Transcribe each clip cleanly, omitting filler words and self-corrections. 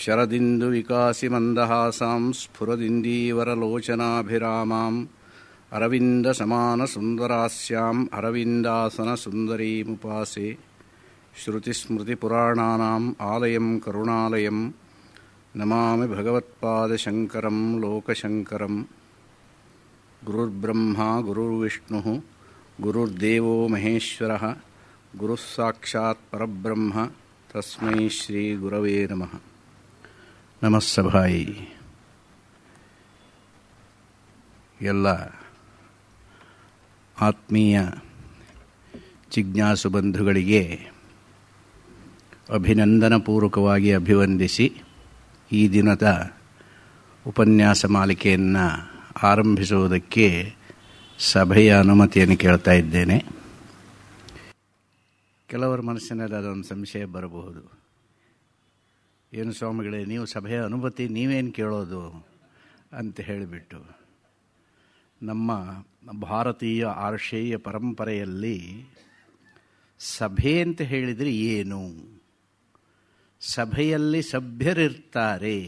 ಶರದಿಂದುವಿಕಾಸಿಮಂದಹಾಸಾಂ ಸ್ಫುರದಿಂದೀವರಲೋಚನಾಭಿರಾಮಾಂ ಅರವಿಂದಸಮಾನಸುಂದರಾಸ್ಯಾಂ ಅರವಿಂದಾಸನಸುಂದರೀಮುಪಾಸೆ ಶ್ರುತಿಸ್ಮೃತಿಪುರಾಣಾನಾಂ ಆಲಯಂ ಕರುಣಾಲಯಂ ನಮಾಮಿ ಭಗವತ್ಪಾದಶಂಕರಂ ಲೋಕಶಂಕರಂ. ಗುರುರ್ಬ್ರಹ್ಮ ಗುರುರ್ವಿಷ್ಣುಃ ಗುರುರ್ದೇವೋ ಮಹೇಶ್ವರಃ ಗುರುಃ ಸಾಕ್ಷಾತ್ ಪರಬ್ರಹ್ಮ ತಸ್ಮೈ ಶ್ರೀ ಗುರವೇ ನಮಃ. ನಮಸ್ಸಭಾಯಿ. ಎಲ್ಲ ಆತ್ಮೀಯ ಜಿಜ್ಞಾಸು ಬಂಧುಗಳಿಗೆ ಅಭಿನಂದನಪೂರ್ವಕವಾಗಿ ಅಭಿವಂದಿಸಿ ಈ ದಿನದ ಉಪನ್ಯಾಸ ಮಾಲಿಕೆಯನ್ನು ಆರಂಭಿಸುವುದಕ್ಕೆ ಸಭೆಯ ಅನುಮತಿಯನ್ನು ಕೇಳ್ತಾ ಇದ್ದೇನೆ. ಕೆಲವರ ಮನಸ್ಸಿನಲ್ಲಿ ಅದೊಂದು ಸಂಶಯ ಬರಬಹುದು, ಏನು ಸ್ವಾಮಿಗಳೇ, ನೀವು ಸಭೆಯ ಅನುಮತಿ ನೀವೇನು ಕೇಳೋದು ಅಂತ ಹೇಳಿಬಿಟ್ಟು. ನಮ್ಮ ಭಾರತೀಯ ಆರ್ಷೇಯ ಪರಂಪರೆಯಲ್ಲಿ ಸಭೆ ಅಂತ ಹೇಳಿದರೆ ಏನು, ಸಭೆಯಲ್ಲಿ ಸಭ್ಯರಿರ್ತಾರೆ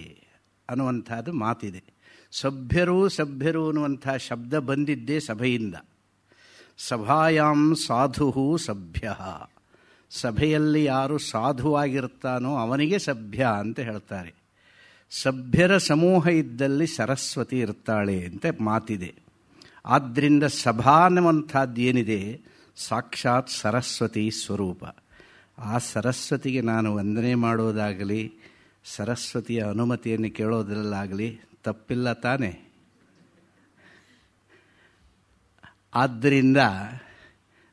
ಅನ್ನುವಂಥದ್ದು ಮಾತಿದೆ. ಸಭ್ಯರು ಅನ್ನುವಂಥ ಶಬ್ದ ಬಂದಿದ್ದೇ ಸಭೆಯಿಂದ. ಸಭಾಯಾಂ ಸಾಧು ಸಭ್ಯ, ಸಭೆಯಲ್ಲಿ ಯಾರು ಸಾಧುವಾಗಿರ್ತಾನೋ ಅವನಿಗೆ ಸಭ್ಯ ಅಂತ ಹೇಳ್ತಾರೆ. ಸಭ್ಯರ ಸಮೂಹ ಇದ್ದಲ್ಲಿ ಸರಸ್ವತಿ ಇರ್ತಾಳೆ ಅಂತ ಮಾತಿದೆ. ಆದ್ದರಿಂದ ಸಭಾ ಅನ್ನುವಂಥದ್ದು ಏನಿದೆ ಸಾಕ್ಷಾತ್ ಸರಸ್ವತಿ ಸ್ವರೂಪ. ಆ ಸರಸ್ವತಿಗೆ ನಾನು ವಂದನೆ ಮಾಡೋದಾಗಲಿ ಸರಸ್ವತಿಯ ಅನುಮತಿಯನ್ನು ಕೇಳೋದ್ರಲ್ಲಾಗಲಿ ತಪ್ಪಿಲ್ಲ ತಾನೆ. ಆದ್ದರಿಂದ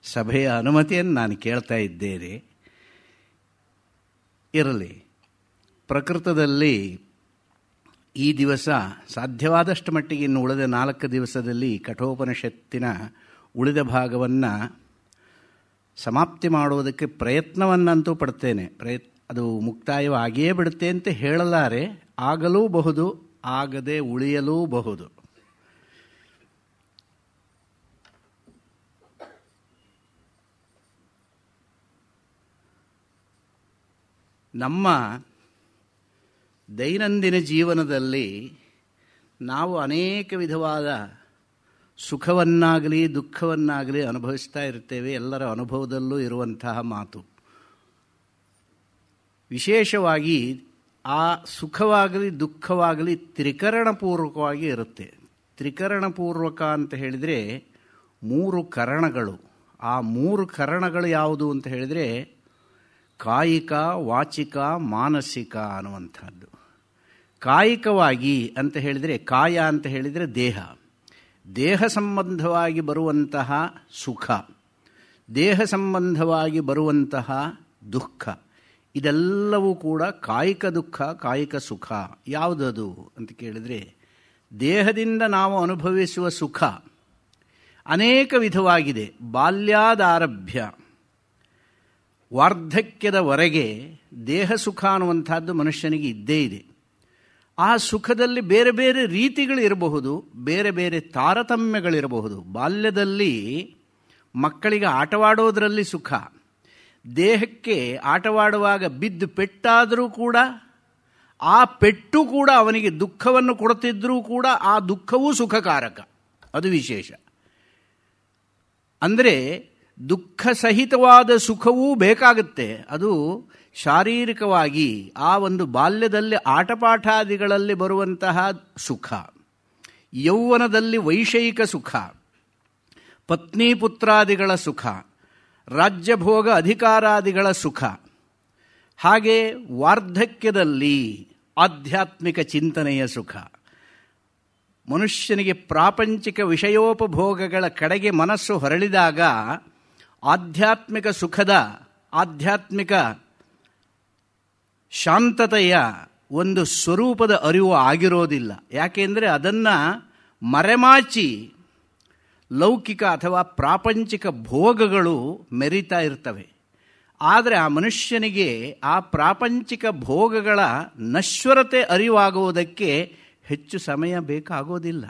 ಸಭೆಯ ಅನುಮತಿಯನ್ನು ನಾನು ಕೇಳ್ತಾ ಇದ್ದೇನೆ. ಇರಲಿ, ಪ್ರಕೃತದಲ್ಲಿ ಈ ದಿವಸ ಸಾಧ್ಯವಾದಷ್ಟು ಮಟ್ಟಿಗೆ ಇನ್ನು ಉಳಿದ 4 ದಿವಸದಲ್ಲಿ ಕಠೋಪನಿಷತ್ತಿನ ಉಳಿದ ಭಾಗವನ್ನು ಸಮಾಪ್ತಿ ಮಾಡುವುದಕ್ಕೆ ಪ್ರಯತ್ನವನ್ನಂತೂ ಪಡ್ತೇನೆ. ಅದು ಮುಕ್ತಾಯವಾಗಿಯೇ ಬಿಡುತ್ತೆ ಅಂತ ಹೇಳಲಾರೆ, ಆಗಲೂಬಹುದು, ಆಗದೆ ಉಳಿಯಲೂಬಹುದು. ನಮ್ಮ ದೈನಂದಿನ ಜೀವನದಲ್ಲಿ ನಾವು ಅನೇಕ ವಿಧವಾದ ಸುಖವನ್ನಾಗಲಿ ದುಃಖವನ್ನಾಗಲಿ ಅನುಭವಿಸ್ತಾ ಇರ್ತೇವೆ. ಎಲ್ಲರ ಅನುಭವದಲ್ಲೂ ಇರುವಂತಹ ಮಾತು. ವಿಶೇಷವಾಗಿ ಆ ಸುಖವಾಗಲಿ ದುಃಖವಾಗಲಿ ತ್ರಿಕರಣಪೂರ್ವಕವಾಗಿ ಇರುತ್ತೆ. ತ್ರಿಕರಣಪೂರ್ವಕ ಅಂತ ಹೇಳಿದರೆ 3 ಕರಣಗಳು. ಆ 3 ಕರಣಗಳು ಯಾವುದು ಅಂತ ಹೇಳಿದರೆ ಕಾಯಿಕ, ವಾಚಿಕ, ಮಾನಸಿಕ ಅನ್ನುವಂಥದ್ದು. ಕಾಯಿಕವಾಗಿ ಅಂತ ಹೇಳಿದರೆ, ಕಾಯ ಅಂತ ಹೇಳಿದರೆ ದೇಹ, ದೇಹ ಸಂಬಂಧವಾಗಿ ಬರುವಂತಹ ಸುಖ, ದೇಹ ಸಂಬಂಧವಾಗಿ ಬರುವಂತಹ ದುಃಖ, ಇದೆಲ್ಲವೂ ಕೂಡ ಕಾಯಿಕ ದುಃಖ, ಕಾಯಿಕ ಸುಖ. ಯಾವುದದು ಅಂತ ಕೇಳಿದರೆ, ದೇಹದಿಂದ ನಾವು ಅನುಭವಿಸುವ ಸುಖ ಅನೇಕ ವಿಧವಾಗಿದೆ. ಬಾಲ್ಯಾದಾರಭ್ಯ ವಾರ್ಧಕ್ಯದವರೆಗೆ ದೇಹ ಸುಖ ಅನ್ನುವಂಥದ್ದು ಮನುಷ್ಯನಿಗೆ ಇದ್ದೇ ಇದೆ. ಆ ಸುಖದಲ್ಲಿ ಬೇರೆ ಬೇರೆ ರೀತಿಗಳಿರಬಹುದು, ಬೇರೆ ಬೇರೆ ತಾರತಮ್ಯಗಳಿರಬಹುದು. ಬಾಲ್ಯದಲ್ಲಿ ಮಕ್ಕಳಿಗೆ ಆಟವಾಡೋದರಲ್ಲಿ ಸುಖ, ದೇಹಕ್ಕೆ ಆಟವಾಡುವಾಗ ಬಿದ್ದು ಪೆಟ್ಟಾದರೂ ಕೂಡ ಆ ಪೆಟ್ಟು ಕೂಡ ಅವನಿಗೆ ದುಃಖವನ್ನು ಕೊಡುತ್ತಿದ್ದರೂ ಕೂಡ ಆ ದುಃಖವೂ ಸುಖಕಾರಕ. ಅದು ವಿಶೇಷ. ಅಂದರೆ ದುಃಖ ಸಹಿತವಾದ ಸುಖವೂ ಬೇಕಾಗುತ್ತೆ. ಅದು ಶಾರೀರಿಕವಾಗಿ ಆ ಒಂದು ಬಾಲ್ಯದಲ್ಲಿ ಆಟಪಾಠಾದಿಗಳಲ್ಲಿ ಬರುವಂತಹ ಸುಖ, ಯೌವನದಲ್ಲಿ ವೈಷಯಿಕ ಸುಖ, ಪತ್ನಿ ಪುತ್ರಾದಿಗಳ ಸುಖ, ರಾಜ್ಯಭೋಗ ಅಧಿಕಾರಾದಿಗಳ ಸುಖ, ಹಾಗೆ ವಾರ್ಧಕ್ಯದಲ್ಲಿ ಆಧ್ಯಾತ್ಮಿಕ ಚಿಂತನೆಯ ಸುಖ. ಮನುಷ್ಯನಿಗೆ ಪ್ರಾಪಂಚಿಕ ವಿಷಯೋಪಭೋಗಗಳ ಕಡೆಗೆ ಮನಸ್ಸು ಹೊರಳಿದಾಗ ಆಧ್ಯಾತ್ಮಿಕ ಸುಖದ, ಆಧ್ಯಾತ್ಮಿಕ ಶಾಂತತೆಯ ಒಂದು ಸ್ವರೂಪದ ಅರಿವು ಆಗಿರೋದಿಲ್ಲ. ಯಾಕೆಂದರೆ ಅದನ್ನು ಮರೆಮಾಚಿ ಲೌಕಿಕ ಅಥವಾ ಪ್ರಾಪಂಚಿಕ ಭೋಗಗಳು ಮೆರಿತಾ ಇರ್ತವೆ. ಆದರೆ ಆ ಮನುಷ್ಯನಿಗೆ ಆ ಪ್ರಾಪಂಚಿಕ ಭೋಗಗಳ ನಶ್ವರತೆ ಅರಿವಾಗುವುದಕ್ಕೆ ಹೆಚ್ಚು ಸಮಯ ಬೇಕಾಗೋದಿಲ್ಲ.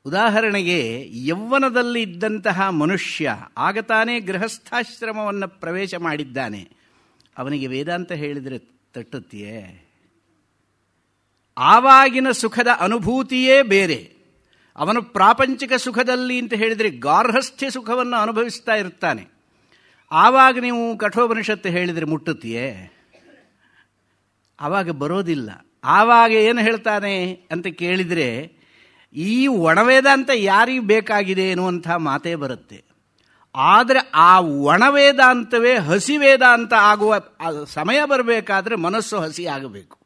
ಉದಾಹರಣೆಗೆ ಯೌವನದಲ್ಲಿ ಇದ್ದಂತಹ ಮನುಷ್ಯ ಆಗ ತಾನೇ ಗೃಹಸ್ಥಾಶ್ರಮವನ್ನು ಪ್ರವೇಶ ಮಾಡಿದ್ದಾನೆ. ಅವನಿಗೆ ವೇದಾಂತ ಹೇಳಿದರೆ ತಟ್ಟುತ್ತೆಯೇ? ಆವಾಗಿನ ಸುಖದ ಅನುಭೂತಿಯೇ ಬೇರೆ. ಅವನು ಪ್ರಾಪಂಚಿಕ ಸುಖದಲ್ಲಿ ಅಂತ ಹೇಳಿದರೆ ಗಾರ್ಹಸ್ಥ್ಯ ಸುಖವನ್ನು ಅನುಭವಿಸ್ತಾ ಇರ್ತಾನೆ. ಆವಾಗ ನೀವು ಕಠೋಪನಿಷತ್ತು ಹೇಳಿದರೆ ಮುಟ್ಟುತ್ತೆಯೇ? ಆವಾಗ ಬರೋದಿಲ್ಲ. ಆವಾಗ ಏನು ಹೇಳ್ತಾನೆ ಅಂತ ಕೇಳಿದರೆ, ಈ ಒಣವೇದಾಂತ ಯಾರಿಗೆ ಬೇಕಾಗಿದೆ ಎನ್ನುವಂಥ ಮಾತೇ ಬರುತ್ತೆ. ಆದರೆ ಆ ಒಣವೇದಾಂತವೇ ಹಸಿ ವೇದಾಂತ ಆಗುವ ಸಮಯ ಬರಬೇಕಾದ್ರೆ ಮನಸ್ಸು ಹಸಿಯಾಗಬೇಕು.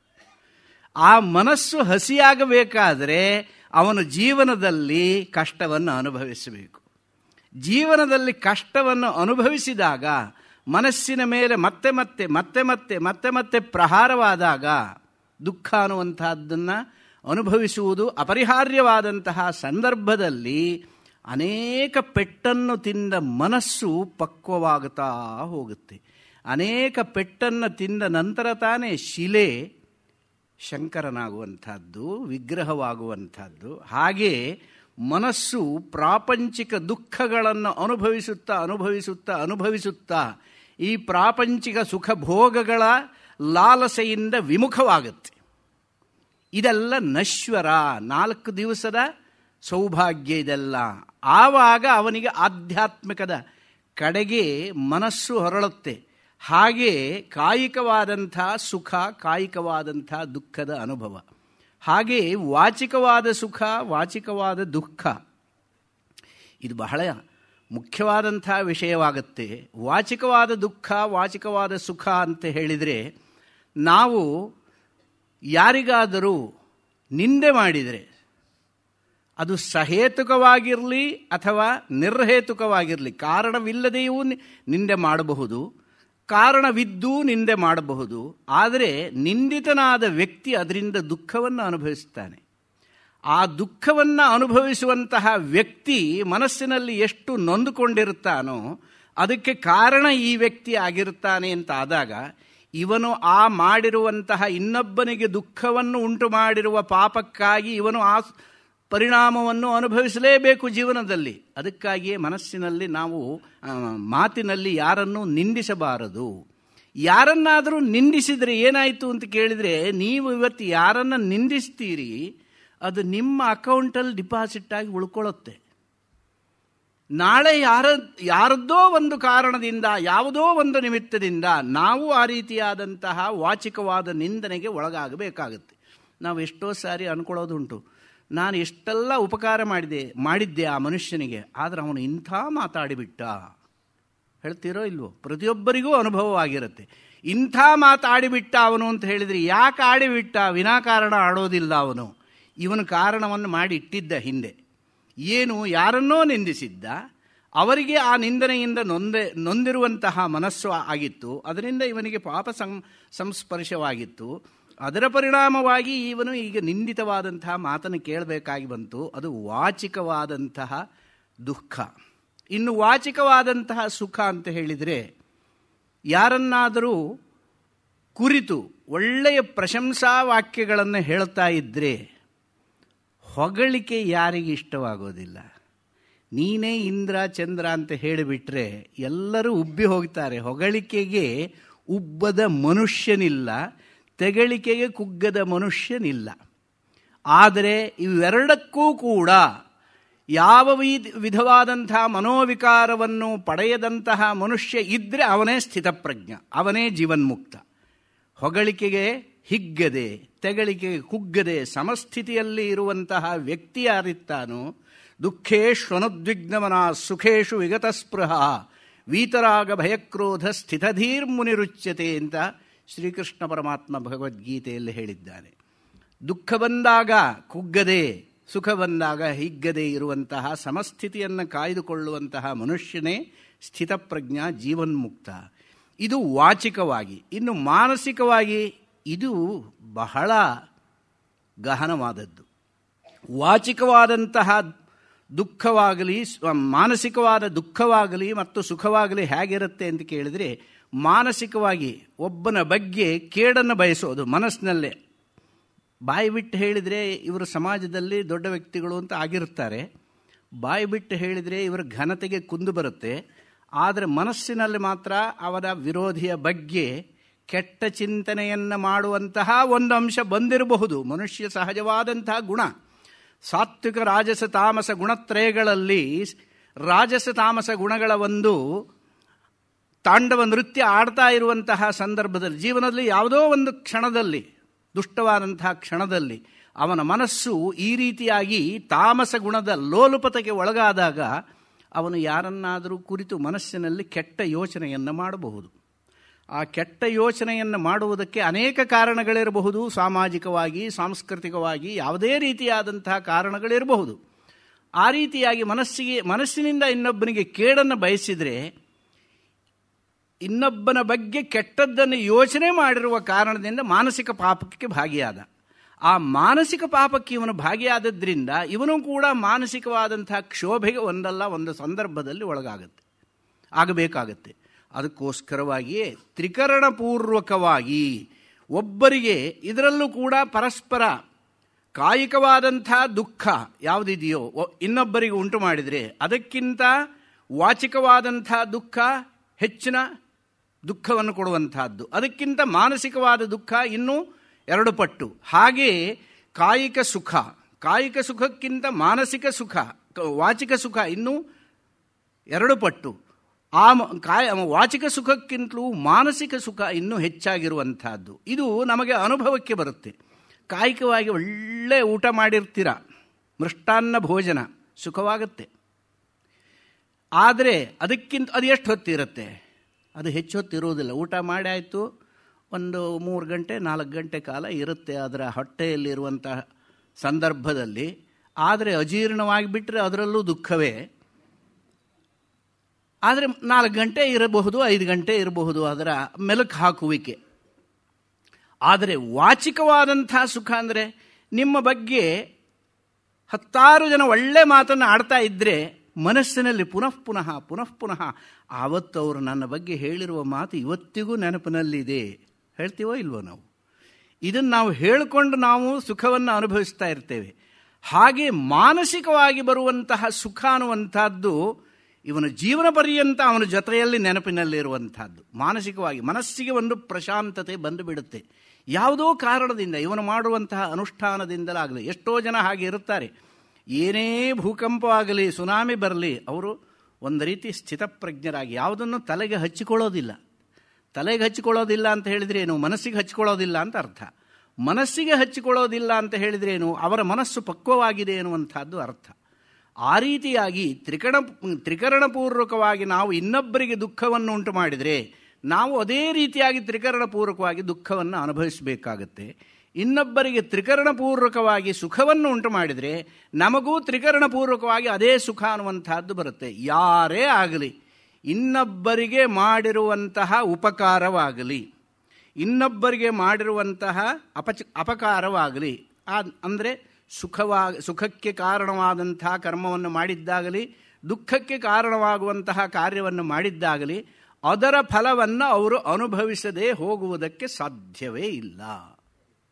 ಆ ಮನಸ್ಸು ಹಸಿಯಾಗಬೇಕಾದರೆ ಅವನು ಜೀವನದಲ್ಲಿ ಕಷ್ಟವನ್ನು ಅನುಭವಿಸಬೇಕು. ಜೀವನದಲ್ಲಿ ಕಷ್ಟವನ್ನು ಅನುಭವಿಸಿದಾಗ ಮನಸ್ಸಿನ ಮೇಲೆ ಮತ್ತೆ ಮತ್ತೆ ಮತ್ತೆ ಮತ್ತೆ ಮತ್ತೆ ಮತ್ತೆ ಪ್ರಹಾರವಾದಾಗ ದುಃಖ ಅನ್ನುವಂಥದ್ದನ್ನು ಅನುಭವಿಸುವುದು ಅಪರಿಹಾರ್ಯವಾದಂತಹ ಸಂದರ್ಭದಲ್ಲಿ ಅನೇಕ ಪೆಟ್ಟನ್ನು ತಿಂದ ಮನಸ್ಸು ಪಕ್ವವಾಗುತ್ತಾ ಹೋಗುತ್ತೆ. ಅನೇಕ ಪೆಟ್ಟನ್ನು ತಿಂದ ನಂತರ ತಾನೇ ಶಿಲೆ ಶಂಕರನಾಗುವಂಥದ್ದು, ವಿಗ್ರಹವಾಗುವಂಥದ್ದು. ಹಾಗೆ ಮನಸ್ಸು ಪ್ರಾಪಂಚಿಕ ದುಃಖಗಳನ್ನು ಅನುಭವಿಸುತ್ತಾ ಅನುಭವಿಸುತ್ತಾ ಅನುಭವಿಸುತ್ತಾ ಈ ಪ್ರಾಪಂಚಿಕ ಸುಖ ಭೋಗಗಳ ಲಾಲಸೆಯಿಂದ ವಿಮುಖವಾಗುತ್ತೆ. ಇದೆಲ್ಲ ನಶ್ವರ, 4 ದಿವಸದ ಸೌಭಾಗ್ಯ ಇದೆಲ್ಲ. ಆವಾಗ ಅವನಿಗೆ ಆಧ್ಯಾತ್ಮಿಕದ ಕಡೆಗೆ ಮನಸ್ಸು ಹೊರಳುತ್ತೆ. ಹಾಗೆ ಕಾಯಿಕವಾದಂಥ ಸುಖ, ಕಾಯಿಕವಾದಂಥ ದುಃಖದ ಅನುಭವ. ಹಾಗೆ ವಾಚಿಕವಾದ ಸುಖ, ವಾಚಿಕವಾದ ದುಃಖ, ಇದು ಬಹಳ ಮುಖ್ಯವಾದಂಥ ವಿಷಯವಾಗುತ್ತೆ. ವಾಚಿಕವಾದ ದುಃಖ, ವಾಚಿಕವಾದ ಸುಖ ಅಂತ ಹೇಳಿದರೆ, ನಾವು ಯಾರಿಗಾದರೂ ನಿಂದೆ ಮಾಡಿದರೆ ಅದು ಸಹೇತುಕವಾಗಿರಲಿ ಅಥವಾ ನಿರ್ಹೇತುಕವಾಗಿರಲಿ, ಕಾರಣವಿಲ್ಲದೆಯೂ ನಿಂದೆ ಮಾಡಬಹುದು, ಕಾರಣವಿದ್ದೂ ನಿಂದೆ ಮಾಡಬಹುದು. ಆದರೆ ನಿಂದಿತನಾದ ವ್ಯಕ್ತಿ ಅದರಿಂದ ದುಃಖವನ್ನು ಅನುಭವಿಸ್ತಾನೆ. ಆ ದುಃಖವನ್ನು ಅನುಭವಿಸುವಂತಹ ವ್ಯಕ್ತಿ ಮನಸ್ಸಿನಲ್ಲಿ ಎಷ್ಟು ನೊಂದುಕೊಂಡಿರುತ್ತಾನೋ ಅದಕ್ಕೆ ಕಾರಣ ಈ ವ್ಯಕ್ತಿ ಆಗಿರುತ್ತಾನೆ ಅಂತ ಆದಾಗ, ಇವನು ಆ ಮಾಡಿರುವಂತಹ ಇನ್ನೊಬ್ಬನಿಗೆ ದುಃಖವನ್ನು ಉಂಟು ಮಾಡಿರುವ ಪಾಪಕ್ಕಾಗಿ ಇವನು ಆ ಪರಿಣಾಮವನ್ನು ಅನುಭವಿಸಲೇಬೇಕು ಜೀವನದಲ್ಲಿ. ಅದಕ್ಕಾಗಿಯೇ ಮನಸ್ಸಿನಲ್ಲಿ ನಾವು ಮಾತಿನಲ್ಲಿ ಯಾರನ್ನೂ ನಿಂದಿಸಬಾರದು. ಯಾರನ್ನಾದರೂ ನಿಂದಿಸಿದರೆ ಏನಾಯಿತು ಅಂತ ಕೇಳಿದರೆ, ನೀವು ಇವತ್ತು ಯಾರನ್ನು ನಿಂದಿಸ್ತೀರಿ ಅದು ನಿಮ್ಮ ಅಕೌಂಟಲ್ಲಿ ಡಿಪಾಸಿಟ್ ಆಗಿ ಉಳ್ಕೊಳ್ಳುತ್ತೆ. ನಾಳೆ ಯಾರದ್ದೋ ಒಂದು ಕಾರಣದಿಂದ, ಯಾವುದೋ ಒಂದು ನಿಮಿತ್ತದಿಂದ ನಾವು ಆ ರೀತಿಯಾದಂತಹ ವಾಚಿಕವಾದ ನಿಂದನೆಗೆ ಒಳಗಾಗಬೇಕಾಗುತ್ತೆ. ನಾವು ಎಷ್ಟೋ ಸಾರಿ ಅಂದ್ಕೊಳ್ಳೋದುಂಟು, ನಾನು ಎಷ್ಟೆಲ್ಲ ಉಪಕಾರ ಮಾಡಿದ್ದೆ ಆ ಮನುಷ್ಯನಿಗೆ, ಆದರೆ ಅವನು ಇಂಥ ಮಾತಾಡಿಬಿಟ್ಟ. ಹೇಳ್ತೀರೋ ಇಲ್ವೋ? ಪ್ರತಿಯೊಬ್ಬರಿಗೂ ಅನುಭವವಾಗಿರುತ್ತೆ. ಇಂಥ ಮಾತಾಡಿಬಿಟ್ಟ ಅವನು ಅಂತ ಹೇಳಿದರೆ, ಯಾಕೆ ಆಡಿಬಿಟ್ಟ? ವಿನಾಕಾರಣ ಆಡೋದಿಲ್ಲ ಅವನು. ಇವನು ಕಾರಣವನ್ನು ಮಾಡಿ ಇಟ್ಟಿದ್ದ ಹಿಂದೆ. ಏನು, ಯಾರನ್ನೋ ನಿಂದಿಸಿದ್ದ, ಅವರಿಗೆ ಆ ನಿಂದನೆಯಿಂದ ನೊಂದಿರುವಂತಹ ಮನಸ್ಸು ಆಗಿತ್ತು. ಅದರಿಂದ ಇವನಿಗೆ ಪಾಪ ಸಂಸ್ಪರ್ಶವಾಗಿತ್ತು. ಅದರ ಪರಿಣಾಮವಾಗಿ ಇವನು ಈಗ ನಿಂದಿತವಾದಂತಹ ಮಾತನ್ನು ಕೇಳಬೇಕಾಗಿ ಬಂತು. ಅದು ವಾಚಿಕವಾದಂತಹ ದುಃಖ. ಇನ್ನು ವಾಚಿಕವಾದಂತಹ ಸುಖ ಅಂತ ಹೇಳಿದರೆ, ಯಾರನ್ನಾದರೂ ಕುರಿತು ಒಳ್ಳೆಯ ಪ್ರಶಂಸಾ ವಾಕ್ಯಗಳನ್ನು ಹೇಳ್ತಾ ಇದ್ದರೆ ಹೊಗಳಿಕೆ ಯಾರಿಗೆ ಇಷ್ಟವಾಗೋದಿಲ್ಲ? ನೀನೇ ಇಂದ್ರ ಚಂದ್ರ ಅಂತ ಹೇಳಿಬಿಟ್ರೆ ಎಲ್ಲರೂ ಉಬ್ಬಿ ಹೋಗ್ತಾರೆ. ಹೊಗಳಿಕೆಗೆ ಉಬ್ಬದ ಮನುಷ್ಯನಿಲ್ಲ, ತೆಗಳಿಕೆಗೆ ಕುಗ್ಗದ ಮನುಷ್ಯನಿಲ್ಲ. ಆದರೆ ಇವೆರಡಕ್ಕೂ ಕೂಡ ಯಾವ ವಿಧವಾದಂಥ ಮನೋವಿಕಾರವನ್ನು ಪಡೆಯದಂತಹ ಮನುಷ್ಯ ಇದ್ದರೆ ಅವನೇ ಸ್ಥಿತಪ್ರಜ್ಞ, ಅವನೇ ಜೀವನ್ಮುಕ್ತ. ಹೊಗಳಿಕೆಗೆ ಹಿಗ್ಗದೆ, ತೆಗಳಿಕೆಗೆ ಕುಗ್ಗದೆ ಸಮಸ್ಥಿತಿಯಲ್ಲಿ ಇರುವಂತಹ ವ್ಯಕ್ತಿ ಯಾರಿತ್ತಾನೋ, ದುಃಖೇಶ್ವನುದ್ವಿಗ್ನಮನ ಸುಖೇಶು ವಿಗತಸ್ಪೃಹ ವೀತರಾಗ ಭಯಕ್ರೋಧ ಸ್ಥಿತಧೀರ್ಮುನಿರುಚ್ಯತೆ ಅಂತ ಶ್ರೀಕೃಷ್ಣ ಪರಮಾತ್ಮ ಭಗವದ್ಗೀತೆಯಲ್ಲಿ ಹೇಳಿದ್ದಾನೆ. ದುಃಖ ಬಂದಾಗ ಕುಗ್ಗದೆ, ಸುಖ ಬಂದಾಗ ಹಿಗ್ಗದೆ ಇರುವಂತಹ ಸಮಸ್ಥಿತಿಯನ್ನು ಕಾಯ್ದುಕೊಳ್ಳುವಂತಹ ಮನುಷ್ಯನೇ ಸ್ಥಿತಪ್ರಜ್ಞ, ಜೀವನ್ಮುಕ್ತ. ಇದು ವಾಚಿಕವಾಗಿ. ಇನ್ನು ಮಾನಸಿಕವಾಗಿ ಇದು ಬಹಳ ಗಹನವಾದದ್ದು. ವಾಚಿಕವಾದಂತಹ ದುಃಖವಾಗಲಿ, ಮಾನಸಿಕವಾದ ದುಃಖವಾಗಲಿ ಮತ್ತು ಸುಖವಾಗಲಿ ಹೇಗಿರುತ್ತೆ ಅಂತ ಕೇಳಿದರೆ, ಮಾನಸಿಕವಾಗಿ ಒಬ್ಬನ ಬಗ್ಗೆ ಕೇಡನ್ನು ಬಯಸೋದು ಮನಸ್ಸಿನಲ್ಲೇ. ಬಾಯಿ ಬಿಟ್ಟು ಹೇಳಿದರೆ ಇವರು ಸಮಾಜದಲ್ಲಿ ದೊಡ್ಡ ವ್ಯಕ್ತಿಗಳು ಅಂತ ಆಗಿರ್ತಾರೆ. ಬಾಯಿ ಬಿಟ್ಟು ಹೇಳಿದರೆ ಇವರ ಘನತೆಗೆ ಕುಂದು ಬರುತ್ತೆ. ಆದರೆ ಮನಸ್ಸಿನಲ್ಲಿ ಮಾತ್ರ ಅವರ ವಿರೋಧಿಯ ಬಗ್ಗೆ ಕೆಟ್ಟ ಚಿಂತನೆಯನ್ನು ಮಾಡುವಂತಹ ಒಂದು ಅಂಶ ಬಂದಿರಬಹುದು. ಮನುಷ್ಯ ಸಹಜವಾದಂತಹ ಗುಣ. ಸಾತ್ವಿಕ ರಾಜಸ ತಾಮಸ ಗುಣತ್ರಯಗಳಲ್ಲಿ ರಾಜಸ ತಾಮಸ ಗುಣಗಳ ಒಂದು ತಾಂಡವ ನೃತ್ಯ ಆಡ್ತಾ ಇರುವಂತಹ ಸಂದರ್ಭದಲ್ಲಿ, ಜೀವನದಲ್ಲಿ ಯಾವುದೋ ಒಂದು ಕ್ಷಣದಲ್ಲಿ, ದುಷ್ಟವಾದಂತಹ ಕ್ಷಣದಲ್ಲಿ ಅವನ ಮನಸ್ಸು ಈ ರೀತಿಯಾಗಿ ತಾಮಸ ಗುಣದ ಲೋಲುಪತೆಗೆ ಒಳಗಾದಾಗ ಅವನು ಯಾರನ್ನಾದರೂ ಕುರಿತು ಮನಸ್ಸಿನಲ್ಲಿ ಕೆಟ್ಟ ಯೋಚನೆಯನ್ನು ಮಾಡಬಹುದು. ಆ ಕೆಟ್ಟ ಯೋಚನೆಯನ್ನು ಮಾಡುವುದಕ್ಕೆ ಅನೇಕ ಕಾರಣಗಳಿರಬಹುದು. ಸಾಮಾಜಿಕವಾಗಿ, ಸಾಂಸ್ಕೃತಿಕವಾಗಿ ಯಾವುದೇ ರೀತಿಯಾದಂತಹ ಕಾರಣಗಳಿರಬಹುದು. ಆ ರೀತಿಯಾಗಿ ಮನಸ್ಸಿನಿಂದ ಇನ್ನೊಬ್ಬನಿಗೆ ಕೇಡನ್ನು ಬಯಸಿದರೆ, ಇನ್ನೊಬ್ಬನ ಬಗ್ಗೆ ಕೆಟ್ಟದ್ದನ್ನು ಯೋಚನೆ ಮಾಡಿರುವ ಕಾರಣದಿಂದ ಮಾನಸಿಕ ಪಾಪಕ್ಕೆ ಭಾಗಿಯಾದ. ಆ ಮಾನಸಿಕ ಪಾಪಕ್ಕೆ ಇವನು ಭಾಗಿಯಾದದ್ರಿಂದ ಇವನು ಕೂಡ ಮಾನಸಿಕವಾದಂತಹ ಕ್ಷೋಭೆಗೆ ಒಂದಲ್ಲ ಒಂದು ಸಂದರ್ಭದಲ್ಲಿ ಆಗಬೇಕಾಗತ್ತೆ. ಅದಕ್ಕೋಸ್ಕರವಾಗಿಯೇ ತ್ರಿಕರಣಪೂರ್ವಕವಾಗಿ ಒಬ್ಬರಿಗೆ, ಇದರಲ್ಲೂ ಕೂಡ ಪರಸ್ಪರ ಕಾಯಿಕವಾದಂಥ ದುಃಖ ಯಾವುದಿದೆಯೋ ಇನ್ನೊಬ್ಬರಿಗೆ ಉಂಟು ಮಾಡಿದರೆ ಅದಕ್ಕಿಂತ ವಾಚಿಕವಾದಂಥ ದುಃಖ ಹೆಚ್ಚಿನ ದುಃಖವನ್ನು ಕೊಡುವಂತಹದ್ದು, ಅದಕ್ಕಿಂತ ಮಾನಸಿಕವಾದ ದುಃಖ ಇನ್ನೂ 2 ಪಟ್ಟು. ಹಾಗೆಯೇ ಕಾಯಿಕ ಸುಖಕ್ಕಿಂತ ಮಾನಸಿಕ ಸುಖ, ವಾಚಿಕ ಸುಖ ಇನ್ನೂ 2 ಪಟ್ಟು. ಆ ವಾಚಿಕ ಸುಖಕ್ಕಿಂತಲೂ ಮಾನಸಿಕ ಸುಖ ಇನ್ನೂ ಹೆಚ್ಚಾಗಿರುವಂತಹದ್ದು. ಇದು ನಮಗೆ ಅನುಭವಕ್ಕೆ ಬರುತ್ತೆ. ಕಾಯಿಕವಾಗಿ ಒಳ್ಳೆ ಊಟ ಮಾಡಿರ್ತೀರ, ಮೃಷ್ಟಾನ್ನ ಭೋಜನ ಸುಖವಾಗುತ್ತೆ. ಆದರೆ ಅದು ಎಷ್ಟು ಹೊತ್ತಿರುತ್ತೆ? ಅದು ಹೆಚ್ಚು ಹೊತ್ತಿರುವುದಿಲ್ಲ. ಊಟ ಮಾಡಿ ಆಯಿತು, ಒಂದು 3 ಗಂಟೆ 4 ಗಂಟೆ ಕಾಲ ಇರುತ್ತೆ ಅದರ ಹೊಟ್ಟೆಯಲ್ಲಿರುವಂತಹ ಸಂದರ್ಭದಲ್ಲಿ. ಆದರೆ ಅಜೀರ್ಣವಾಗಿಬಿಟ್ರೆ ಅದರಲ್ಲೂ ದುಃಖವೇ. ಆದರೆ 4 ಗಂಟೆ ಇರಬಹುದು, 5 ಗಂಟೆ ಇರಬಹುದು ಅದರ ಮೆಲುಕು ಹಾಕುವಿಕೆ. ಆದರೆ ವಾಚಿಕವಾದಂಥ ಸುಖ ಅಂದರೆ ನಿಮ್ಮ ಬಗ್ಗೆ 10 ಜನ ಒಳ್ಳೆ ಮಾತನ್ನು ಆಡ್ತಾ ಇದ್ದರೆ ಮನಸ್ಸಿನಲ್ಲಿ ಪುನಃ ಆವತ್ತು ಅವರು ನನ್ನ ಬಗ್ಗೆ ಹೇಳಿರುವ ಮಾತು ಇವತ್ತಿಗೂ ನೆನಪಿನಲ್ಲಿದೆ. ಹೇಳ್ತೀವೋ ಇಲ್ವೋ ನಾವು? ಇದನ್ನು ನಾವು ಹೇಳಿಕೊಂಡು ನಾವು ಸುಖವನ್ನು ಅನುಭವಿಸ್ತಾ ಇರ್ತೇವೆ. ಹಾಗೆ ಮಾನಸಿಕವಾಗಿ ಬರುವಂತಹ ಸುಖ ಅನ್ನುವಂಥದ್ದು ಇವನ ಜೀವನ ಪರ್ಯಂತ ಅವನ ಜೊತೆಯಲ್ಲಿ ನೆನಪಿನಲ್ಲಿರುವಂಥದ್ದು. ಮಾನಸಿಕವಾಗಿ ಮನಸ್ಸಿಗೆ ಒಂದು ಪ್ರಶಾಂತತೆ ಬಂದು ಬಿಡುತ್ತೆ. ಯಾವುದೋ ಕಾರಣದಿಂದ ಇವನು ಮಾಡುವಂತಹ ಅನುಷ್ಠಾನದಿಂದಲಾಗಲಿ. ಎಷ್ಟೋ ಜನ ಹಾಗೆ ಇರುತ್ತಾರೆ. ಏನೇ ಭೂಕಂಪವಾಗಲಿ, ಸುನಾಮಿ ಬರಲಿ, ಅವರು ಒಂದು ರೀತಿ ಸ್ಥಿತಪ್ರಜ್ಞರಾಗಿ ಯಾವುದನ್ನು ತಲೆಗೆ ಹಚ್ಚಿಕೊಳ್ಳೋದಿಲ್ಲ. ತಲೆಗೆ ಹಚ್ಚಿಕೊಳ್ಳೋದಿಲ್ಲ ಅಂತ ಹೇಳಿದ್ರೆ ಏನು? ಮನಸ್ಸಿಗೆ ಹಚ್ಚಿಕೊಳ್ಳೋದಿಲ್ಲ ಅಂತ ಅರ್ಥ. ಮನಸ್ಸಿಗೆ ಹಚ್ಚಿಕೊಳ್ಳೋದಿಲ್ಲ ಅಂತ ಹೇಳಿದ್ರೆ ಏನು? ಅವರ ಮನಸ್ಸು ಪಕ್ವವಾಗಿದೆ ಎನ್ನುವಂಥದ್ದು ಅರ್ಥ. ಆ ರೀತಿಯಾಗಿ ತ್ರಿಕರಣಪೂರ್ವಕವಾಗಿ ನಾವು ಇನ್ನೊಬ್ಬರಿಗೆ ದುಃಖವನ್ನು ಉಂಟು ಮಾಡಿದರೆ ನಾವು ಅದೇ ರೀತಿಯಾಗಿ ತ್ರಿಕರಣಪೂರ್ವಕವಾಗಿ ದುಃಖವನ್ನು ಅನುಭವಿಸಬೇಕಾಗತ್ತೆ. ಇನ್ನೊಬ್ಬರಿಗೆ ತ್ರಿಕರಣಪೂರ್ವಕವಾಗಿ ಸುಖವನ್ನು ಉಂಟು ಮಾಡಿದರೆ ನಮಗೂ ತ್ರಿಕರಣಪೂರ್ವಕವಾಗಿ ಅದೇ ಸುಖ ಅನ್ನುವಂತಹದ್ದು ಬರುತ್ತೆ. ಯಾರೇ ಆಗಲಿ, ಇನ್ನೊಬ್ಬರಿಗೆ ಮಾಡಿರುವಂತಹ ಉಪಕಾರವಾಗಲಿ, ಇನ್ನೊಬ್ಬರಿಗೆ ಮಾಡಿರುವಂತಹ ಅಪಕಾರವಾಗಲಿ, ಅಂದರೆ ಸುಖಕ್ಕೆ ಕಾರಣವಾದಂತಹ ಕರ್ಮವನ್ನು ಮಾಡಿದ್ದಾಗಲಿ, ದುಃಖಕ್ಕೆ ಕಾರಣವಾಗುವಂತಹ ಕಾರ್ಯವನ್ನು ಮಾಡಿದ್ದಾಗಲಿ, ಅದರ ಫಲವನ್ನು ಅವರು ಅನುಭವಿಸದೇ ಹೋಗುವುದಕ್ಕೆ ಸಾಧ್ಯವೇ ಇಲ್ಲ.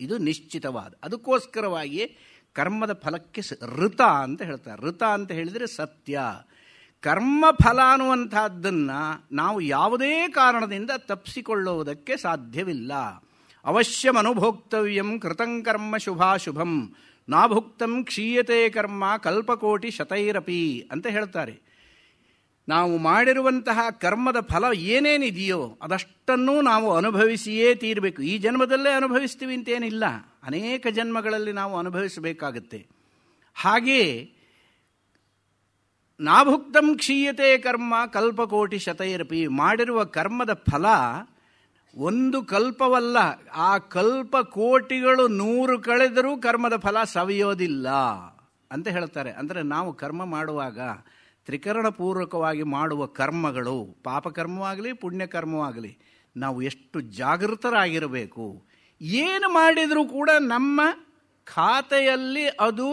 ಇದು ನಿಶ್ಚಿತವಾದ. ಅದಕ್ಕೋಸ್ಕರವಾಗಿಯೇ ಕರ್ಮದ ಫಲಕ್ಕೆ ಋತ ಅಂತ ಹೇಳ್ತಾರೆ. ಋತ ಅಂತ ಹೇಳಿದರೆ ಸತ್ಯ. ಕರ್ಮ ಫಲ ಅನ್ನುವಂಥದ್ದನ್ನು ನಾವು ಯಾವುದೇ ಕಾರಣದಿಂದ ತಪ್ಪಿಸಿಕೊಳ್ಳುವುದಕ್ಕೆ ಸಾಧ್ಯವಿಲ್ಲ. ಅವಶ್ಯಂ ಅನುಭೋಕ್ತವ್ಯಂ ಕೃತಂ ಕರ್ಮ ಶುಭಾಶುಭಂ ನಾಭುಕ್ತಂ ಕ್ಷೀಯತೆ ಕರ್ಮ ಕಲ್ಪಕೋಟಿ ಶತೈರಪಿ ಅಂತ ಹೇಳ್ತಾರೆ. ನಾವು ಮಾಡಿರುವಂತಹ ಕರ್ಮದ ಫಲ ಏನೇನಿದೆಯೋ ಅದಷ್ಟನ್ನೂ ನಾವು ಅನುಭವಿಸಿಯೇ ತೀರಬೇಕು. ಈ ಜನ್ಮದಲ್ಲೇ ಅನುಭವಿಸ್ತೀವಿ ಅಂತೇನಿಲ್ಲ, ಅನೇಕ ಜನ್ಮಗಳಲ್ಲಿ ನಾವು ಅನುಭವಿಸಬೇಕಾಗುತ್ತೆ. ಹಾಗೆಯೇ ನಾಭುಕ್ತಂ ಕ್ಷೀಯತೆ ಕರ್ಮ ಕಲ್ಪಕೋಟಿ ಶತೈರಪಿ, ಮಾಡಿರುವ ಕರ್ಮದ ಫಲ ಒಂದು ಕಲ್ಪವಲ್ಲ, ಆ ಕಲ್ಪಕೋಟಿಗಳು 100 ಕಳೆದರೂ ಕರ್ಮದ ಫಲ ಸವಿಯೋದಿಲ್ಲ ಅಂತ ಹೇಳ್ತಾರೆ. ಅಂದರೆ ನಾವು ಕರ್ಮ ಮಾಡುವಾಗ ತ್ರಿಕರಣಪೂರ್ವಕವಾಗಿ ಮಾಡುವ ಕರ್ಮಗಳು, ಪಾಪಕರ್ಮವಾಗಲಿ ಪುಣ್ಯಕರ್ಮವಾಗಲಿ, ನಾವು ಎಷ್ಟು ಜಾಗೃತರಾಗಿರಬೇಕು. ಏನು ಮಾಡಿದರೂ ಕೂಡ ನಮ್ಮ ಖಾತೆಯಲ್ಲಿ ಅದು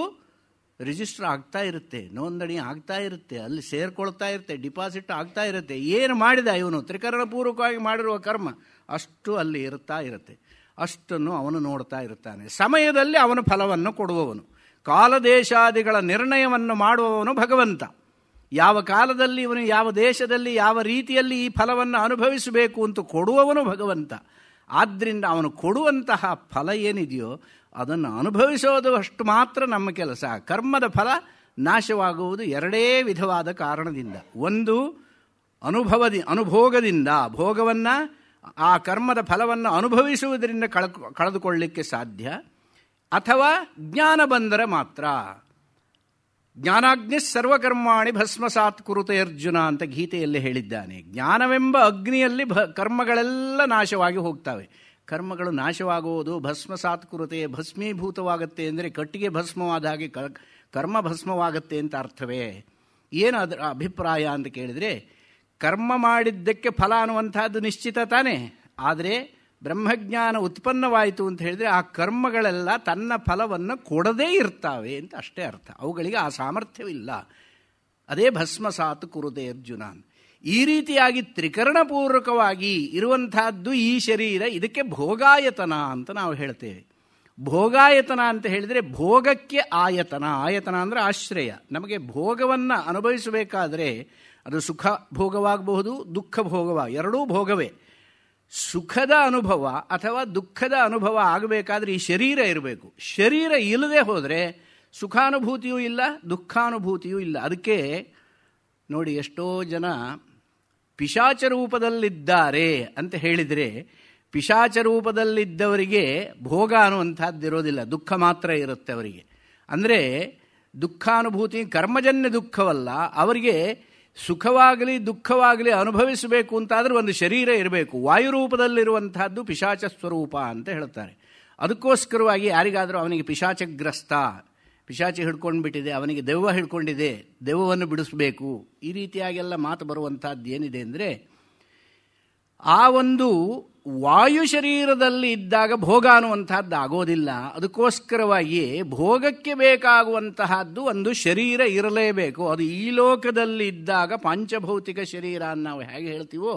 ರಿಜಿಸ್ಟರ್ ಆಗ್ತಾ ಇರುತ್ತೆ, ನೋಂದಣಿ ಆಗ್ತಾ ಇರುತ್ತೆ, ಅಲ್ಲಿ ಸೇರ್ಕೊಳ್ತಾ ಇರುತ್ತೆ, ಡಿಪಾಸಿಟ್ ಆಗ್ತಾ ಇರುತ್ತೆ. ಏನು ಮಾಡಿದ ಇವನು ತ್ರಿಕರಣಪೂರ್ವಕವಾಗಿ ಮಾಡಿರುವ ಕರ್ಮ ಅಷ್ಟು ಅಲ್ಲಿ ಇರ್ತಾ ಇರುತ್ತೆ. ಅಷ್ಟನ್ನು ಅವನು ನೋಡ್ತಾ ಇರ್ತಾನೆ. ಸಮಯದಲ್ಲಿ ಅವನು ಫಲವನ್ನು ಕೊಡುವವನು, ಕಾಲದೇಶಾದಿಗಳ ನಿರ್ಣಯವನ್ನು ಮಾಡುವವನು ಭಗವಂತ. ಯಾವ ಕಾಲದಲ್ಲಿ ಇವನು ಯಾವ ದೇಶದಲ್ಲಿ ಯಾವ ರೀತಿಯಲ್ಲಿ ಈ ಫಲವನ್ನು ಅನುಭವಿಸಬೇಕು ಅಂತ ಕೊಡುವವನು ಭಗವಂತ. ಆದ್ದರಿಂದ ಅವನು ಕೊಡುವಂತಹ ಫಲ ಏನಿದೆಯೋ ಅದನ್ನು ಅನುಭವಿಸೋದು ಅಷ್ಟು ಮಾತ್ರ ನಮ್ಮ ಕೆಲಸ. ಕರ್ಮದ ಫಲ ನಾಶವಾಗುವುದು ಎರಡೇ ವಿಧವಾದ ಕಾರಣದಿಂದ. ಒಂದು ಅನುಭೋಗದಿಂದ, ಭೋಗವನ್ನು ಆ ಕರ್ಮದ ಫಲವನ್ನು ಅನುಭವಿಸುವುದರಿಂದ ಕಳೆದುಕೊಳ್ಳಲಿಕ್ಕೆ ಸಾಧ್ಯ, ಅಥವಾ ಜ್ಞಾನ ಬಂದರೆ ಮಾತ್ರ. ಜ್ಞಾನಾಗ್ನಿ ಸರ್ವಕರ್ಮಾಣಿ ಭಸ್ಮಸಾತ್ ಕುರುತೆ ಅರ್ಜುನ ಅಂತ ಗೀತೆಯಲ್ಲಿ ಹೇಳಿದ್ದಾನೆ. ಜ್ಞಾನವೆಂಬ ಅಗ್ನಿಯಲ್ಲಿ ಕರ್ಮಗಳೆಲ್ಲ ನಾಶವಾಗಿ ಹೋಗ್ತವೆ. ಕರ್ಮಗಳು ನಾಶವಾಗುವುದು ಭಸ್ಮಸಾತ್ ಕುರುತೆ, ಭಸ್ಮೀಭೂತವಾಗುತ್ತೆ ಅಂದರೆ ಕಟ್ಟಿಗೆ ಭಸ್ಮವಾದ ಹಾಗೆ ಕರ್ಮ ಭಸ್ಮವಾಗುತ್ತೆ ಅಂತ ಅರ್ಥವೇ. ಏನು ಅದರ ಅಭಿಪ್ರಾಯ ಅಂತ ಕೇಳಿದರೆ, ಕರ್ಮ ಮಾಡಿದ್ದಕ್ಕೆ ಫಲ ಅನ್ನುವಂಥದ್ದು ನಿಶ್ಚಿತ ತಾನೇ. ಆದರೆ ಬ್ರಹ್ಮಜ್ಞಾನ ಉತ್ಪನ್ನವಾಯಿತು ಅಂತ ಹೇಳಿದರೆ ಆ ಕರ್ಮಗಳೆಲ್ಲ ತನ್ನ ಫಲವನ್ನು ಕೊಡದೇ ಇರ್ತಾವೆ ಅಂತ ಅಷ್ಟೇ ಅರ್ಥ. ಅವುಗಳಿಗೆ ಆ ಸಾಮರ್ಥ್ಯವಿಲ್ಲ. ಅದೇ ಭಸ್ಮಸಾತ್ ಕುರುತೆ ಅರ್ಜುನ. ಈ ರೀತಿಯಾಗಿ ತ್ರಿಕರಣಪೂರ್ವಕವಾಗಿ ಇರುವಂತಹದ್ದು ಈ ಶರೀರ. ಇದಕ್ಕೆ ಭೋಗಾಯತನ ಅಂತ ನಾವು ಹೇಳ್ತೇವೆ. ಭೋಗಾಯತನ ಅಂತ ಹೇಳಿದರೆ ಭೋಗಕ್ಕೆ ಆಯತನ. ಆಯತನ ಅಂದರೆ ಆಶ್ರಯ. ನಮಗೆ ಭೋಗವನ್ನು ಅನುಭವಿಸಬೇಕಾದ್ರೆ ಅದು ಸುಖ ಭೋಗವಾಗಬಹುದು, ದುಃಖ ಎರಡೂ ಭೋಗವೇ. ಸುಖದ ಅನುಭವ ಅಥವಾ ದುಃಖದ ಅನುಭವ ಆಗಬೇಕಾದ್ರೆ ಈ ಶರೀರ ಇರಬೇಕು. ಶರೀರ ಇಲ್ಲದೆ ಹೋದರೆ ಸುಖಾನುಭೂತಿಯೂ ಇಲ್ಲ, ದುಃಖಾನುಭೂತಿಯೂ ಇಲ್ಲ. ಅದಕ್ಕೆ ನೋಡಿ, ಎಷ್ಟೋ ಜನ ಪಿಶಾಚ ರೂಪದಲ್ಲಿದ್ದಾರೆ ಅಂತ ಹೇಳಿದರೆ, ಪಿಶಾಚ ರೂಪದಲ್ಲಿದ್ದವರಿಗೆ ಭೋಗ ಅನ್ನುವಂಥದ್ದು ಇರೋದಿಲ್ಲ, ದುಃಖ ಮಾತ್ರ ಇರುತ್ತೆ ಅವರಿಗೆ. ಅಂದರೆ ದುಃಖಾನುಭೂತಿ ಕರ್ಮಜನ್ಯ ದುಃಖವಲ್ಲ, ಅವರಿಗೆ ಸುಖವಾಗಲಿ ದುಃಖವಾಗಲಿ ಅನುಭವಿಸಬೇಕು ಅಂತಾದರೆ ಒಂದು ಶರೀರ ಇರಬೇಕು. ವಾಯುರೂಪದಲ್ಲಿರುವಂತಹದ್ದು ಪಿಶಾಚ ಸ್ವರೂಪ ಅಂತ ಹೇಳ್ತಾರೆ. ಅದಕ್ಕೋಸ್ಕರವಾಗಿ ಯಾರಿಗಾದರೂ ಅವನಿಗೆ ಪಿಶಾಚಗ್ರಸ್ತ, ಪಿಶಾಚಿ ಹಿಡ್ಕೊಂಡು ಬಿಟ್ಟಿದೆ, ಅವನಿಗೆ ದೆವ್ವ ಹಿಡ್ಕೊಂಡಿದೆ, ದೆವ್ವವನ್ನು ಬಿಡಿಸಬೇಕು, ಈ ರೀತಿಯಾಗೆಲ್ಲ ಮಾತು ಬರುವಂಥದ್ದು ಏನಿದೆ ಅಂದರೆ, ಆ ಒಂದು ವಾಯು ಶರೀರದಲ್ಲಿ ಇದ್ದಾಗ ಭೋಗ ಅನ್ನುವಂಥದ್ದು ಆಗೋದಿಲ್ಲ. ಅದಕ್ಕೋಸ್ಕರವಾಗಿ ಭೋಗಕ್ಕೆ ಬೇಕಾಗುವಂತಹದ್ದು ಒಂದು ಶರೀರ ಇರಲೇಬೇಕು. ಅದು ಈ ಲೋಕದಲ್ಲಿ ಇದ್ದಾಗ ಪಾಂಚಭೌತಿಕ ಶರೀರ ನಾವು ಹೇಗೆ ಹೇಳ್ತೀವೋ,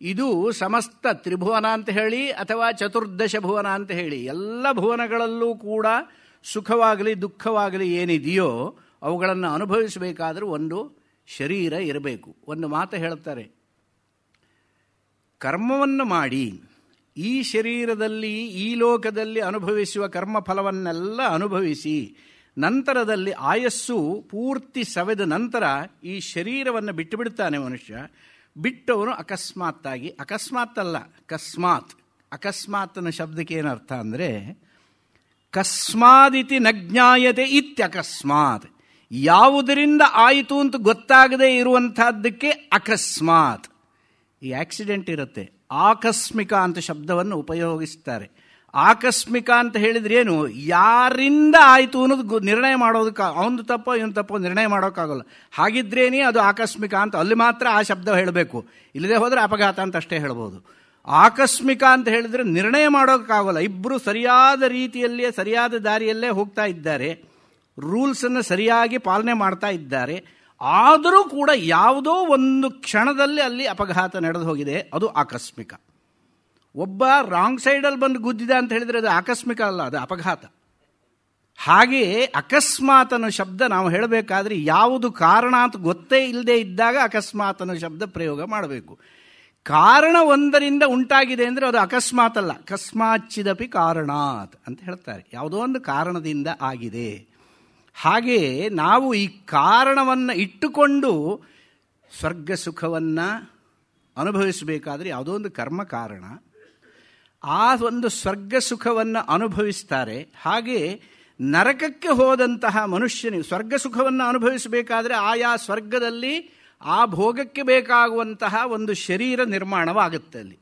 ಇದು ಸಮಸ್ತ ತ್ರಿಭುವನ ಅಂತ ಹೇಳಿ ಅಥವಾ ಚತುರ್ದಶ ಭುವನ ಅಂತ ಹೇಳಿ ಎಲ್ಲ ಭುವನಗಳಲ್ಲೂ ಕೂಡ ಸುಖವಾಗಲಿ ದುಃಖವಾಗಲಿ ಏನಿದೆಯೋ ಅವುಗಳನ್ನು ಅನುಭವಿಸಬೇಕಾದರೂ ಒಂದು ಶರೀರ ಇರಬೇಕು. ಒಂದು ಮಾತು ಹೇಳ್ತಾರೆ, ಕರ್ಮವನ್ನು ಮಾಡಿ ಈ ಶರೀರದಲ್ಲಿ ಈ ಲೋಕದಲ್ಲಿ ಅನುಭವಿಸುವ ಕರ್ಮಫಲವನ್ನೆಲ್ಲ ಅನುಭವಿಸಿ ನಂತರದಲ್ಲಿ ಆಯಸ್ಸು ಪೂರ್ತಿ ಸವೆದ ನಂತರ ಈ ಶರೀರವನ್ನು ಬಿಟ್ಟು ಬಿಡ್ತಾನೆ ಮನುಷ್ಯ. ಬಿಟ್ಟವನು ಅಕಸ್ಮಾತ್ತಾಗಿ, ಅಕಸ್ಮಾತ್ ಅಲ್ಲ ಕಸ್ಮಾತ್, ಅಕಸ್ಮಾತ್ ಅನ್ನೋ ಶಬ್ದಕ್ಕೆ ಏನರ್ಥ ಅಂದರೆ ಕಸ್ಮಾದಿತಿ ನಜ್ಞಾಯತೆ ಇತ್ಯಕಸ್ಮಾತ್, ಯಾವುದರಿಂದ ಆಯಿತು ಅಂತ ಗೊತ್ತಾಗದೇ ಇರುವಂತಹದ್ದಕ್ಕೆ ಅಕಸ್ಮಾತ್. ಈ ಆಕ್ಸಿಡೆಂಟ್ ಇರುತ್ತೆ, ಆಕಸ್ಮಿಕ ಅಂತ ಶಬ್ದವನ್ನು ಉಪಯೋಗಿಸ್ತಾರೆ. ಆಕಸ್ಮಿಕ ಅಂತ ಹೇಳಿದ್ರೆ ಏನು, ಯಾರಿಂದ ಆಯಿತು ಅನ್ನೋದು ನಿರ್ಣಯ ಮಾಡೋದಕ್ಕೆ, ಅವನು ತಪ್ಪೋ ಇವನು ತಪ್ಪೋ ನಿರ್ಣಯ ಮಾಡೋಕ್ಕಾಗಲ್ಲ. ಹಾಗಿದ್ರೇನೇ ಅದು ಆಕಸ್ಮಿಕ ಅಂತ ಅಲ್ಲಿ ಮಾತ್ರ ಆ ಶಬ್ದ ಹೇಳಬೇಕು, ಇಲ್ಲದೆ ಹೋದರೆ ಅಪಘಾತ ಅಂತ ಅಷ್ಟೇ ಹೇಳ್ಬೋದು. ಆಕಸ್ಮಿಕ ಅಂತ ಹೇಳಿದರೆ ನಿರ್ಣಯ ಮಾಡೋಕ್ಕಾಗಲ್ಲ. ಇಬ್ಬರು ಸರಿಯಾದ ರೀತಿಯಲ್ಲೇ ಸರಿಯಾದ ದಾರಿಯಲ್ಲೇ ಹೋಗ್ತಾ ಇದ್ದಾರೆ, ರೂಲ್ಸನ್ನು ಸರಿಯಾಗಿ ಪಾಲನೆ ಮಾಡ್ತಾ ಇದ್ದಾರೆ, ಆದರೂ ಕೂಡ ಯಾವುದೋ ಒಂದು ಕ್ಷಣದಲ್ಲಿ ಅಲ್ಲಿ ಅಪಘಾತ ನಡೆದು ಹೋಗಿದೆ, ಅದು ಆಕಸ್ಮಿಕ. ಒಬ್ಬ ರಾಂಗ್ ಸೈಡಲ್ಲಿ ಬಂದು ಗುದ್ದಿದ ಅಂತ ಹೇಳಿದರೆ ಅದು ಆಕಸ್ಮಿಕ ಅಲ್ಲ, ಅದು ಅಪಘಾತ. ಹಾಗೆಯೇ ಅಕಸ್ಮಾತ್ ಅನ್ನೋ ಶಬ್ದ ನಾವು ಹೇಳಬೇಕಾದ್ರೆ ಯಾವುದು ಕಾರಣ ಅಂತ ಗೊತ್ತೇ ಇಲ್ಲದೆ ಇದ್ದಾಗ ಅಕಸ್ಮಾತ್ ಅನ್ನೋ ಶಬ್ದ ಪ್ರಯೋಗ ಮಾಡಬೇಕು. ಕಾರಣ ಒಂದರಿಂದ ಉಂಟಾಗಿದೆ ಅಂದರೆ ಅದು ಅಕಸ್ಮಾತ್ ಅಲ್ಲ, ಕಸ್ಮಾಚ್ಚಿದಪಿ ಕಾರಣಾತ್ ಅಂತ ಹೇಳ್ತಾರೆ. ಯಾವುದೋ ಒಂದು ಕಾರಣದಿಂದ ಆಗಿದೆ. ಹಾಗೆಯೇ ನಾವು ಈ ಕಾರಣವನ್ನು ಇಟ್ಟುಕೊಂಡು ಸ್ವರ್ಗ ಸುಖವನ್ನು ಅನುಭವಿಸಬೇಕಾದ್ರೆ ಯಾವುದೋ ಒಂದು ಕರ್ಮ ಕಾರಣ, ಆ ಒಂದು ಸ್ವರ್ಗ ಸುಖವನ್ನು ಅನುಭವಿಸ್ತಾರೆ. ಹಾಗೆ ನರಕಕ್ಕೆ ಹೋದಂತಹ ಮನುಷ್ಯನಿಗೆ ಸ್ವರ್ಗ ಸುಖವನ್ನು ಅನುಭವಿಸಬೇಕಾದ್ರೆ ಆಯಾ ಸ್ವರ್ಗದಲ್ಲಿ ಆ ಭೋಗಕ್ಕೆ ಬೇಕಾಗುವಂತಹ ಒಂದು ಶರೀರ ನಿರ್ಮಾಣವಾಗುತ್ತೆ. ಅಲ್ಲಿ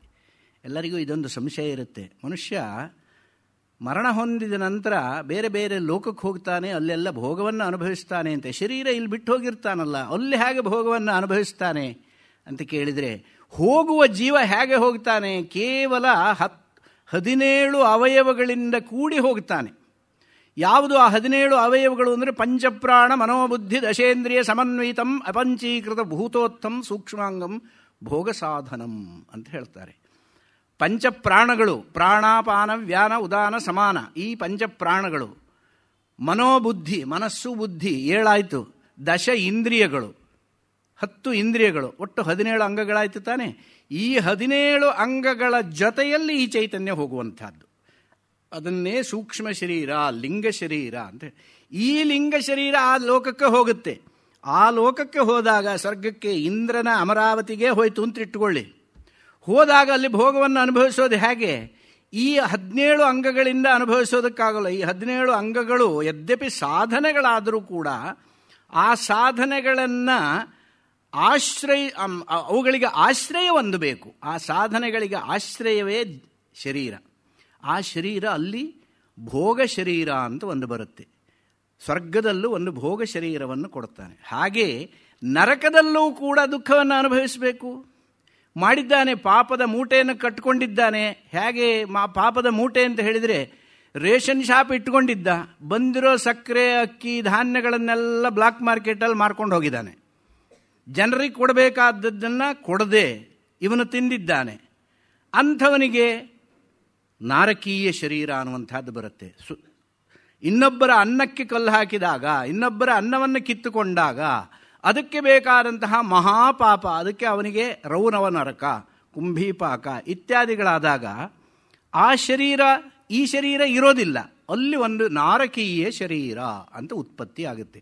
ಎಲ್ಲರಿಗೂ ಇದೊಂದು ಸಂಶಯ ಇರುತ್ತೆ, ಮನುಷ್ಯ ಮರಣ ಹೊಂದಿದ ನಂತರ ಬೇರೆ ಬೇರೆ ಲೋಕಕ್ಕೆ ಹೋಗ್ತಾನೆ, ಅಲ್ಲೆಲ್ಲ ಭೋಗವನ್ನು ಅನುಭವಿಸ್ತಾನೆ ಅಂತ. ಶರೀರ ಇಲ್ಲಿ ಬಿಟ್ಟು ಹೋಗಿರ್ತಾನಲ್ಲ, ಅಲ್ಲಿ ಹೇಗೆ ಭೋಗವನ್ನು ಅನುಭವಿಸ್ತಾನೆ ಅಂತ ಕೇಳಿದರೆ, ಹೋಗುವ ಜೀವ ಹೇಗೆ ಹೋಗ್ತಾನೆ, ಕೇವಲ 17 ಅವಯವಗಳಿಂದ ಕೂಡಿ ಹೋಗ್ತಾನೆ. ಯಾವುದು ಆ 17 ಅವಯವಗಳು ಅಂದರೆ ಪಂಚಪ್ರಾಣ ಮನೋಬುದ್ಧಿ ದಶೇಂದ್ರಿಯ ಸಮನ್ವಿತಂ ಅಪಂಚೀಕೃತ ಭೂತೋತ್ತಮ್ ಸೂಕ್ಷ್ಮಾಂಗಂ ಭೋಗ ಸಾಧನಂ ಅಂತ ಹೇಳ್ತಾರೆ. ಪಂಚಪ್ರಾಣಗಳು, ಪ್ರಾಣಾಪಾನ ವ್ಯಾನ ಉದಾನ ಸಮಾನ, ಈ ಪಂಚಪ್ರಾಣಗಳು. ಮನೋಬುದ್ಧಿ, ಮನಸ್ಸು ಬುದ್ಧಿ 7 ಆಯಿತು. ದಶ ಇಂದ್ರಿಯಗಳು, 10 ಇಂದ್ರಿಯಗಳು, ಒಟ್ಟು 17 ಅಂಗಗಳಾಯಿತು ತಾನೆ. ಈ 17 ಅಂಗಗಳ ಜೊತೆಯಲ್ಲಿ ಈ ಚೈತನ್ಯ ಹೋಗುವಂಥದ್ದು. ಅದನ್ನೇ ಸೂಕ್ಷ್ಮ ಶರೀರ, ಲಿಂಗ ಶರೀರ ಅಂತ. ಈ ಲಿಂಗ ಶರೀರ ಆ ಲೋಕಕ್ಕೆ ಹೋಗುತ್ತೆ. ಆ ಲೋಕಕ್ಕೆ ಹೋದಾಗ ಸ್ವರ್ಗಕ್ಕೆ, ಇಂದ್ರನ ಅಮರಾವತಿಗೆ ಹೋಯ್ತು ಅಂತ ಇಟ್ಟುಕೊಳ್ಳಿ. ಹೋದಾಗ ಅಲ್ಲಿ ಭೋಗವನ್ನು ಅನುಭವಿಸೋದು ಹೇಗೆ? ಈ 17 ಅಂಗಗಳಿಂದ ಅನುಭವಿಸೋದಕ್ಕಾಗಲ್ಲ. ಈ 17 ಅಂಗಗಳು ಯದ್ಯಪಿ ಸಾಧನೆಗಳಾದರೂ ಕೂಡ ಆ ಸಾಧನೆಗಳನ್ನು ಅವುಗಳಿಗೆ ಆಶ್ರಯ ಒಂದು ಬೇಕು. ಆ ಸಾಧನೆಗಳಿಗೆ ಆಶ್ರಯವೇ ಶರೀರ. ಆ ಶರೀರ ಅಲ್ಲಿ ಭೋಗ ಶರೀರ ಅಂತ ಒಂದು ಬರುತ್ತೆ. ಸ್ವರ್ಗದಲ್ಲೂ ಒಂದು ಭೋಗ ಶರೀರವನ್ನು ಕೊಡ್ತಾನೆ. ಹಾಗೆ ನರಕದಲ್ಲೂ ಕೂಡ ದುಃಖವನ್ನು ಅನುಭವಿಸಬೇಕು. ಮಾಡಿದ್ದಾನೆ, ಪಾಪದ ಮೂಟೆಯನ್ನು ಕಟ್ಟಿಕೊಂಡಿದ್ದಾನೆ. ಹೇಗೆ ಪಾಪದ ಮೂಟೆ ಅಂತ ಹೇಳಿದರೆ, ರೇಷನ್ ಶಾಪ್ ಇಟ್ಕೊಂಡಿದ್ದ, ಬಂದಿರೋ ಸಕ್ಕರೆ, ಅಕ್ಕಿ, ಧಾನ್ಯಗಳನ್ನೆಲ್ಲ ಬ್ಲಾಕ್ ಮಾರ್ಕೆಟಲ್ಲಿ ಮಾರ್ಕೊಂಡು ಹೋಗಿದ್ದಾನೆ. ಜನರಿಗೆ ಕೊಡಬೇಕಾದದ್ದನ್ನು ಕೊಡದೆ ಇವನು ತಿಂದಿದ್ದಾನೆ. ಅಂಥವನಿಗೆ ನಾರಕೀಯ ಶರೀರ ಅನ್ನುವಂಥದ್ದು ಬರುತ್ತೆ. ಇನ್ನೊಬ್ಬರ ಅನ್ನಕ್ಕೆ ಕಲ್ಲು ಹಾಕಿದಾಗ, ಇನ್ನೊಬ್ಬರ ಅನ್ನವನ್ನು ಕಿತ್ತುಕೊಂಡಾಗ ಅದಕ್ಕೆ ಬೇಕಾದಂತಹ ಮಹಾಪಾಪ, ಅದಕ್ಕೆ ಅವನಿಗೆ ರೌನವ ನರಕ, ಕುಂಭೀಪಾಕ ಇತ್ಯಾದಿಗಳಾದಾಗ ಆ ಶರೀರ ಈ ಶರೀರ ಇರೋದಿಲ್ಲ. ಅಲ್ಲಿ ಒಂದು ನಾರಕೀಯ ಶರೀರ ಅಂತ ಉತ್ಪತ್ತಿ ಆಗುತ್ತೆ.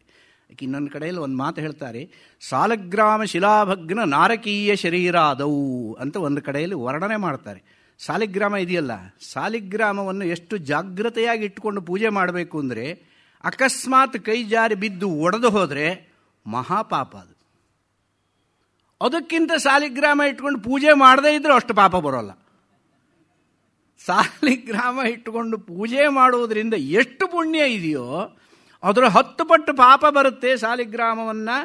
ಇನ್ನೊಂದು ಕಡೆಯಲ್ಲಿ ಒಂದು ಮಾತು ಹೇಳ್ತಾರೆ, ಸಾಲಗ್ರಾಮ ಶಿಲಾಭಗ್ನ ನಾರಕೀಯ ಶರೀರಾದವು ಅಂತ ಒಂದು ಕಡೆಯಲ್ಲಿ ವರ್ಣನೆ ಮಾಡ್ತಾರೆ. ಸಾಲಿಗ್ರಾಮ ಇದೆಯಲ್ಲ, ಸಾಲಿಗ್ರಾಮವನ್ನು ಎಷ್ಟು ಜಾಗ್ರತೆಯಾಗಿ ಇಟ್ಟುಕೊಂಡು ಪೂಜೆ ಮಾಡಬೇಕು ಅಂದರೆ, ಅಕಸ್ಮಾತ್ ಕೈ ಜಾರಿ ಬಿದ್ದು ಒಡೆದು ಹೋದರೆ ಮಹಾಪಾಪ ಅದು. ಅದಕ್ಕಿಂತ ಸಾಲಿಗ್ರಾಮ ಇಟ್ಕೊಂಡು ಪೂಜೆ ಮಾಡದೇ ಇದ್ರೂ ಅಷ್ಟು ಪಾಪ ಬರೋಲ್ಲ. ಸಾಲಿಗ್ರಾಮ ಇಟ್ಟುಕೊಂಡು ಪೂಜೆ ಮಾಡುವುದರಿಂದ ಎಷ್ಟು ಪುಣ್ಯ ಇದೆಯೋ ಅದರ 10 ಪಟ್ಟು ಪಾಪ ಬರುತ್ತೆ. ಸಾಲಿಗ್ರಾಮವನ್ನು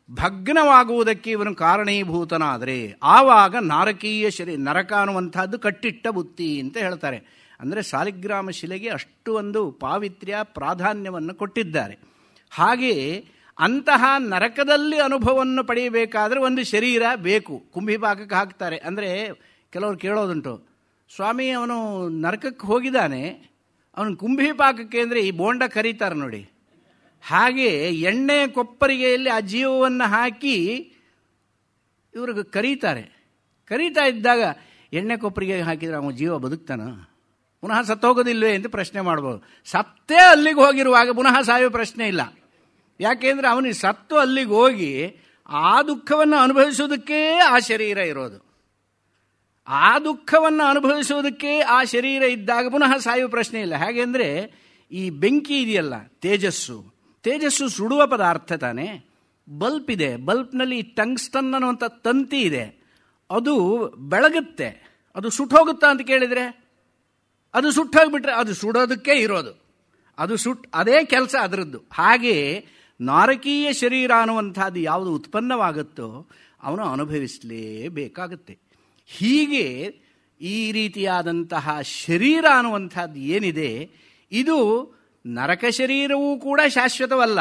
ಭಗ್ನವಾಗುವುದಕ್ಕೆ ಇವನು ಕಾರಣೀಭೂತನಾದರೆ ಆವಾಗ ನಾರಕೀಯ ನರಕ ಅನ್ನುವಂಥದ್ದು ಕಟ್ಟಿಟ್ಟ ಬುತ್ತಿ ಅಂತ ಹೇಳ್ತಾರೆ. ಅಂದರೆ ಸಾಲಿಗ್ರಾಮ ಶಿಲೆಗೆ ಅಷ್ಟು ಒಂದು ಪಾವಿತ್ರ್ಯ, ಪ್ರಾಧಾನ್ಯವನ್ನು ಕೊಟ್ಟಿದ್ದಾರೆ. ಹಾಗೆ ಅಂತಹ ನರಕದಲ್ಲಿ ಅನುಭವವನ್ನು ಪಡೆಯಬೇಕಾದ್ರೆ ಒಂದು ಶರೀರ ಬೇಕು. ಕುಂಭಿಪಾಕಕ್ಕೆ ಹಾಕ್ತಾರೆ. ಅಂದರೆ ಕೆಲವರು ಕೇಳೋದುಂಟು, ಸ್ವಾಮಿ ಅವನು ನರಕಕ್ಕೆ ಹೋಗಿದ್ದಾನೆ, ಅವನು ಕುಂಭಿಪಾಕಕ್ಕೆ ಅಂದರೆ ಈ ಬೋಂಡ ಕರೀತಾರೆ ನೋಡಿ, ಹಾಗೆ ಎಣ್ಣೆ ಕೊಪ್ಪರಿಗೆಯಲ್ಲಿ ಆ ಜೀವವನ್ನು ಹಾಕಿ ಇವ್ರಿಗೆ ಕರೀತಾ ಇದ್ದಾಗ ಎಣ್ಣೆ ಕೊಪ್ಪರಿಗೆ ಹಾಕಿದರೆ ಅವನು ಜೀವ ಬದುಕ್ತಾನ, ಪುನಃ ಸತ್ತೋಗೋದಿಲ್ವೇ ಅಂತ ಪ್ರಶ್ನೆ ಮಾಡ್ಬೋದು. ಸತ್ತೇ ಅಲ್ಲಿಗೆ ಹೋಗಿರುವಾಗ ಪುನಃ ಸಾಯೋ ಪ್ರಶ್ನೆ ಇಲ್ಲ. ಯಾಕೆಂದರೆ ಅವನಿಗೆ ಸತ್ತು ಅಲ್ಲಿಗೆ ಹೋಗಿ ಆ ದುಃಖವನ್ನು ಅನುಭವಿಸೋದಕ್ಕೆ ಆ ಶರೀರ ಇರೋದು. ಆ ದುಃಖವನ್ನು ಅನುಭವಿಸೋದಕ್ಕೆ ಆ ಶರೀರ ಇದ್ದಾಗ ಪುನಃ ಸಾಯುವ ಪ್ರಶ್ನೆ ಇಲ್ಲ. ಹೇಗೆಂದರೆ ಈ ಬೆಂಕಿ ಇದೆಯಲ್ಲ, ತೇಜಸ್ಸು ಸುಡುವ ಪದಾರ್ಥ ತಾನೆ. ಬಲ್ಪ್ ಇದೆ, ಬಲ್ಪ್ನಲ್ಲಿ ಟಂಗ್ಸ್ಟನ್ ಅನ್ನುವಂಥ ತಂತಿ ಇದೆ, ಅದು ಬೆಳಗುತ್ತೆ. ಅದು ಸುಟ್ಟೋಗುತ್ತಾ ಅಂತ ಕೇಳಿದರೆ, ಅದು ಸುಟ್ಟೋಗ್ಬಿಟ್ರೆ ಅದು ಸುಡೋದಕ್ಕೆ ಇರೋದು, ಅದು ಅದೇ ಕೆಲಸ ಅದರದ್ದು. ಹಾಗೆ ನಾರಕೀಯ ಶರೀರ ಅನ್ನುವಂಥದ್ದು ಯಾವುದು ಉತ್ಪನ್ನವಾಗುತ್ತೋ ಅವನು ಅನುಭವಿಸಲೇಬೇಕಾಗುತ್ತೆ. ಹೀಗೆ ಈ ರೀತಿಯಾದಂತಹ ಶರೀರ ಅನ್ನುವಂಥದ್ದು ಏನಿದೆ, ಇದು ನರಕ ಶರೀರವೂ ಕೂಡ ಶಾಶ್ವತವಲ್ಲ,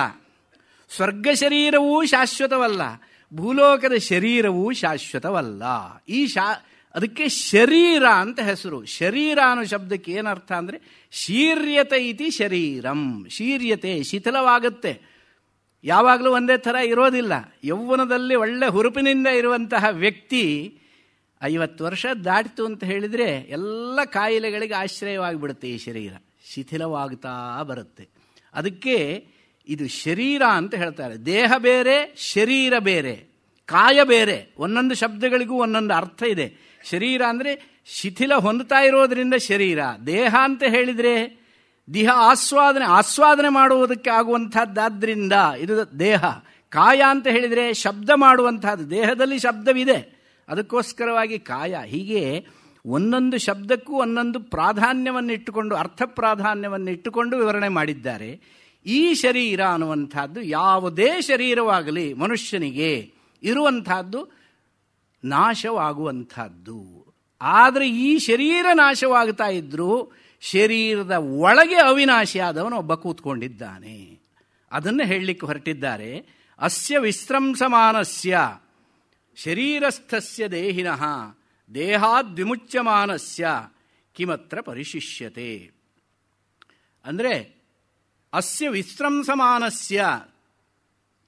ಸ್ವರ್ಗ ಶರೀರವೂ ಶಾಶ್ವತವಲ್ಲ, ಭೂಲೋಕದ ಶರೀರವೂ ಶಾಶ್ವತವಲ್ಲ. ಅದಕ್ಕೆ ಶರೀರ ಅಂತ ಹೆಸರು. ಶರೀರ ಅನ್ನೋ ಶಬ್ದಕ್ಕೆ ಏನರ್ಥ ಅಂದರೆ ಶೀರ್ಯತೆ ಇತಿ ಶರೀರಂ. ಶೀರ್ಯತೆ, ಶಿಥಿಲವಾಗುತ್ತೆ, ಯಾವಾಗಲೂ ಒಂದೇ ಥರ ಇರೋದಿಲ್ಲ. ಯೌವನದಲ್ಲಿ ಒಳ್ಳೆ ಹುರುಪಿನಿಂದ ಇರುವಂತಹ ವ್ಯಕ್ತಿ 50 ವರ್ಷ ದಾಟಿತು ಅಂತ ಹೇಳಿದರೆ ಎಲ್ಲ ಕಾಯಿಲೆಗಳಿಗೆ ಆಶ್ರಯವಾಗಿಬಿಡುತ್ತೆ. ಈ ಶರೀರ ಶಿಥಿಲವಾಗ್ತಾ ಬರುತ್ತೆ. ಅದಕ್ಕೆ ಇದು ಶರೀರ ಅಂತ ಹೇಳ್ತಾರೆ. ದೇಹ ಬೇರೆ, ಶರೀರ ಬೇರೆ, ಕಾಯ ಬೇರೆ. ಒಂದೊಂದು ಶಬ್ದಗಳಿಗೂ ಒಂದೊಂದು ಅರ್ಥ ಇದೆ. ಶರೀರ ಅಂದರೆ ಶಿಥಿಲ ಹೊಂದುತ್ತಾ ಇರೋದರಿಂದ ಶರೀರ. ದೇಹ ಅಂತ ಹೇಳಿದರೆ ದೇಹ ಆಸ್ವಾದನೆ ಮಾಡುವುದಕ್ಕೆ ಆಗುವಂಥದ್ದಾದ್ದರಿಂದ ಇದು ದೇಹ. ಕಾಯ ಅಂತ ಹೇಳಿದರೆ ಶಬ್ದ ಮಾಡುವಂಥದ್ದು, ದೇಹದಲ್ಲಿ ಶಬ್ದವಿದೆ, ಅದಕ್ಕೋಸ್ಕರವಾಗಿ ಕಾಯ. ಹೀಗೆ ಒಂದೊಂದು ಶಬ್ದಕ್ಕೂ ಒಂದೊಂದು ಪ್ರಾಧಾನ್ಯವನ್ನು ಇಟ್ಟುಕೊಂಡು, ಅರ್ಥ ಪ್ರಾಧಾನ್ಯವನ್ನು ಇಟ್ಟುಕೊಂಡು ವಿವರಣೆ ಮಾಡಿದ್ದಾರೆ. ಈ ಶರೀರ ಅನ್ನುವಂಥದ್ದು ಯಾವುದೇ ಶರೀರವಾಗಲಿ ಮನುಷ್ಯನಿಗೆ ಇರುವಂಥದ್ದು ನಾಶವಾಗುವಂಥದ್ದು. ಆದರೆ ಈ ಶರೀರ ನಾಶವಾಗ್ತಾ ಇದ್ದರೂ ಶರೀರದ ಒಳಗೆ ಅವಿನಾಶಿಯಾದವನು ಒಬ್ಬ ಕೂತ್ಕೊಂಡಿದ್ದಾನೆ. ಅದನ್ನು ಹೇಳಲಿಕ್ಕೆ ಹೊರಟಿದ್ದಾರೆ. ಅಸ್ಯ ವಿಸ್ರಂಸಮಾನಸ್ಯ ಶರೀರಸ್ಥಸ್ಯ ದೇಹಿನಃ ದೇಹಾದ್ವಿಮುಚ್ಯಮಾನಸ್ಯ ಕಿಮತ್ರ ಪರಿಶಿಷ್ಯತೆ. ಅಂದರೆ ಅಸ್ಯ ವಿಸ್ರಂಸಮಾನಸ್ಯ,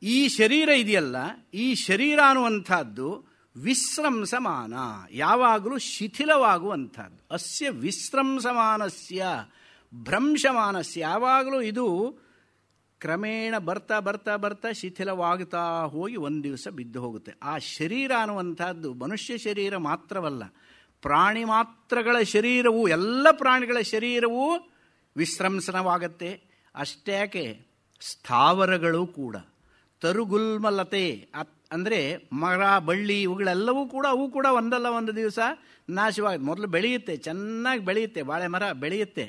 ಈ ಶರೀರ ಇದೆಯಲ್ಲ, ಈ ಶರೀರ ಅನ್ನುವಂಥದ್ದು ವಿಸ್ರಂಸಮಾನ, ಯಾವಾಗಲೂ ಶಿಥಿಲವಾಗುವಂಥದ್ದು. ಅಸ್ಯ ವಿಸ್ರಂಸಮಾನಸ್ಯ ಭ್ರಂಶಮಾನಸ್ಯ, ಯಾವಾಗಲೂ ಇದು ಕ್ರಮೇಣ ಬರ್ತಾ ಬರ್ತಾ ಬರ್ತಾ ಶಿಥಿಲವಾಗುತ್ತಾ ಹೋಗಿ ಒಂದು ದಿವಸ ಬಿದ್ದು ಹೋಗುತ್ತೆ. ಆ ಶರೀರ ಅನ್ನುವಂಥದ್ದು ಮನುಷ್ಯ ಶರೀರ ಮಾತ್ರವಲ್ಲ, ಪ್ರಾಣಿ ಮಾತ್ರಗಳ ಶರೀರವೂ, ಎಲ್ಲ ಪ್ರಾಣಿಗಳ ಶರೀರವೂ ವಿಸ್ರಂಸನವಾಗತ್ತೆ. ಅಷ್ಟೇಕೆ ಸ್ಥಾವರಗಳು ಕೂಡ, ತರುಗುಲ್ಮಲತೆ ಅಂದರೆ ಮರ ಬಳ್ಳಿ ಇವುಗಳೆಲ್ಲವೂ ಕೂಡ, ಅವು ಕೂಡ ಒಂದಲ್ಲ ಒಂದು ದಿವಸ ನಾಶವಾಗುತ್ತೆ. ಮೊದಲು ಬೆಳೆಯುತ್ತೆ, ಚೆನ್ನಾಗಿ ಬೆಳೆಯುತ್ತೆ, ಬಾಳೆ ಮರ ಬೆಳೆಯುತ್ತೆ,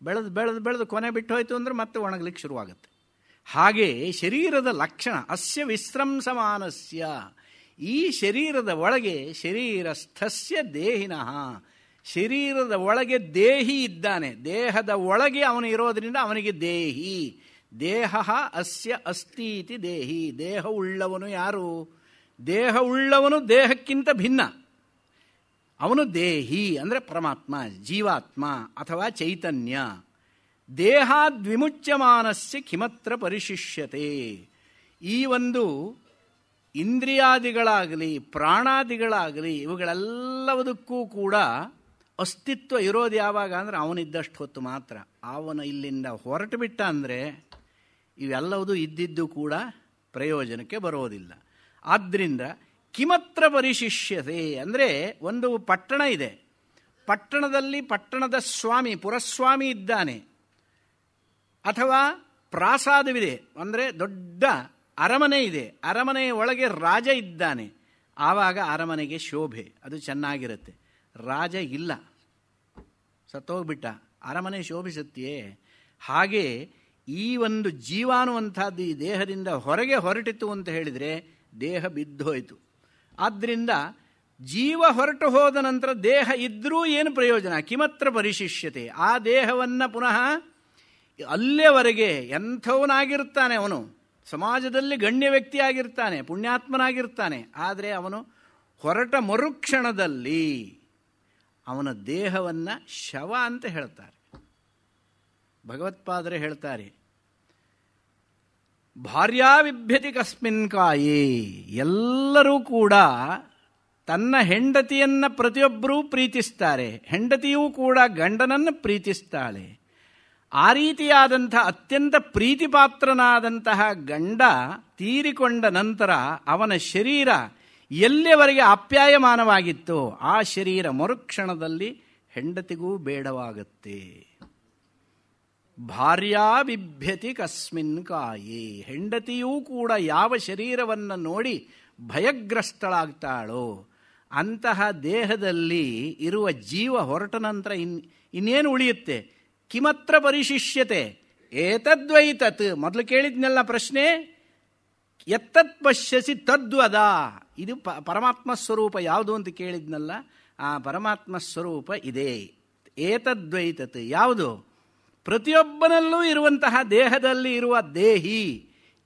ಬೆಳೆದು ಬೆಳೆದು ಬೆಳೆದು ಕೊನೆ ಬಿಟ್ಟು ಹೋಯಿತು ಅಂದರೆ ಮತ್ತೆ ಒಣಗಲಿಕ್ಕೆ ಶುರುವಾಗುತ್ತೆ. ಹಾಗೆ ಶರೀರದ ಲಕ್ಷಣ ಅಸ್ಯ ವಿಸ್ರಂಸಮಾನಸ್ಯ, ಈ ಶರೀರದ ಒಳಗೆ ಶರೀರಸ್ಥಸ್ಯ ದೇಹಿನಃ, ಶರೀರದ ಒಳಗೆ ದೇಹಿ ಇದ್ದಾನೆ, ದೇಹದ ಒಳಗೆ ಅವನು ಇರೋದರಿಂದ ಅವನಿಗೆ ದೇಹಿ. ದೇಹ ಅಸ್ಯ ಅಸ್ತಿ ಇತಿ ದೇಹಿ, ದೇಹ ಉಳ್ಳವನು ಯಾರು? ದೇಹ ಉಳ್ಳವನು ದೇಹಕ್ಕಿಂತ ಭಿನ್ನ, ಅವನು ದೇಹಿ ಅಂದರೆ ಪರಮಾತ್ಮ, ಜೀವಾತ್ಮ ಅಥವಾ ಚೈತನ್ಯ. ದೇಹಾದ್ವಿಮುಚ್ಯಮಾನಸ್ಯ ಕಿಮತ್ರ ಪರಿಶಿಷ್ಯತೆ, ಈ ಒಂದು ಇಂದ್ರಿಯಾದಿಗಳಾಗಲಿ ಪ್ರಾಣಾದಿಗಳಾಗಲಿ ಇವುಗಳೆಲ್ಲದಕ್ಕೂ ಕೂಡ ಅಸ್ತಿತ್ವ ಇರೋದು ಯಾವಾಗ ಅಂದರೆ ಅವನಿದ್ದಷ್ಟು ಹೊತ್ತು ಮಾತ್ರ. ಅವನು ಇಲ್ಲಿಂದ ಹೊರಟು ಬಿಟ್ಟ ಅಂದರೆ ಇವೆಲ್ಲವೂ ಇದ್ದಿದ್ದು ಕೂಡ ಪ್ರಯೋಜನಕ್ಕೆ ಬರೋದಿಲ್ಲ. ಆದ್ದರಿಂದ ಕಿಮತ್ರ ಪರಿಶಿಷ್ಯತೆ ಅಂದರೆ ಒಂದು ಪಟ್ಟಣ ಇದೆ, ಪಟ್ಟಣದಲ್ಲಿ ಪಟ್ಟಣದ ಸ್ವಾಮಿ ಪುರಸ್ವಾಮಿ ಇದ್ದಾನೆ, ಅಥವಾ ಪ್ರಾಸಾದವಿದೆ ಅಂದರೆ ದೊಡ್ಡ ಅರಮನೆ ಇದೆ, ಅರಮನೆಯ ಒಳಗೆ ರಾಜ ಇದ್ದಾನೆ. ಆವಾಗ ಅರಮನೆಗೆ ಶೋಭೆ, ಅದು ಚೆನ್ನಾಗಿರುತ್ತೆ. ರಾಜ ಇಲ್ಲ, ಸತ್ತೋಗ್ಬಿಟ್ಟ, ಅರಮನೆ ಶೋಭಿಸುತ್ತೆಯೇ? ಹಾಗೆ ಈ ಒಂದು ಜೀವಾನುವಂಥದ್ದು ಈ ದೇಹದಿಂದ ಹೊರಗೆ ಹೊರಟಿತು ಅಂತ ಹೇಳಿದರೆ ದೇಹ ಬಿದ್ದೋಯ್ತು. ಆದ್ದರಿಂದ ಜೀವ ಹೊರಟು ಹೋದ ನಂತರ ದೇಹ ಇದ್ದರೂ ಏನು ಪ್ರಯೋಜನ? ಕಿಮತ್ರ ಪರಿಶಿಷ್ಯತೆ, ಆ ದೇಹವನ್ನು ಪುನಃ ಅಲ್ಲಿಯವರೆಗೆ ಎಂಥವನಾಗಿರ್ತಾನೆ, ಅವನು ಸಮಾಜದಲ್ಲಿ ಗಣ್ಯ ವ್ಯಕ್ತಿಯಾಗಿರ್ತಾನೆ, ಪುಣ್ಯಾತ್ಮನಾಗಿರ್ತಾನೆ. ಆದರೆ ಅವನು ಹೊರಟ ಮರುಕ್ಷಣದಲ್ಲಿ ಅವನ ದೇಹವನ್ನು ಶವ ಅಂತ ಹೇಳ್ತಾರೆ. ಭಗವತ್ಪಾದರೆ ಹೇಳ್ತಾರೆ, ಭಾರ್ಯಾ ವಿಭ್ಯತಿ ಕಸ್ಮಿನ್ ಕಾಯೇ, ಎಲ್ಲರೂ ಕೂಡ ತನ್ನ ಹೆಂಡತಿಯನ್ನು ಪ್ರತಿಯೊಬ್ಬರೂ ಪ್ರೀತಿಸ್ತಾರೆ, ಹೆಂಡತಿಯೂ ಕೂಡ ಗಂಡನನ್ನು ಪ್ರೀತಿಸ್ತಾಳೆ. ಆ ರೀತಿಯಾದಂಥ ಅತ್ಯಂತ ಪ್ರೀತಿಪಾತ್ರನಾದಂತಹ ಗಂಡ ತೀರಿಕೊಂಡ ನಂತರ ಅವನ ಶರೀರ ಎಲ್ಲಿಯವರೆಗೆ ಆಪ್ಯಾಯಮಾನವಾಗಿತ್ತೋ ಆ ಶರೀರ ಮರುಕ್ಷಣದಲ್ಲಿ ಹೆಂಡತಿಗೂ ಬೇಡವಾಗುತ್ತೆ. ಭಾರ್ಯಾ ಬಿಭ್ಯತಿ ಕಸ್ಮಿನ್ ಕಾಯೇ, ಹೆಂಡತಿಯೂ ಕೂಡ ಯಾವ ಶರೀರವನ್ನು ನೋಡಿ ಭಯಗ್ರಸ್ತಳಾಗ್ತಾಳೋ ಅಂತಹ ದೇಹದಲ್ಲಿ ಇರುವ ಜೀವ ಹೊರಟ ನಂತರ ಇನ್ನೇನು ಉಳಿಯುತ್ತೆ? ಕಿಮತ್ರ ಪರಿಶಿಷ್ಯತೆ ಏತದ್ವೈತತ್. ಮೊದಲು ಕೇಳಿದ್ನೆಲ್ಲ ಪ್ರಶ್ನೆ, ಎತ್ತತ್ ಪಶ್ಯಸಿ ತದ್ವದ, ಇದು ಪರಮಾತ್ಮ ಸ್ವರೂಪ ಯಾವುದು ಅಂತ ಕೇಳಿದ್ನಲ್ಲ, ಆ ಪರಮಾತ್ಮ ಸ್ವರೂಪ ಇದೆ. ಏತದ್ವೈತತ್ ಯಾವುದು? ಪ್ರತಿಯೊಬ್ಬನಲ್ಲೂ ಇರುವಂತಹ ದೇಹದಲ್ಲಿ ಇರುವ ದೇಹಿ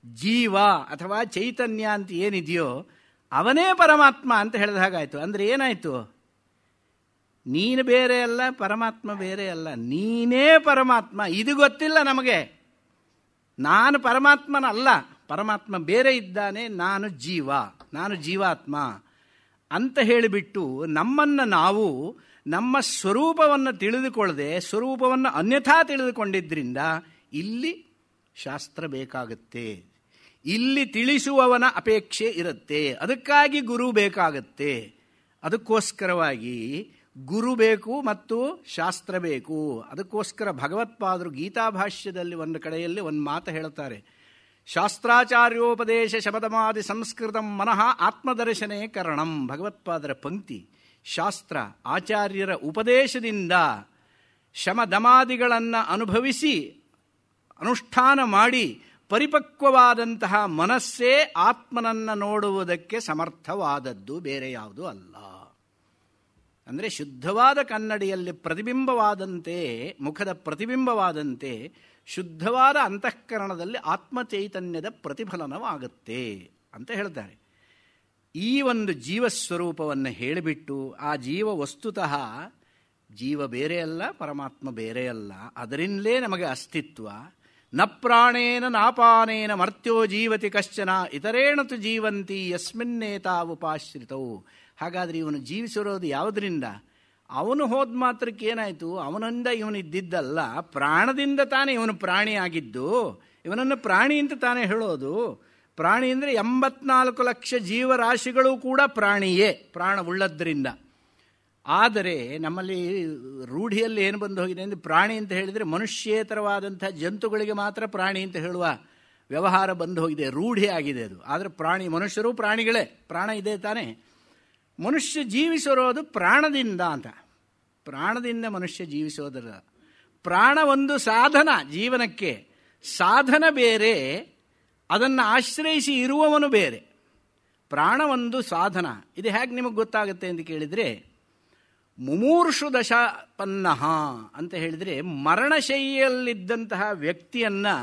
ಜೀವ ಅಥವಾ ಚೈತನ್ಯ ಅಂತ ಏನಿದೆಯೋ ಅವನೇ ಪರಮಾತ್ಮ ಅಂತ ಹೇಳಿದ ಹಾಗಾಯಿತು. ಅಂದರೆ ಏನಾಯಿತು? ನೀನು ಬೇರೆ ಅಲ್ಲ, ಪರಮಾತ್ಮ ಬೇರೆ ಅಲ್ಲ, ನೀನೇ ಪರಮಾತ್ಮ. ಇದು ಗೊತ್ತಿಲ್ಲ ನಮಗೆ. ನಾನು ಪರಮಾತ್ಮನಲ್ಲ, ಪರಮಾತ್ಮ ಬೇರೆ ಇದ್ದಾನೆ, ನಾನು ಜೀವ, ನಾನು ಜೀವಾತ್ಮ ಅಂತ ಹೇಳಿಬಿಟ್ಟು ನಮ್ಮನ್ನು ನಾವು ನಮ್ಮ ಸ್ವರೂಪವನ್ನು ತಿಳಿದುಕೊಳ್ಳದೆ ಸ್ವರೂಪವನ್ನು ಅನ್ಯಥಾ ತಿಳಿದುಕೊಂಡಿದ್ದರಿಂದ ಇಲ್ಲಿ ಶಾಸ್ತ್ರ ಬೇಕಾಗುತ್ತೆ, ಇಲ್ಲಿ ತಿಳಿಸುವವನ ಅಪೇಕ್ಷೆ ಇರುತ್ತೆ, ಅದಕ್ಕಾಗಿ ಗುರು ಬೇಕಾಗುತ್ತೆ. ಅದಕ್ಕೋಸ್ಕರವಾಗಿ ಗುರು ಬೇಕು ಮತ್ತು ಶಾಸ್ತ್ರ ಬೇಕು. ಅದಕ್ಕೋಸ್ಕರ ಭಗವತ್ಪಾದರು ಗೀತಾಭಾಷ್ಯದಲ್ಲಿ ಒಂದು ಕಡೆಯಲ್ಲಿ ಒಂದು ಮಾತು ಹೇಳ್ತಾರೆ, ಶಾಸ್ತ್ರಾಚಾರ್ಯೋಪದೇಶ ಶಬದಮಾದಿ ಸಂಸ್ಕೃತಂ ಮನಃ ಆತ್ಮದರ್ಶನೇ ಕರಣಂ. ಭಗವತ್ಪಾದರ ಪಂಕ್ತಿ, ಶಾಸ್ತ್ರ ಆಚಾರ್ಯರ ಉಪದೇಶದಿಂದ ಶಮದಮಾದಿಗಳನ್ನು ಅನುಭವಿಸಿ ಅನುಷ್ಠಾನ ಮಾಡಿ ಪರಿಪಕ್ವವಾದಂತಹ ಮನಸ್ಸೇ ಆತ್ಮನನ್ನು ನೋಡುವುದಕ್ಕೆ ಸಮರ್ಥವಾದದ್ದು, ಬೇರೆ ಯಾವುದೂ ಅಲ್ಲ. ಅಂದರೆ ಶುದ್ಧವಾದ ಕನ್ನಡಿಯಲ್ಲಿ ಪ್ರತಿಬಿಂಬವಾದಂತೆ, ಮುಖದ ಪ್ರತಿಬಿಂಬವಾದಂತೆ ಶುದ್ಧವಾದ ಅಂತಃಕರಣದಲ್ಲಿ ಆತ್ಮಚೈತನ್ಯದ ಪ್ರತಿಫಲನವಾಗುತ್ತೆ ಅಂತ ಹೇಳ್ತಾರೆ. ಈ ಒಂದು ಜೀವಸ್ವರೂಪವನ್ನು ಹೇಳಿಬಿಟ್ಟು ಆ ಜೀವ ವಸ್ತುತಃ ಜೀವ ಬೇರೆ ಅಲ್ಲ, ಪರಮಾತ್ಮ ಬೇರೆ ಅಲ್ಲ, ಅದರಿಂದಲೇ ನಮಗೆ ಅಸ್ತಿತ್ವ. ನ ಪ್ರಾಣೇನ ನಾಪಾನೇನ ಮರ್ತ್ಯೋ ಜೀವತಿ ಕಶ್ಚನ ಇತರೇಣ ತು ಜೀವಂತಿ ಯಸ್ಮಿನ್ನೇತಾವುಪಾಶ್ರಿತವು. ಹಾಗಾದರೆ ಇವನು ಜೀವಿಸಿರೋದು ಯಾವುದರಿಂದ? ಅವನು ಹೋದ ಮಾತ್ರಕ್ಕೆ ಏನಾಯಿತು? ಅವನಿಂದ ಇವನಿದ್ದಿದ್ದಲ್ಲ, ಪ್ರಾಣದಿಂದ ತಾನೇ ಇವನು ಪ್ರಾಣಿಯಾಗಿದ್ದು. ಇವನನ್ನು ಪ್ರಾಣಿ ಅಂತ ತಾನೇ ಹೇಳೋದು. ಪ್ರಾಣಿ ಅಂದರೆ 84 ಲಕ್ಷ ಜೀವರಾಶಿಗಳು ಕೂಡ ಪ್ರಾಣಿಯೇ, ಪ್ರಾಣವುಳ್ಳದ್ದರಿಂದ. ಆದರೆ ನಮ್ಮಲ್ಲಿ ರೂಢಿಯಲ್ಲಿ ಏನು ಬಂದು ಹೋಗಿದೆ ಅಂದರೆ, ಪ್ರಾಣಿ ಅಂತ ಹೇಳಿದರೆ ಮನುಷ್ಯೇತರವಾದಂಥ ಜಂತುಗಳಿಗೆ ಮಾತ್ರ ಪ್ರಾಣಿ ಅಂತ ಹೇಳುವ ವ್ಯವಹಾರ ಬಂದು ಹೋಗಿದೆ, ರೂಢಿ ಆಗಿದೆ ಅದು. ಆದರೆ ಮನುಷ್ಯರು ಪ್ರಾಣಿಗಳೇ, ಪ್ರಾಣ ಇದೆ ತಾನೇ. ಮನುಷ್ಯ ಜೀವಿಸಿರೋದು ಪ್ರಾಣದಿಂದ ಅಂತ. ಪ್ರಾಣದಿಂದ ಮನುಷ್ಯ ಜೀವಿಸೋದರ ಪ್ರಾಣ ಒಂದು ಸಾಧನ ಜೀವನಕ್ಕೆ. ಸಾಧನ ಬೇರೆ, ಅದನ್ನು ಆಶ್ರಯಿಸಿ ಇರುವವನು ಬೇರೆ. ಪ್ರಾಣ ಒಂದು ಸಾಧನ. ಇದು ಹೇಗೆ ನಿಮಗೆ ಗೊತ್ತಾಗುತ್ತೆ ಅಂತ ಕೇಳಿದರೆ, ಮುಮೂರ್ಷು ದಶಾಪನ್ನ ಅಂತ ಹೇಳಿದರೆ ಮರಣಶಯ್ಯಲ್ಲಿದ್ದಂತಹ ವ್ಯಕ್ತಿಯನ್ನು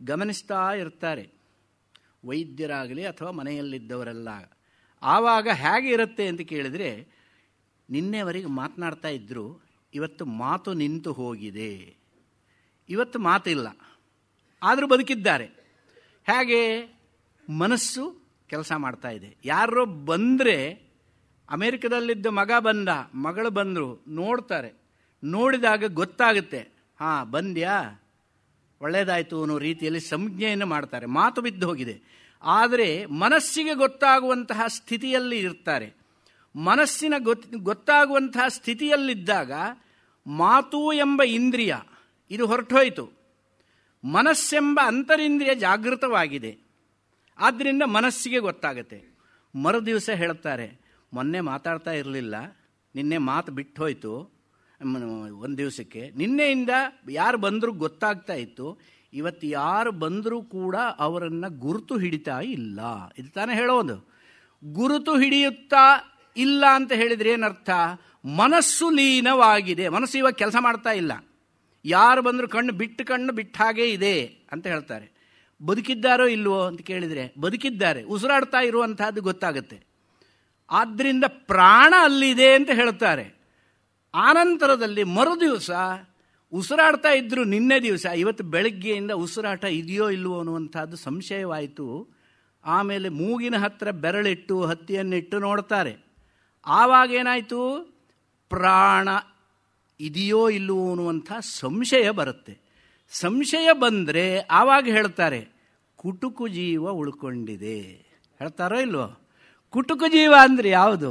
ಗಮನಿಸ್ತಾ ಇರ್ತಾರೆ, ವೈದ್ಯರಾಗಲಿ ಅಥವಾ ಮನೆಯಲ್ಲಿದ್ದವರೆಲ್ಲ. ಆವಾಗ ಹೇಗೆ ಇರುತ್ತೆ ಅಂತ ಕೇಳಿದರೆ, ನಿನ್ನೆವರೆಗೆ ಮಾತನಾಡ್ತಾ ಇದ್ದರು, ಇವತ್ತು ಮಾತು ನಿಂತು ಹೋಗಿದೆ, ಇವತ್ತು ಮಾತಿಲ್ಲ, ಆದರೂ ಬದುಕಿದ್ದಾರೆ. ಹೇಗೆ? ಮನಸ್ಸು ಕೆಲಸ ಮಾಡ್ತಾ ಇದೆ. ಯಾರೋ ಬಂದರೆ, ಅಮೇರಿಕದಲ್ಲಿದ್ದ ಮಗ ಬಂದ, ಮಗಳು ಬಂದರು, ನೋಡ್ತಾರೆ, ನೋಡಿದಾಗ ಗೊತ್ತಾಗುತ್ತೆ, ಹಾಂ ಬಂದ್ಯಾ, ಒಳ್ಳೆಯದಾಯಿತು ಅನ್ನೋ ರೀತಿಯಲ್ಲಿ ಸಂಜ್ಞೆಯನ್ನು ಮಾಡ್ತಾರೆ. ಮಾತು ಬಿದ್ದು ಹೋಗಿದೆ. ಆದರೆ ಮನಸ್ಸಿಗೆ ಗೊತ್ತಾಗುವಂತಹ ಸ್ಥಿತಿಯಲ್ಲಿ ಇರ್ತಾರೆ. ಮನಸ್ಸಿನ ಗೊತ್ತಾಗುವಂತಹ ಸ್ಥಿತಿಯಲ್ಲಿದ್ದಾಗ ಮಾತು ಎಂಬ ಇಂದ್ರಿಯ ಇದು ಹೊರಟೋಯ್ತು, ಮನಸ್ಸೆಂಬ ಅಂತರಿಂದ್ರಿಯ ಜಾಗೃತವಾಗಿದೆ. ಆದ್ದರಿಂದ ಮನಸ್ಸಿಗೆ ಗೊತ್ತಾಗುತ್ತೆ. ಮರುದಿವಸ ಹೇಳುತ್ತಾರೆ, ಮೊನ್ನೆ ಮಾತಾಡ್ತಾ ಇರಲಿಲ್ಲ, ನಿನ್ನೆ ಮಾತು ಬಿಟ್ಟು ಹೋಯಿತು, ಒಂದು ದಿವಸಕ್ಕೆ ನಿನ್ನೆಯಿಂದ ಯಾರು ಬಂದರೂ ಗೊತ್ತಾಗ್ತಾ ಇತ್ತು, ಇವತ್ತು ಯಾರು ಬಂದರೂ ಕೂಡ ಅವರನ್ನು ಗುರುತು ಹಿಡಿತಾ ಇಲ್ಲ. ಇದು ತಾನೇ ಹೇಳೋದು. ಗುರುತು ಹಿಡಿಯುತ್ತಾ ಇಲ್ಲ ಅಂತ ಹೇಳಿದರೆ ಏನರ್ಥ? ಮನಸ್ಸು ಲೀನವಾಗಿದೆ. ಮನಸ್ಸು ಇವಾಗ ಕೆಲಸ ಮಾಡ್ತಾ ಇಲ್ಲ. ಯಾರು ಬಂದರೂ ಕಣ್ಣು ಬಿಟ್ಟ ಹಾಗೇ ಇದೆ ಅಂತ ಹೇಳ್ತಾರೆ. ಬದುಕಿದ್ದಾರೋ ಇಲ್ವೋ ಅಂತ ಕೇಳಿದರೆ ಬದುಕಿದ್ದಾರೆ, ಉಸಿರಾಡ್ತಾ ಇರುವಂತಹದ್ದು ಗೊತ್ತಾಗುತ್ತೆ. ಆದ್ದರಿಂದ ಪ್ರಾಣ ಅಲ್ಲಿದೆ ಅಂತ ಹೇಳ್ತಾರೆ. ಆನಂತರದಲ್ಲಿ ಮರುದಿವಸ ಉಸಿರಾಡ್ತಾ ಇದ್ದರು, ನಿನ್ನೆ ದಿವಸ, ಇವತ್ತು ಬೆಳಗ್ಗೆಯಿಂದ ಉಸಿರಾಟ ಇದೆಯೋ ಇಲ್ವೋ ಅನ್ನುವಂಥದ್ದು ಸಂಶಯವಾಯಿತು. ಆಮೇಲೆ ಮೂಗಿನ ಹತ್ತಿರ ಬೆರಳಿಟ್ಟು ಹತ್ತಿಯನ್ನಿಟ್ಟು ನೋಡ್ತಾರೆ. ಆವಾಗ ಏನಾಯಿತು? ಪ್ರಾಣ ಇದೆಯೋ ಇಲ್ಲವೋ ಅನ್ನುವಂಥ ಸಂಶಯ ಬರುತ್ತೆ. ಸಂಶಯ ಬಂದರೆ ಆವಾಗ ಹೇಳ್ತಾರೆ, ಕುಟುಕು ಜೀವ ಉಳ್ಕೊಂಡಿದೆ. ಹೇಳ್ತಾರೋ ಇಲ್ವೋ? ಕುಟುಕು ಜೀವ ಅಂದರೆ ಯಾವುದು?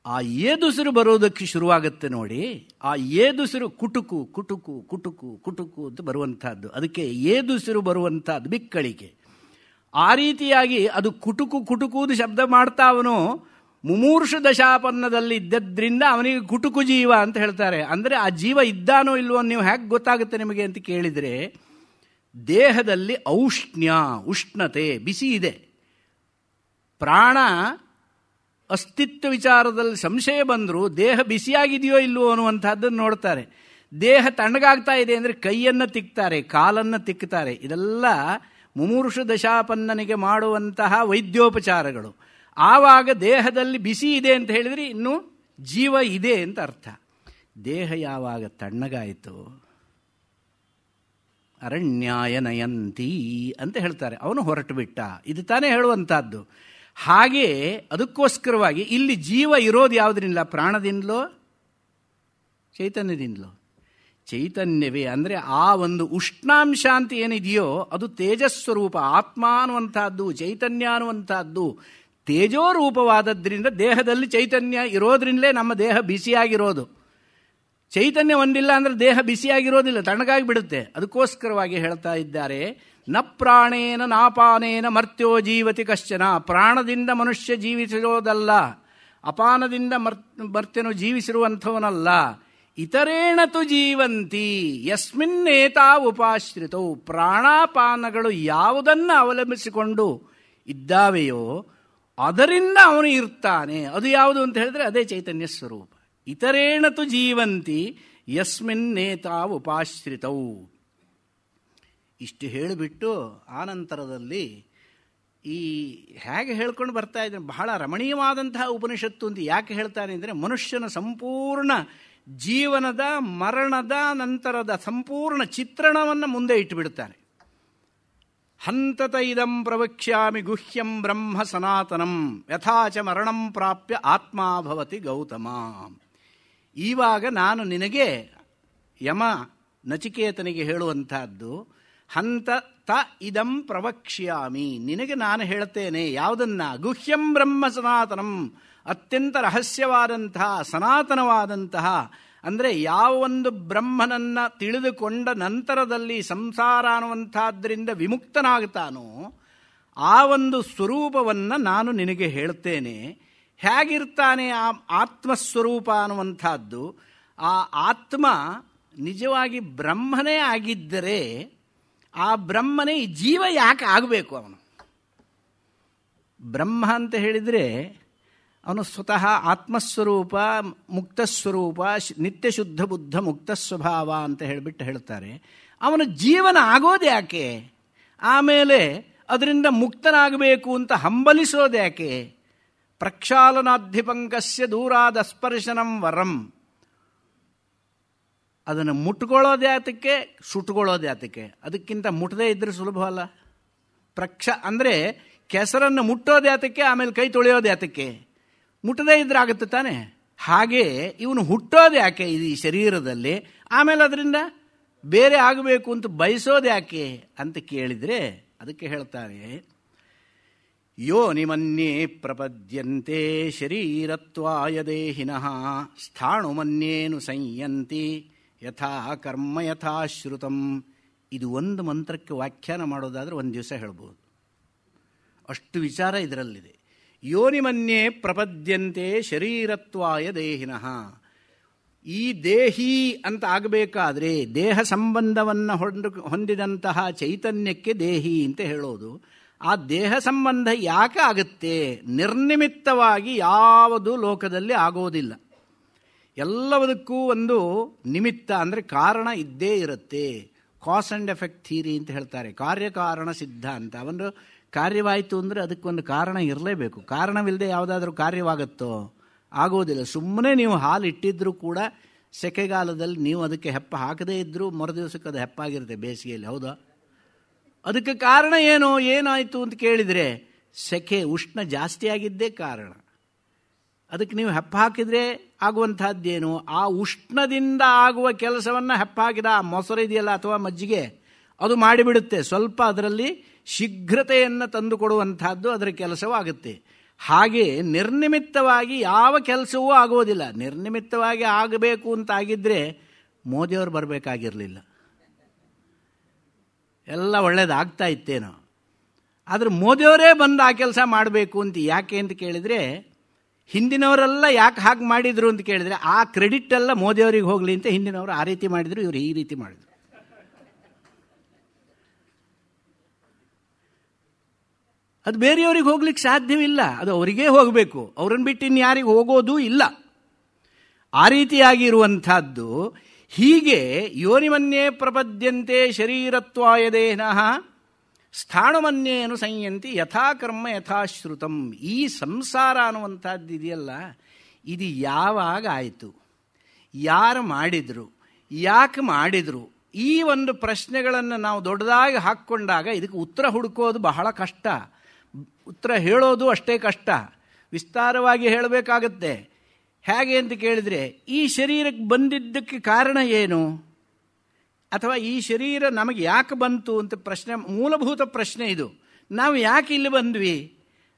ಆ ಏದುಸಿರು ಬರೋದಕ್ಕೆ ಶುರುವಾಗುತ್ತೆ ನೋಡಿ. ಆ ಏದುಸಿರು ಕುಟುಕು ಕುಟುಕು ಕುಟುಕು ಕುಟುಕು ಅಂತ ಬರುವಂತಹದ್ದು, ಅದಕ್ಕೆ ಏದುಸಿರು ಬರುವಂತಹದ್ದು ಬಿಕ್ಕಳಿಕೆ. ಆ ರೀತಿಯಾಗಿ ಅದು ಕುಟುಕು ಕುಟುಕುದು ಶಬ್ದ ಮಾಡ್ತಾ ಅವನು ಮುಮೂರ್ಷು ದಶಾಪನ್ನದಲ್ಲಿ ಇದ್ದದ್ರಿಂದ ಅವನಿಗೆ ಕುಟುಕು ಜೀವ ಅಂತ ಹೇಳ್ತಾರೆ. ಅಂದರೆ ಆ ಜೀವ ಇದ್ದಾನೋ ಇಲ್ವೋ ನೀವು ಹೇಗೆ ಗೊತ್ತಾಗುತ್ತೆ ನಿಮಗೆ ಅಂತ ಕೇಳಿದರೆ, ದೇಹದಲ್ಲಿ ಉಷ್ಣತೆ, ಬಿಸಿ ಇದೆ. ಪ್ರಾಣ ಅಸ್ತಿತ್ವ ವಿಚಾರದಲ್ಲಿ ಸಂಶಯ ಬಂದರೂ ದೇಹ ಬಿಸಿಯಾಗಿದೆಯೋ ಇಲ್ವೋ ಅನ್ನುವಂಥದ್ದನ್ನು ನೋಡ್ತಾರೆ. ದೇಹ ತಣ್ಣಗಾಗ್ತಾ ಇದೆ ಅಂದರೆ ಕೈಯನ್ನು ತಿಕ್ತಾರೆ, ಕಾಲನ್ನು ತಿಕ್ತಾರೆ. ಇದೆಲ್ಲ ಮುಮೂರ್ಷು ದಶಾಪನ್ನನಿಗೆ ಮಾಡುವಂತಹ ವೈದ್ಯೋಪಚಾರಗಳು. ಆವಾಗ ದೇಹದಲ್ಲಿ ಬಿಸಿ ಇದೆ ಅಂತ ಹೇಳಿದರೆ ಇನ್ನೂ ಜೀವ ಇದೆ ಅಂತ ಅರ್ಥ. ದೇಹ ಯಾವಾಗ ತಣ್ಣಗಾಯಿತು, ಅರಣ್ಯಾಯ ನಯಂತಿ ಅಂತ ಹೇಳ್ತಾರೆ, ಅವನು ಹೊರಟು ಬಿಟ್ಟ. ಇದು ತಾನೇ ಹೇಳುವಂಥದ್ದು. ಹಾಗೆ ಅದಕ್ಕೋಸ್ಕರವಾಗಿ ಇಲ್ಲಿ ಜೀವ ಇರೋದು ಯಾವುದರಿಂದ? ಪ್ರಾಣದಿಂದಲೋ ಚೈತನ್ಯದಿಂದಲೋ? ಚೈತನ್ಯವೇ. ಅಂದರೆ ಆ ಒಂದು ಉಷ್ಣಾಂಶ ಅಂತ ಏನಿದೆಯೋ ಅದು ತೇಜಸ್ವರೂಪ. ಆತ್ಮ ಅನ್ನುವಂಥದ್ದು, ಚೈತನ್ಯ ಅನ್ನುವಂಥದ್ದು ತೇಜೋರೂಪವಾದದ್ರಿಂದ ದೇಹದಲ್ಲಿ ಚೈತನ್ಯ ಇರೋದ್ರಿಂದಲೇ ನಮ್ಮ ದೇಹ ಬಿಸಿಯಾಗಿರೋದು. ಚೈತನ್ಯ ಒಂದಿಲ್ಲ ಅಂದರೆ ದೇಹ ಬಿಸಿಯಾಗಿರೋದಿಲ್ಲ, ತಣ್ಣಗಾಗಿ ಬಿಡುತ್ತೆ. ಅದಕ್ಕೋಸ್ಕರವಾಗಿ ಹೇಳ್ತಾ ಇದ್ದಾರೆ, ನ ಪ್ರಾಣೇನ ನಾಪಾನೇನ ಮರ್ತ್ಯೋ ಜೀವತಿ ಕಶ್ಚನ. ಪ್ರಾಣದಿಂದ ಮನುಷ್ಯ ಜೀವಿಸಿರೋದಲ್ಲ, ಅಪಾನದಿಂದ ಮರ್ತ್ಯನು ಜೀವಿಸಿರುವಂಥವನಲ್ಲ. ಇತರೇಣ ತು ಜೀವಂತಿ ಯಸ್ಮಿನ್ನೇತಾ ಉಪಾಶ್ರಿತವು. ಪ್ರಾಣಾಪಾನಗಳು ಯಾವುದನ್ನು ಅವಲಂಬಿಸಿಕೊಂಡು ಇದ್ದಾವೆಯೋ ಅದರಿಂದ ಅವನು ಇರ್ತಾನೆ. ಅದು ಯಾವುದು ಅಂತ ಹೇಳಿದ್ರೆ ಅದೇ ಚೈತನ್ಯ ಸ್ವರೂಪ. ಇತರೇಣ ತು ಜೀವಂತಿ ಯಸ್ಮಿನ್ನೇತಾ ಉಪಾಶ್ರಿತವು. ಇಷ್ಟು ಹೇಳಿಬಿಟ್ಟು ಆನಂತರದಲ್ಲಿ ಈ ಹೇಗೆ ಹೇಳ್ಕೊಂಡು ಬರ್ತಾ ಇದ್ದಾನೆ, ಬಹಳ ರಮಣೀಯವಾದಂತಹ ಉಪನಿಷತ್ತು ಅಂತ ಯಾಕೆ ಹೇಳ್ತಾನೆ ಅಂದರೆ, ಮನುಷ್ಯನ ಸಂಪೂರ್ಣ ಜೀವನದ ಮರಣದ ನಂತರದ ಸಂಪೂರ್ಣ ಚಿತ್ರಣವನ್ನು ಮುಂದೆ ಇಟ್ಟುಬಿಡ್ತಾನೆ. ಹಂತತ ಇದಂ ಪ್ರವಕ್ಷ್ಯಾಮಿ ಗುಹ್ಯಂ ಬ್ರಹ್ಮ ಸನಾತನಂ ಯಥಾಚ ಮರಣಂ ಪ್ರಾಪ್ಯ ಆತ್ಮಾ ಭವತಿ ಗೌತಮ. ಈವಾಗ ನಾನು ನಿನಗೆ ಯಮ ನಚಿಕೇತನಿಗೆ ಹೇಳುವಂತಹದ್ದು, ಹಂತತ ಇದಂ ಪ್ರವಕ್ಷ್ಯಾಮಿ, ನಿನಗೆ ನಾನು ಹೇಳ್ತೇನೆ. ಯಾವುದನ್ನ? ಗುಹ್ಯಂ ಬ್ರಹ್ಮ ಸನಾತನಂ, ಅತ್ಯಂತ ರಹಸ್ಯವಾದಂತಹ ಸನಾತನವಾದಂತಹ, ಅಂದರೆ ಯಾವ ಒಂದು ಬ್ರಹ್ಮನನ್ನು ತಿಳಿದುಕೊಂಡ ನಂತರದಲ್ಲಿ ಸಂಸಾರ ಅನ್ನುವಂಥದ್ರಿಂದ ವಿಮುಕ್ತನಾಗ್ತಾನೋ ಆ ಒಂದು ಸ್ವರೂಪವನ್ನು ನಾನು ನಿನಗೆ ಹೇಳ್ತೇನೆ. ಹೇಗಿರ್ತಾನೆ ಆ ಆತ್ಮಸ್ವರೂಪ ಅನ್ನುವಂಥದ್ದು? ಆ ಆತ್ಮ ನಿಜವಾಗಿ ಬ್ರಹ್ಮನೇ ಆಗಿದ್ದರೆ ಆ ಬ್ರಹ್ಮನೇ ಈ ಜೀವ ಯಾಕೆ ಆಗಬೇಕು? ಅವನು ಬ್ರಹ್ಮ ಅಂತ ಹೇಳಿದರೆ ಅವನು ಸ್ವತಃ ಆತ್ಮಸ್ವರೂಪ, ಮುಕ್ತಸ್ವರೂಪ, ನಿತ್ಯ ಶುದ್ಧ ಬುದ್ಧ ಮುಕ್ತ ಸ್ವಭಾವ ಅಂತ ಹೇಳಿಬಿಟ್ಟು ಹೇಳ್ತಾರೆ. ಅವನ ಜೀವನ ಆಗೋದು ಯಾಕೆ? ಆಮೇಲೆ ಅದರಿಂದ ಮುಕ್ತನಾಗಬೇಕು ಅಂತ ಹಂಬಲಿಸೋದು ಯಾಕೆ? ಪ್ರಕ್ಷಾಲನಾಧಿಪಂಕಸ್ಯ ದೂರಾದ ಸ್ಪರ್ಶನಂ ವರಂ. ಅದನ್ನು ಮುಟ್ಕೊಳ್ಳೋದು ಯಾತಕ್ಕೆ, ಸುಟ್ಕೊಳ್ಳೋದು ಯಾತಕ್ಕೆ? ಅದಕ್ಕಿಂತ ಮುಟ್ಟದೇ ಇದ್ರೆ ಸುಲಭ ಅಲ್ಲ. ಅಂದರೆ ಕೆಸರನ್ನು ಮುಟ್ಟೋದು ಯಾತಕ್ಕೆ, ಆಮೇಲೆ ಕೈ ತೊಳೆಯೋದು ಯಾತಕ್ಕೆ? ಮುಟ್ಟದೇ ಇದ್ರೆ ಆಗುತ್ತೆ ತಾನೆ. ಹಾಗೆ ಇವನು ಹುಟ್ಟೋದು ಯಾಕೆ ಈ ಶರೀರದಲ್ಲಿ, ಆಮೇಲೆ ಅದರಿಂದ ಬೇರೆ ಆಗಬೇಕು ಅಂತ ಬಯಸೋದು ಯಾಕೆ ಅಂತ ಕೇಳಿದರೆ ಅದಕ್ಕೆ ಹೇಳ್ತಾರೆ, ಯೋನಿಮನ್ಯೇ ಪ್ರಪದ್ಯಂತೆ ಶರೀರತ್ವಾಯ ದೇಹಿನಃ ಸ್ಥಾಣುಮನ್ಯೇನು ಸಂಯಂತಿ ಯಥಾ ಕರ್ಮ ಯಥಾ ಶ್ರುತಂ. ಇದು ಒಂದು ಮಂತ್ರಕ್ಕೆ ವ್ಯಾಖ್ಯಾನ ಮಾಡೋದಾದರೆ ಒಂದು ದಿವಸ ಹೇಳ್ಬೋದು, ಅಷ್ಟು ವಿಚಾರ ಇದರಲ್ಲಿದೆ. ಯೋನಿಮನ್ಯೇ ಪ್ರಪದ್ಯಂತೆ ಶರೀರತ್ವಾಯ ದೇಹಿನಃ. ಈ ದೇಹಿ ಅಂತ ಆಗಬೇಕಾದ್ರೆ ದೇಹ ಸಂಬಂಧವನ್ನು ಹೊಂದಿದಂತಹ ಚೈತನ್ಯಕ್ಕೆ ದೇಹಿ ಅಂತ ಹೇಳೋದು. ಆ ದೇಹ ಸಂಬಂಧ ಯಾಕೆ ಆಗುತ್ತೆ? ನಿರ್ನಿಮಿತ್ತವಾಗಿ ಯಾವುದು ಲೋಕದಲ್ಲಿ ಆಗೋದಿಲ್ಲ. ಎಲ್ಲದಕ್ಕೂ ಒಂದು ನಿಮಿತ್ತ ಅಂದರೆ ಕಾರಣ ಇದ್ದೇ ಇರುತ್ತೆ. ಕಾಸ್ ಆ್ಯಂಡ್ ಎಫೆಕ್ಟ್ ಥಿಯರಿ ಅಂತ ಹೇಳ್ತಾರೆ, ಕಾರ್ಯಕಾರಣ ಸಿದ್ಧಾಂತ. ಒಂದು ಕಾರ್ಯವಾಯಿತು ಅಂದರೆ ಅದಕ್ಕೊಂದು ಕಾರಣ ಇರಲೇಬೇಕು. ಕಾರಣವಿಲ್ಲದೆ ಯಾವುದಾದ್ರೂ ಕಾರ್ಯವಾಗುತ್ತೋ? ಆಗೋದಿಲ್ಲ. ಸುಮ್ಮನೆ ನೀವು ಹಾಲು ಇಟ್ಟಿದ್ರೂ ಕೂಡ ಸೆಕೆಗಾಲದಲ್ಲಿ ನೀವು ಅದಕ್ಕೆ ಹೆಪ್ಪ ಹಾಕದೇ ಇದ್ದರೂ ಮರುದಿವಸಕ್ಕೆ ಅದು ಹೆಪ್ಪಾಗಿರುತ್ತೆ ಬೇಸಿಗೆಯಲ್ಲಿ, ಹೌದಾ? ಅದಕ್ಕೆ ಕಾರಣ ಏನು? ಏನಾಯಿತು ಅಂತ ಕೇಳಿದರೆ ಸೆಕೆ ಉಷ್ಣ ಜಾಸ್ತಿ ಆಗಿದ್ದೇ ಕಾರಣ. ಅದಕ್ಕೆ ನೀವು ಹೆಪ್ಪ ಹಾಕಿದರೆ ಆಗುವಂತಹದ್ದೇನು? ಆ ಉಷ್ಣದಿಂದ ಆಗುವ ಕೆಲಸವನ್ನು ಹೆಪ್ಪ ಹಾಕಿದ ಆ ಮೊಸರು ಇದೆಯಲ್ಲ ಅಥವಾ ಮಜ್ಜಿಗೆ, ಅದು ಮಾಡಿಬಿಡುತ್ತೆ. ಸ್ವಲ್ಪ ಅದರಲ್ಲಿ ಶೀಘ್ರತೆಯನ್ನು ತಂದುಕೊಡುವಂತಹದ್ದು ಅದರ ಕೆಲಸವಾಗುತ್ತೆ. ಹಾಗೆ ನಿರ್ನಿಮಿತ್ತವಾಗಿ ಯಾವ ಕೆಲಸವೂ ಆಗೋದಿಲ್ಲ. ನಿರ್ನಿಮಿತ್ತವಾಗಿ ಆಗಬೇಕು ಅಂತಾಗಿದ್ದರೆ ಮೋದಿಯವರು ಬರಬೇಕಾಗಿರಲಿಲ್ಲ, ಎಲ್ಲ ಒಳ್ಳೇದಾಗ್ತಾ ಇತ್ತೇನೋ. ಆದರೆ ಮೋದಿಯವರೇ ಬಂದು ಆ ಕೆಲಸ ಮಾಡಬೇಕು ಅಂತ ಯಾಕೆ ಅಂತ ಕೇಳಿದರೆ, ಹಿಂದಿನವರೆಲ್ಲ ಯಾಕೆ ಹಾಗೆ ಮಾಡಿದರು ಅಂತ ಕೇಳಿದರೆ ಆ ಕ್ರೆಡಿಟ್ ಎಲ್ಲ ಮೋದಿಯವರಿಗೆ ಹೋಗಲಿ ಅಂತ ಹಿಂದಿನವರು ಆ ರೀತಿ ಮಾಡಿದರು, ಇವರು ಈ ರೀತಿ ಮಾಡಿದರು. ಅದು ಬೇರೆಯವ್ರಿಗೆ ಹೋಗ್ಲಿಕ್ಕೆ ಸಾಧ್ಯವಿಲ್ಲ, ಅದು ಅವರಿಗೇ ಹೋಗಬೇಕು. ಅವರನ್ನು ಬಿಟ್ಟು ಇನ್ಯಾರಿಗೆ ಹೋಗೋದೂ ಇಲ್ಲ. ಆ ರೀತಿಯಾಗಿರುವಂಥದ್ದು. ಹೀಗೆ ಯೋನಿಮನ್ಯೇ ಪ್ರಪದ್ಯಂತೆ ಶರೀರತ್ವಾಯ ದೇಹಿನಃ ಸ್ಥಾಣುಮನ್ಯೇನು ಸಂಯಂತಿ ಯಥಾ ಕರ್ಮ ಯಥಾ ಶ್ರುತಂ. ಈ ಸಂಸಾರ ಅನ್ನುವಂಥದ್ದು ಇದೆಯಲ್ಲ, ಇದು ಯಾವಾಗ ಆಯಿತು, ಯಾರು ಮಾಡಿದರು, ಯಾಕೆ ಮಾಡಿದರು, ಈ ಒಂದು ಪ್ರಶ್ನೆಗಳನ್ನು ನಾವು ದೊಡ್ಡದಾಗಿ ಹಾಕ್ಕೊಂಡಾಗ ಇದಕ್ಕೆ ಉತ್ತರ ಹುಡುಕೋದು ಬಹಳ ಕಷ್ಟ. ಉತ್ತರ ಹೇಳೋದು ಅಷ್ಟೇ ಕಷ್ಟ, ವಿಸ್ತಾರವಾಗಿ ಹೇಳಬೇಕಾಗತ್ತೆ. ಹೇಗೆ ಅಂತ ಕೇಳಿದರೆ, ಈ ಶರೀರಕ್ಕೆ ಬಂದಿದ್ದಕ್ಕೆ ಕಾರಣ ಏನು, ಅಥವಾ ಈ ಶರೀರ ನಮಗೆ ಯಾಕೆ ಬಂತು ಅಂತ ಪ್ರಶ್ನೆ, ಮೂಲಭೂತ ಪ್ರಶ್ನೆ ಇದು. ನಾವು ಯಾಕೆ ಇಲ್ಲಿ ಬಂದ್ವಿ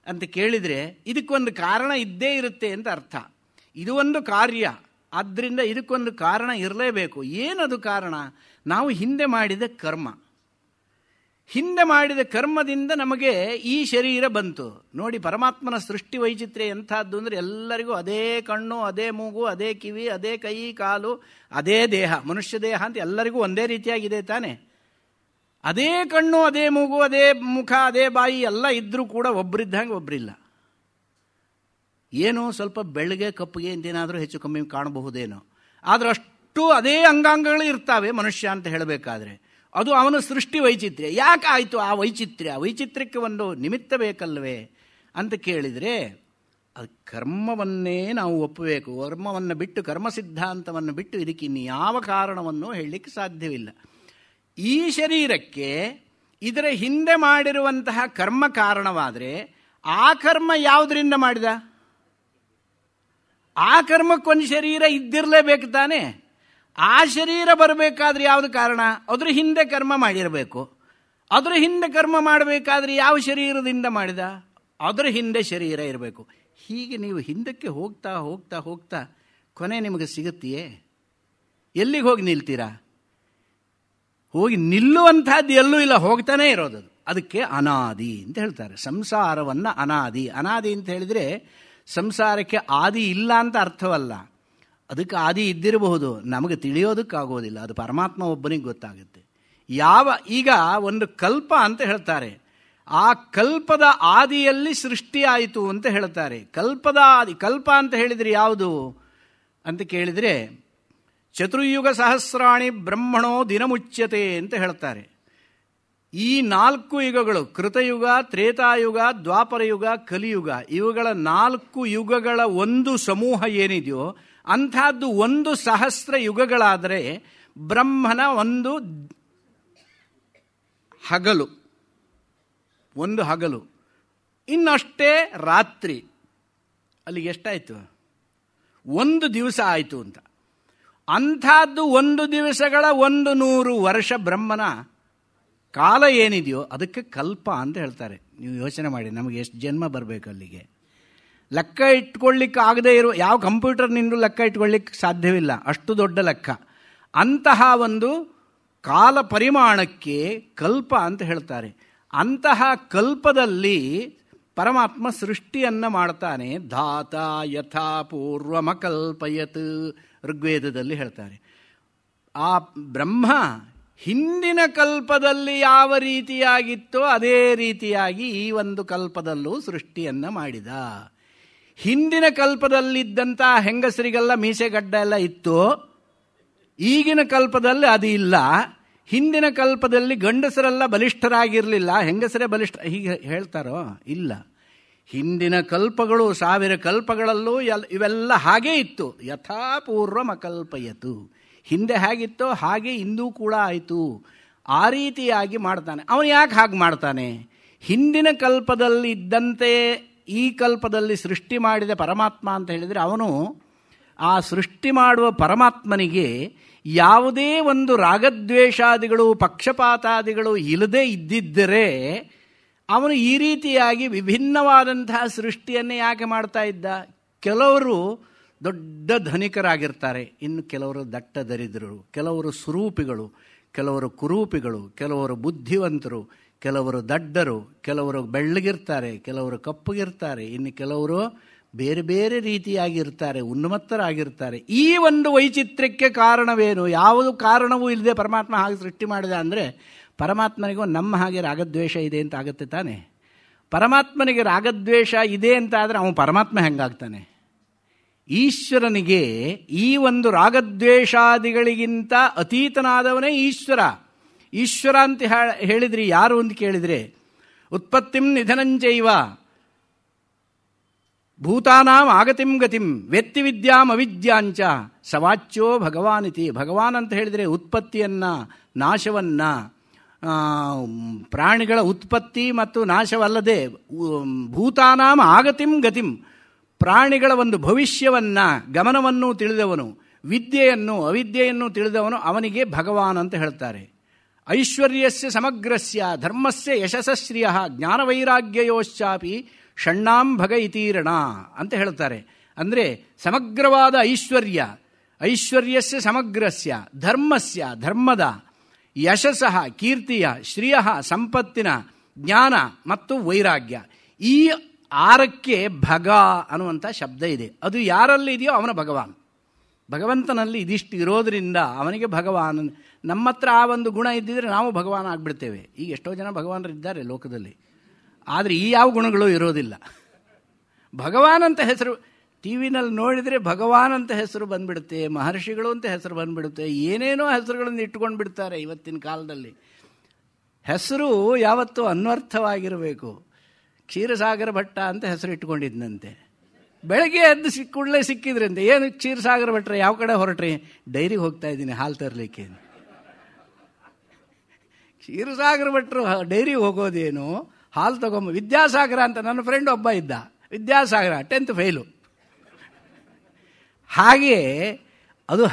ಅಂತ ಕೇಳಿದರೆ ಇದಕ್ಕೊಂದು ಕಾರಣ ಇದ್ದೇ ಇರುತ್ತೆ ಅಂತ ಅರ್ಥ. ಇದು ಒಂದು ಕಾರ್ಯ, ಆದ್ದರಿಂದ ಇದಕ್ಕೊಂದು ಕಾರಣ ಇರಲೇಬೇಕು. ಏನದು ಕಾರಣ? ನಾವು ಹಿಂದೆ ಮಾಡಿದ ಕರ್ಮ. ಹಿಂದೆ ಮಾಡಿದ ಕರ್ಮದಿಂದ ನಮಗೆ ಈ ಶರೀರ ಬಂತು. ನೋಡಿ, ಪರಮಾತ್ಮನ ಸೃಷ್ಟಿ ವೈಚಿತ್ರ್ಯ ಎಂಥದ್ದು ಅಂದರೆ, ಎಲ್ಲರಿಗೂ ಅದೇ ಕಣ್ಣು, ಅದೇ ಮೂಗು, ಅದೇ ಕಿವಿ, ಅದೇ ಕೈ ಕಾಲು, ಅದೇ ದೇಹ, ಮನುಷ್ಯ ದೇಹ ಅಂತ ಎಲ್ಲರಿಗೂ ಒಂದೇ ರೀತಿಯಾಗಿದೆ ತಾನೆ. ಅದೇ ಕಣ್ಣು, ಅದೇ ಮೂಗು, ಅದೇ ಮುಖ, ಅದೇ ಬಾಯಿ ಎಲ್ಲ ಇದ್ದರೂ ಕೂಡ ಒಬ್ಬರಿದ್ದಂಗೆ ಒಬ್ಬರಿಲ್ಲ. ಏನು ಸ್ವಲ್ಪ ಬೆಳ್ಳಗೆ ಕಪ್ಪಗೆ ಅಂತೇನಾದರೂ ಹೆಚ್ಚು ಕಮ್ಮಿ ಕಾಣಬಹುದೇನೋ, ಆದರೆ ಅಷ್ಟು ಅದೇ ಅಂಗಾಂಗಗಳು ಇರ್ತಾವೆ ಮನುಷ್ಯ ಅಂತ ಹೇಳಬೇಕಾದ್ರೆ. ಅದು ಅವನ ಸೃಷ್ಟಿ ವೈಚಿತ್ರ್ಯ. ಯಾಕೆ ಆಯಿತು ಆ ವೈಚಿತ್ರ್ಯ? ವೈಚಿತ್ರ್ಯಕ್ಕೆ ಒಂದು ನಿಮಿತ್ತ ಬೇಕಲ್ವೇ ಅಂತ ಕೇಳಿದರೆ ಅದು ಕರ್ಮವನ್ನೇ ನಾವು ಒಪ್ಪಬೇಕು. ಕರ್ಮವನ್ನು ಬಿಟ್ಟು, ಕರ್ಮ ಸಿದ್ಧಾಂತವನ್ನು ಬಿಟ್ಟು ಇದಕ್ಕೆ ಇನ್ನು ಯಾವ ಕಾರಣವನ್ನು ಹೇಳಲಿಕ್ಕೆ ಸಾಧ್ಯವಿಲ್ಲ. ಈ ಶರೀರಕ್ಕೆ ಇದರ ಹಿಂದೆ ಮಾಡಿರುವಂತಹ ಕರ್ಮ ಕಾರಣವಾದರೆ ಆ ಕರ್ಮ ಯಾವುದರಿಂದ ಮಾಡಿದ? ಆ ಕರ್ಮಕ್ಕೊಂದು ಶರೀರ ಇದ್ದಿರಲೇಬೇಕು ತಾನೆ. ಆ ಶರೀರ ಬರಬೇಕಾದ್ರೆ ಯಾವುದು ಕಾರಣ? ಅದ್ರ ಹಿಂದೆ ಕರ್ಮ ಮಾಡಿರಬೇಕು. ಅದರ ಹಿಂದೆ ಕರ್ಮ ಮಾಡಬೇಕಾದ್ರೆ ಯಾವ ಶರೀರದಿಂದ ಮಾಡಿದ? ಅದರ ಹಿಂದೆ ಶರೀರ ಇರಬೇಕು. ಹೀಗೆ ನೀವು ಹಿಂದಕ್ಕೆ ಹೋಗ್ತಾ ಹೋಗ್ತಾ ಹೋಗ್ತಾ ಕೊನೆ ನಿಮಗೆ ಸಿಗುತ್ತೆಯೇ? ಎಲ್ಲಿಗೆ ಹೋಗಿ ನಿಲ್ತೀರಾ? ಹೋಗಿ ನಿಲ್ಲುವಂತಹದ್ದು ಎಲ್ಲೂ ಇಲ್ಲ, ಹೋಗ್ತಾನೇ ಇರೋದು. ಅದಕ್ಕೆ ಅನಾದಿ ಅಂತ ಹೇಳ್ತಾರೆ. ಸಂಸಾರವನ್ನು ಅನಾದಿ. ಅನಾದಿ ಅಂತ ಹೇಳಿದರೆ ಸಂಸಾರಕ್ಕೆ ಆದಿ ಇಲ್ಲ ಅಂತ ಅರ್ಥವಲ್ಲ. ಅದಕ್ಕೆ ಆದಿ ಇದ್ದಿರಬಹುದು, ನಮಗೆ ತಿಳಿಯೋದಕ್ಕಾಗೋದಿಲ್ಲ. ಅದು ಪರಮಾತ್ಮ ಒಬ್ಬನಿಗೆ ಗೊತ್ತಾಗುತ್ತೆ. ಈಗ ಒಂದು ಕಲ್ಪ ಅಂತ ಹೇಳ್ತಾರೆ. ಆ ಕಲ್ಪದ ಆದಿಯಲ್ಲಿ ಸೃಷ್ಟಿಯಾಯಿತು ಅಂತ ಹೇಳ್ತಾರೆ. ಕಲ್ಪದ ಆದಿ, ಕಲ್ಪ ಅಂತ ಹೇಳಿದರೆ ಯಾವುದು ಅಂತ ಕೇಳಿದರೆ ಚತುರ್ಯುಗ ಸಹಸ್ರಾಣಿ ಬ್ರಹ್ಮಣೋ ದಿನಮುಚ್ಯತೆ ಅಂತ ಹೇಳ್ತಾರೆ. ಈ 4 ಯುಗಗಳು, ಕೃತಯುಗ, ತ್ರೇತಾಯುಗ, ದ್ವಾಪರಯುಗ, ಕಲಿಯುಗ, ಇವುಗಳ 4 ಯುಗಗಳ ಒಂದು ಸಮೂಹ ಏನಿದೆಯೋ ಅಂಥದ್ದು 1,000 ಯುಗಗಳಾದರೆ ಬ್ರಹ್ಮನ ಒಂದು ಹಗಲು, ಇನ್ನಷ್ಟೇ ರಾತ್ರಿ. ಅಲ್ಲಿಗೆ ಎಷ್ಟಾಯಿತು? 1 ದಿವಸ ಆಯಿತು ಅಂತ. ಅಂಥದ್ದು 1 ದಿವಸಗಳ 100 ವರ್ಷ ಬ್ರಹ್ಮನ ಕಾಲ ಏನಿದೆಯೋ ಅದಕ್ಕೆ ಕಲ್ಪ ಅಂತ ಹೇಳ್ತಾರೆ. ನೀವು ಯೋಚನೆ ಮಾಡಿ, ನಮಗೆ ಎಷ್ಟು ಜನ್ಮ ಬರಬೇಕು ಅಲ್ಲಿಗೆ? ಲೆಕ್ಕ ಇಟ್ಕೊಳ್ಳಿಕ್ಕೆ ಆಗದೇ ಇರುವ ಯಾವ ಕಂಪ್ಯೂಟರ್ನಿಂದ ಲೆಕ್ಕ ಇಟ್ಕೊಳ್ಳಿಕ್ಕೆ ಸಾಧ್ಯವಿಲ್ಲ, ಅಷ್ಟು ದೊಡ್ಡ ಲೆಕ್ಕ. ಅಂತಹ ಒಂದು ಕಾಲ ಪರಿಮಾಣಕ್ಕೆ ಕಲ್ಪ ಅಂತ ಹೇಳ್ತಾರೆ. ಅಂತಹ ಕಲ್ಪದಲ್ಲಿ ಪರಮಾತ್ಮ ಸೃಷ್ಟಿಯನ್ನು ಮಾಡ್ತಾನೆ. ಧಾತ ಯಥಾ ಪೂರ್ವಮಕಲ್ಪಯತ್ ಋಗ್ವೇದದಲ್ಲಿ ಹೇಳ್ತಾರೆ. ಆ ಬ್ರಹ್ಮ ಹಿಂದಿನ ಕಲ್ಪದಲ್ಲಿ ಯಾವ ರೀತಿಯಾಗಿತ್ತೋ ಅದೇ ರೀತಿಯಾಗಿ ಈ ಒಂದು ಕಲ್ಪದಲ್ಲೂ ಸೃಷ್ಟಿಯನ್ನು ಮಾಡಿದ. ಹಿಂದಿನ ಕಲ್ಪದಲ್ಲಿದ್ದಂಥ ಹೆಂಗಸರಿಗೆಲ್ಲ ಮೀಸೆಗಡ್ಡ ಎಲ್ಲ ಇತ್ತು, ಈಗಿನ ಕಲ್ಪದಲ್ಲಿ ಅದು ಇಲ್ಲ. ಹಿಂದಿನ ಕಲ್ಪದಲ್ಲಿ ಗಂಡಸರೆಲ್ಲ ಬಲಿಷ್ಠರಾಗಿರಲಿಲ್ಲ, ಹೆಂಗಸರೇ ಬಲಿಷ್ಠ, ಹೀಗೆ ಹೇಳ್ತಾರೋ? ಇಲ್ಲ. ಹಿಂದಿನ ಕಲ್ಪಗಳು 1000 ಕಲ್ಪಗಳಲ್ಲೂ ಇವೆಲ್ಲ ಹಾಗೇ ಇತ್ತು. ಯಥಾ ಪೂರ್ವಮಕಲ್ಪಯತು, ಹಿಂದೆ ಹೇಗಿತ್ತೋ ಹಾಗೆ ಇಂದೂ ಕೂಡ ಆಯಿತು. ಆ ರೀತಿಯಾಗಿ ಮಾಡ್ತಾನೆ. ಅವನು ಯಾಕೆ ಹಾಗೆ ಮಾಡ್ತಾನೆ? ಹಿಂದಿನ ಕಲ್ಪದಲ್ಲಿ ಇದ್ದಂತೆ ಈ ಕಲ್ಪದಲ್ಲಿ ಸೃಷ್ಟಿ ಮಾಡಿದ ಪರಮಾತ್ಮ ಅಂತ ಹೇಳಿದರೆ, ಅವನು ಆ ಸೃಷ್ಟಿ ಮಾಡುವ ಪರಮಾತ್ಮನಿಗೆ ಯಾವುದೇ ಒಂದು ರಾಗದ್ವೇಷಾದಿಗಳು ಪಕ್ಷಪಾತಾದಿಗಳು ಇಲ್ಲದೇ ಇದ್ದಿದ್ದರೆ ಅವನು ಈ ರೀತಿಯಾಗಿ ವಿಭಿನ್ನವಾದಂತಹ ಸೃಷ್ಟಿಯನ್ನೇ ಯಾಕೆ ಮಾಡ್ತಾ ಇದ್ದ? ಕೆಲವರು ದೊಡ್ಡ ಧನಿಕರಾಗಿರ್ತಾರೆ, ಇನ್ನು ಕೆಲವರು ದಟ್ಟ ದರಿದ್ರರು, ಕೆಲವರು ಸುರೂಪಿಗಳು, ಕೆಲವರು ಕುರೂಪಿಗಳು, ಕೆಲವರು ಬುದ್ಧಿವಂತರು, ಕೆಲವರು ದಡ್ಡರು, ಕೆಲವರು ಬೆಳ್ಳಗಿರ್ತಾರೆ, ಕೆಲವರು ಕಪ್ಪಗಿರ್ತಾರೆ, ಇನ್ನು ಕೆಲವರು ಬೇರೆ ಬೇರೆ ರೀತಿಯಾಗಿರ್ತಾರೆ, ಉನ್ಮತ್ತರಾಗಿರ್ತಾರೆ. ಈ ಒಂದು ವೈಚಿತ್ರ್ಯಕ್ಕೆ ಕಾರಣವೇನು? ಯಾವುದು ಕಾರಣವೂ ಇಲ್ಲದೆ ಪರಮಾತ್ಮ ಹಾಗೆ ಸೃಷ್ಟಿ ಮಾಡಿದ ಅಂದರೆ ಪರಮಾತ್ಮನಿಗೂ ನಮ್ಮ ಹಾಗೆ ರಾಗದ್ವೇಷ ಇದೆ ಅಂತ ಆಗುತ್ತೆ ತಾನೆ. ಪರಮಾತ್ಮನಿಗೆ ರಾಗದ್ವೇಷ ಇದೆ ಅಂತ ಆದರೆ ಅವನು ಪರಮಾತ್ಮ ಹೆಂಗಾಗ್ತಾನೆ? ಈಶ್ವರನಿಗೆ ಈ ಒಂದು ರಾಗದ್ವೇಷಾದಿಗಳಿಗಿಂತ ಅತೀತನಾದವನೇ ಈಶ್ವರ. ಈಶ್ವರ ಅಂತ ಹೇಳಿದ್ರಿ ಯಾರು ಅಂತ ಕೇಳಿದರೆ, ಉತ್ಪತ್ತಿಂ ನಿಧನಂಚೈವ ಭೂತಾನಾಂ ಆಗತಿಂ ಗತಿಂ ವೆತ್ತಿ ವಿದ್ಯಾಂ ಅವಿದ್ಯಾಂಚ ಸವಾಚ್ಯೋ ಭಗವಾನಿತಿ. ಭಗವಾನ್ ಅಂತ ಹೇಳಿದರೆ ಉತ್ಪತ್ತಿಯನ್ನು, ನಾಶವನ್ನು, ಪ್ರಾಣಿಗಳ ಉತ್ಪತ್ತಿ ಮತ್ತು ನಾಶವಲ್ಲದೆ ಭೂತಾನಾಂ ಆಗತಿಂ ಗತಿಂ, ಪ್ರಾಣಿಗಳ ಒಂದು ಭವಿಷ್ಯವನ್ನು ಗಮನವನ್ನು ತಿಳಿದವನು, ವಿದ್ಯೆಯನ್ನು ಅವಿದ್ಯೆಯನ್ನು ತಿಳಿದವನು, ಅವನಿಗೆ ಭಗವಾನ್ ಅಂತ ಹೇಳ್ತಾರೆ. ಐಶ್ವರ್ಯಸ್ಯ ಸಮಗ್ರಸ್ಯ ಧರ್ಮಸ್ಯ ಯಶಸ್ಶ್ರಿಯ ಜ್ಞಾನವೈರಾಗ್ಯಯೋಶ್ಚಾಪಿ ಷಣ್ಣಾಂ ಭಗ ಇತೀರಣ ಅಂತ ಹೇಳ್ತಾರೆ. ಅಂದರೆ ಸಮಗ್ರವಾದ ಐಶ್ವರ್ಯ, ಐಶ್ವರ್ಯಸ್ಯ ಸಮಗ್ರಸ್ಯ, ಧರ್ಮಸ್ಯ ಧರ್ಮದ, ಯಶಸ್ಸಃ ಕೀರ್ತಿಯ, ಶ್ರಿಯ ಸಂಪತ್ತಿನ, ಜ್ಞಾನ ಮತ್ತು ವೈರಾಗ್ಯ, ಈ 6ಕ್ಕೆ ಭಗ ಅನ್ನುವಂಥ ಶಬ್ದ ಇದೆ. ಅದು ಯಾರಲ್ಲಿ ಇದೆಯೋ ಅವನ ಭಗವಾನ್. ಭಗವಂತನಲ್ಲಿ ಇದಿಷ್ಟು ಇರೋದರಿಂದ ಅವನಿಗೆ ಭಗವಾನ್. ನಮ್ಮ ಹತ್ರ ಆ ಒಂದು ಗುಣ ಇದ್ದಿದ್ರೆ ನಾವು ಭಗವಾನ್ ಆಗಿಬಿಡ್ತೇವೆ. ಈಗ ಎಷ್ಟೋ ಜನ ಭಗವಾನರಿದ್ದಾರೆ ಲೋಕದಲ್ಲಿ, ಆದರೆ ಈ ಯಾವ ಗುಣಗಳು ಇರೋದಿಲ್ಲ. ಭಗವಾನ್ ಅಂತ ಹೆಸರು ಟಿ ವಿನಲ್ಲಿ ನೋಡಿದರೆ ಭಗವಾನ್ ಅಂತ ಹೆಸರು ಬಂದುಬಿಡುತ್ತೆ, ಮಹರ್ಷಿಗಳು ಅಂತ ಹೆಸರು ಬಂದುಬಿಡುತ್ತೆ, ಏನೇನೋ ಹೆಸರುಗಳನ್ನು ಇಟ್ಕೊಂಡು ಬಿಡ್ತಾರೆ ಇವತ್ತಿನ ಕಾಲದಲ್ಲಿ. ಹೆಸರು ಯಾವತ್ತೂ ಅನ್ವರ್ಥವಾಗಿರಬೇಕು. ಕ್ಷೀರಸಾಗರ ಭಟ್ಟ ಅಂತ ಹೆಸರು ಇಟ್ಕೊಂಡಿದ್ದಂತೆ, ಬೆಳಗ್ಗೆ ಎದ್ದು ಕೂಡಲೇ ಸಿಕ್ಕಿದ್ರಿಂದ ಏನು ಕ್ಷೀರಸಾಗರ ಭಟ್ರೆ ಯಾವ ಕಡೆ ಹೊರಟ್ರಿ? ಡೈರಿಗೆ ಹೋಗ್ತಾ ಇದ್ದೀನಿ ಹಾಲು ತರಲಿಕ್ಕೆ. ಕ್ಷೀರಸಾಗರ ಭಟ್ರು ಡೈರಿಗೆ ಹೋಗೋದೇನು, ಹಾಲು ತಗೊಂಬ. ವಿದ್ಯಾಸಾಗರ ಅಂತ ನನ್ನ ಫ್ರೆಂಡ್ ಒಬ್ಬ ಇದ್ದ, ವಿದ್ಯಾಸಾಗರ 10th ಫೇಲು. ಹಾಗೆಯೇ ಅದು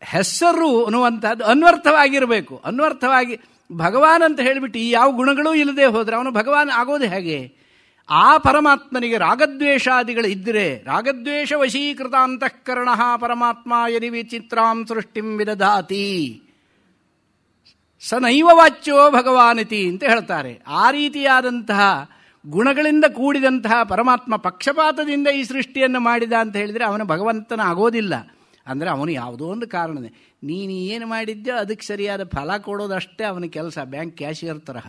ಹೆಸರು ಅನ್ನುವಂಥದ್ದು ಅನ್ವರ್ಥವಾಗಿರಬೇಕು. ಅನ್ವರ್ಥವಾಗಿ ಭಗವಾನ್ ಅಂತ ಹೇಳಿಬಿಟ್ಟು ಈ ಯಾವ ಗುಣಗಳೂ ಇಲ್ಲದೆ ಹೋದರೆ ಅವನು ಭಗವಾನ್ ಆಗೋದು ಹೇಗೆ? ಆ ಪರಮಾತ್ಮನಿಗೆ ರಾಗದ್ವೇಷಾದಿಗಳು ಇದ್ದರೆ, ರಾಗದ್ವೇಷ ವಶೀಕೃತ ಅಂತಃಕರಣ ಪರಮಾತ್ಮ ಯದಿ ವಿಚಿತ್ರಾಂ ಸೃಷ್ಟಿಂ ವಿದಧಾತಿ ಸ ನೈವ ವಾಚ್ಯೋ ಭಗವಾನಿತಿ ಅಂತ ಹೇಳ್ತಾರೆ. ಆ ರೀತಿಯಾದಂತಹ ಗುಣಗಳಿಂದ ಕೂಡಿದಂತಹ ಪರಮಾತ್ಮ ಪಕ್ಷಪಾತದಿಂದ ಈ ಸೃಷ್ಟಿಯನ್ನು ಮಾಡಿದ ಅಂತ ಹೇಳಿದರೆ ಅವನು ಭಗವಂತನ ಆಗೋದಿಲ್ಲ. ಅಂದರೆ ಅವನು ಯಾವುದೋ ಒಂದು ಕಾರಣನೇ, ನೀನು ಏನು ಮಾಡಿದ್ಯೋ ಅದಕ್ಕೆ ಸರಿಯಾದ ಫಲ ಕೊಡೋದಷ್ಟೇ ಅವನ ಕೆಲಸ. ಬ್ಯಾಂಕ್ ಕ್ಯಾಶಿಯರ್ ತರಹ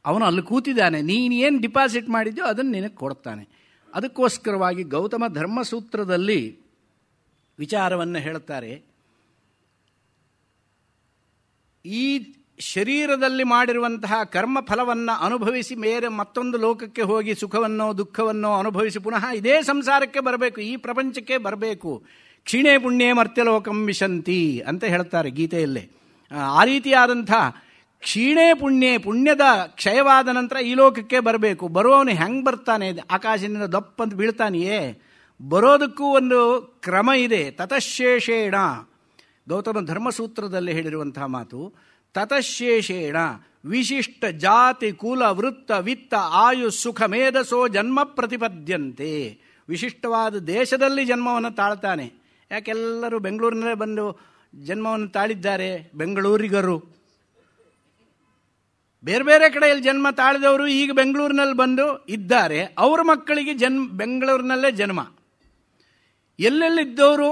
ಅವನು ಅಲ್ಲಿ ಕೂತಿದ್ದಾನೆ, ನೀನು ಏನು ಡಿಪಾಸಿಟ್ ಮಾಡಿದ್ಯೋ ಅದನ್ನು ನಿನಗೆ ಕೊಡ್ತಾನೆ. ಅದಕ್ಕೋಸ್ಕರವಾಗಿ ಗೌತಮ ಧರ್ಮಸೂತ್ರದಲ್ಲಿ ವಿಚಾರವನ್ನು ಹೇಳ್ತಾರೆ. ಈ ಶರೀರದಲ್ಲಿ ಮಾಡಿರುವಂತಹ ಕರ್ಮ ಫಲವನ್ನು ಅನುಭವಿಸಿ ಬೇರೆ ಮತ್ತೊಂದು ಲೋಕಕ್ಕೆ ಹೋಗಿ ಸುಖವನ್ನೋ ದುಃಖವನ್ನೋ ಅನುಭವಿಸಿ ಪುನಃ ಇದೇ ಸಂಸಾರಕ್ಕೆ ಬರಬೇಕು, ಈ ಪ್ರಪಂಚಕ್ಕೆ ಬರಬೇಕು. ಕ್ಷೀಣೇ ಪುಣ್ಯೇ ಮರ್ತ್ಯಲೋಕಂ ವಿಶಂತಿ ಅಂತ ಹೇಳ್ತಾರೆ ಗೀತೆಯಲ್ಲೇ. ಆ ರೀತಿಯಾದಂಥ ಕ್ಷೀಣೇ ಪುಣ್ಯದ ಕ್ಷಯವಾದ ನಂತರ ಈ ಲೋಕಕ್ಕೆ ಬರಬೇಕು. ಬರುವವನು ಹೆಂಗೆ ಬರ್ತಾನೆ? ಆಕಾಶದಿಂದ ದಪ್ಪಂತ ಬೀಳ್ತಾನೆಯೇ? ಬರೋದಕ್ಕೂ ಒಂದು ಕ್ರಮ ಇದೆ. ತತಶೇಷೇಣ ಗೌತಮ ಧರ್ಮಸೂತ್ರದಲ್ಲಿ ಹೇಳಿರುವಂತಹ ಮಾತು, ತತಶೇಷೇಣ ವಿಶಿಷ್ಟ ಜಾತಿ ಕುಲ ವೃತ್ತ ವಿತ್ತ ಆಯು ಸುಖ ಮೇಧಸೋ ಜನ್ಮ ಪ್ರತಿಪದ್ಯಂತೆ. ವಿಶಿಷ್ಟವಾದ ದೇಶದಲ್ಲಿ ಜನ್ಮವನ್ನು ತಾಳ್ತಾನೆ. ಯಾಕೆಲ್ಲರೂ ಬೆಂಗಳೂರಿನಲ್ಲೇ ಬಂದು ಜನ್ಮವನ್ನು ತಾಳಿದ್ದಾರೆ? ಬೆಂಗಳೂರಿಗರು ಬೇರೆ ಬೇರೆ ಕಡೆಯಲ್ಲಿ ಜನ್ಮ ತಾಳಿದವರು ಈಗ ಬೆಂಗಳೂರಿನಲ್ಲಿ ಬಂದು ಇದ್ದಾರೆ. ಅವರ ಮಕ್ಕಳಿಗೆ ಬೆಂಗಳೂರಿನಲ್ಲೇ ಜನ್ಮ. ಎಲ್ಲೆಲ್ಲಿದ್ದವರು?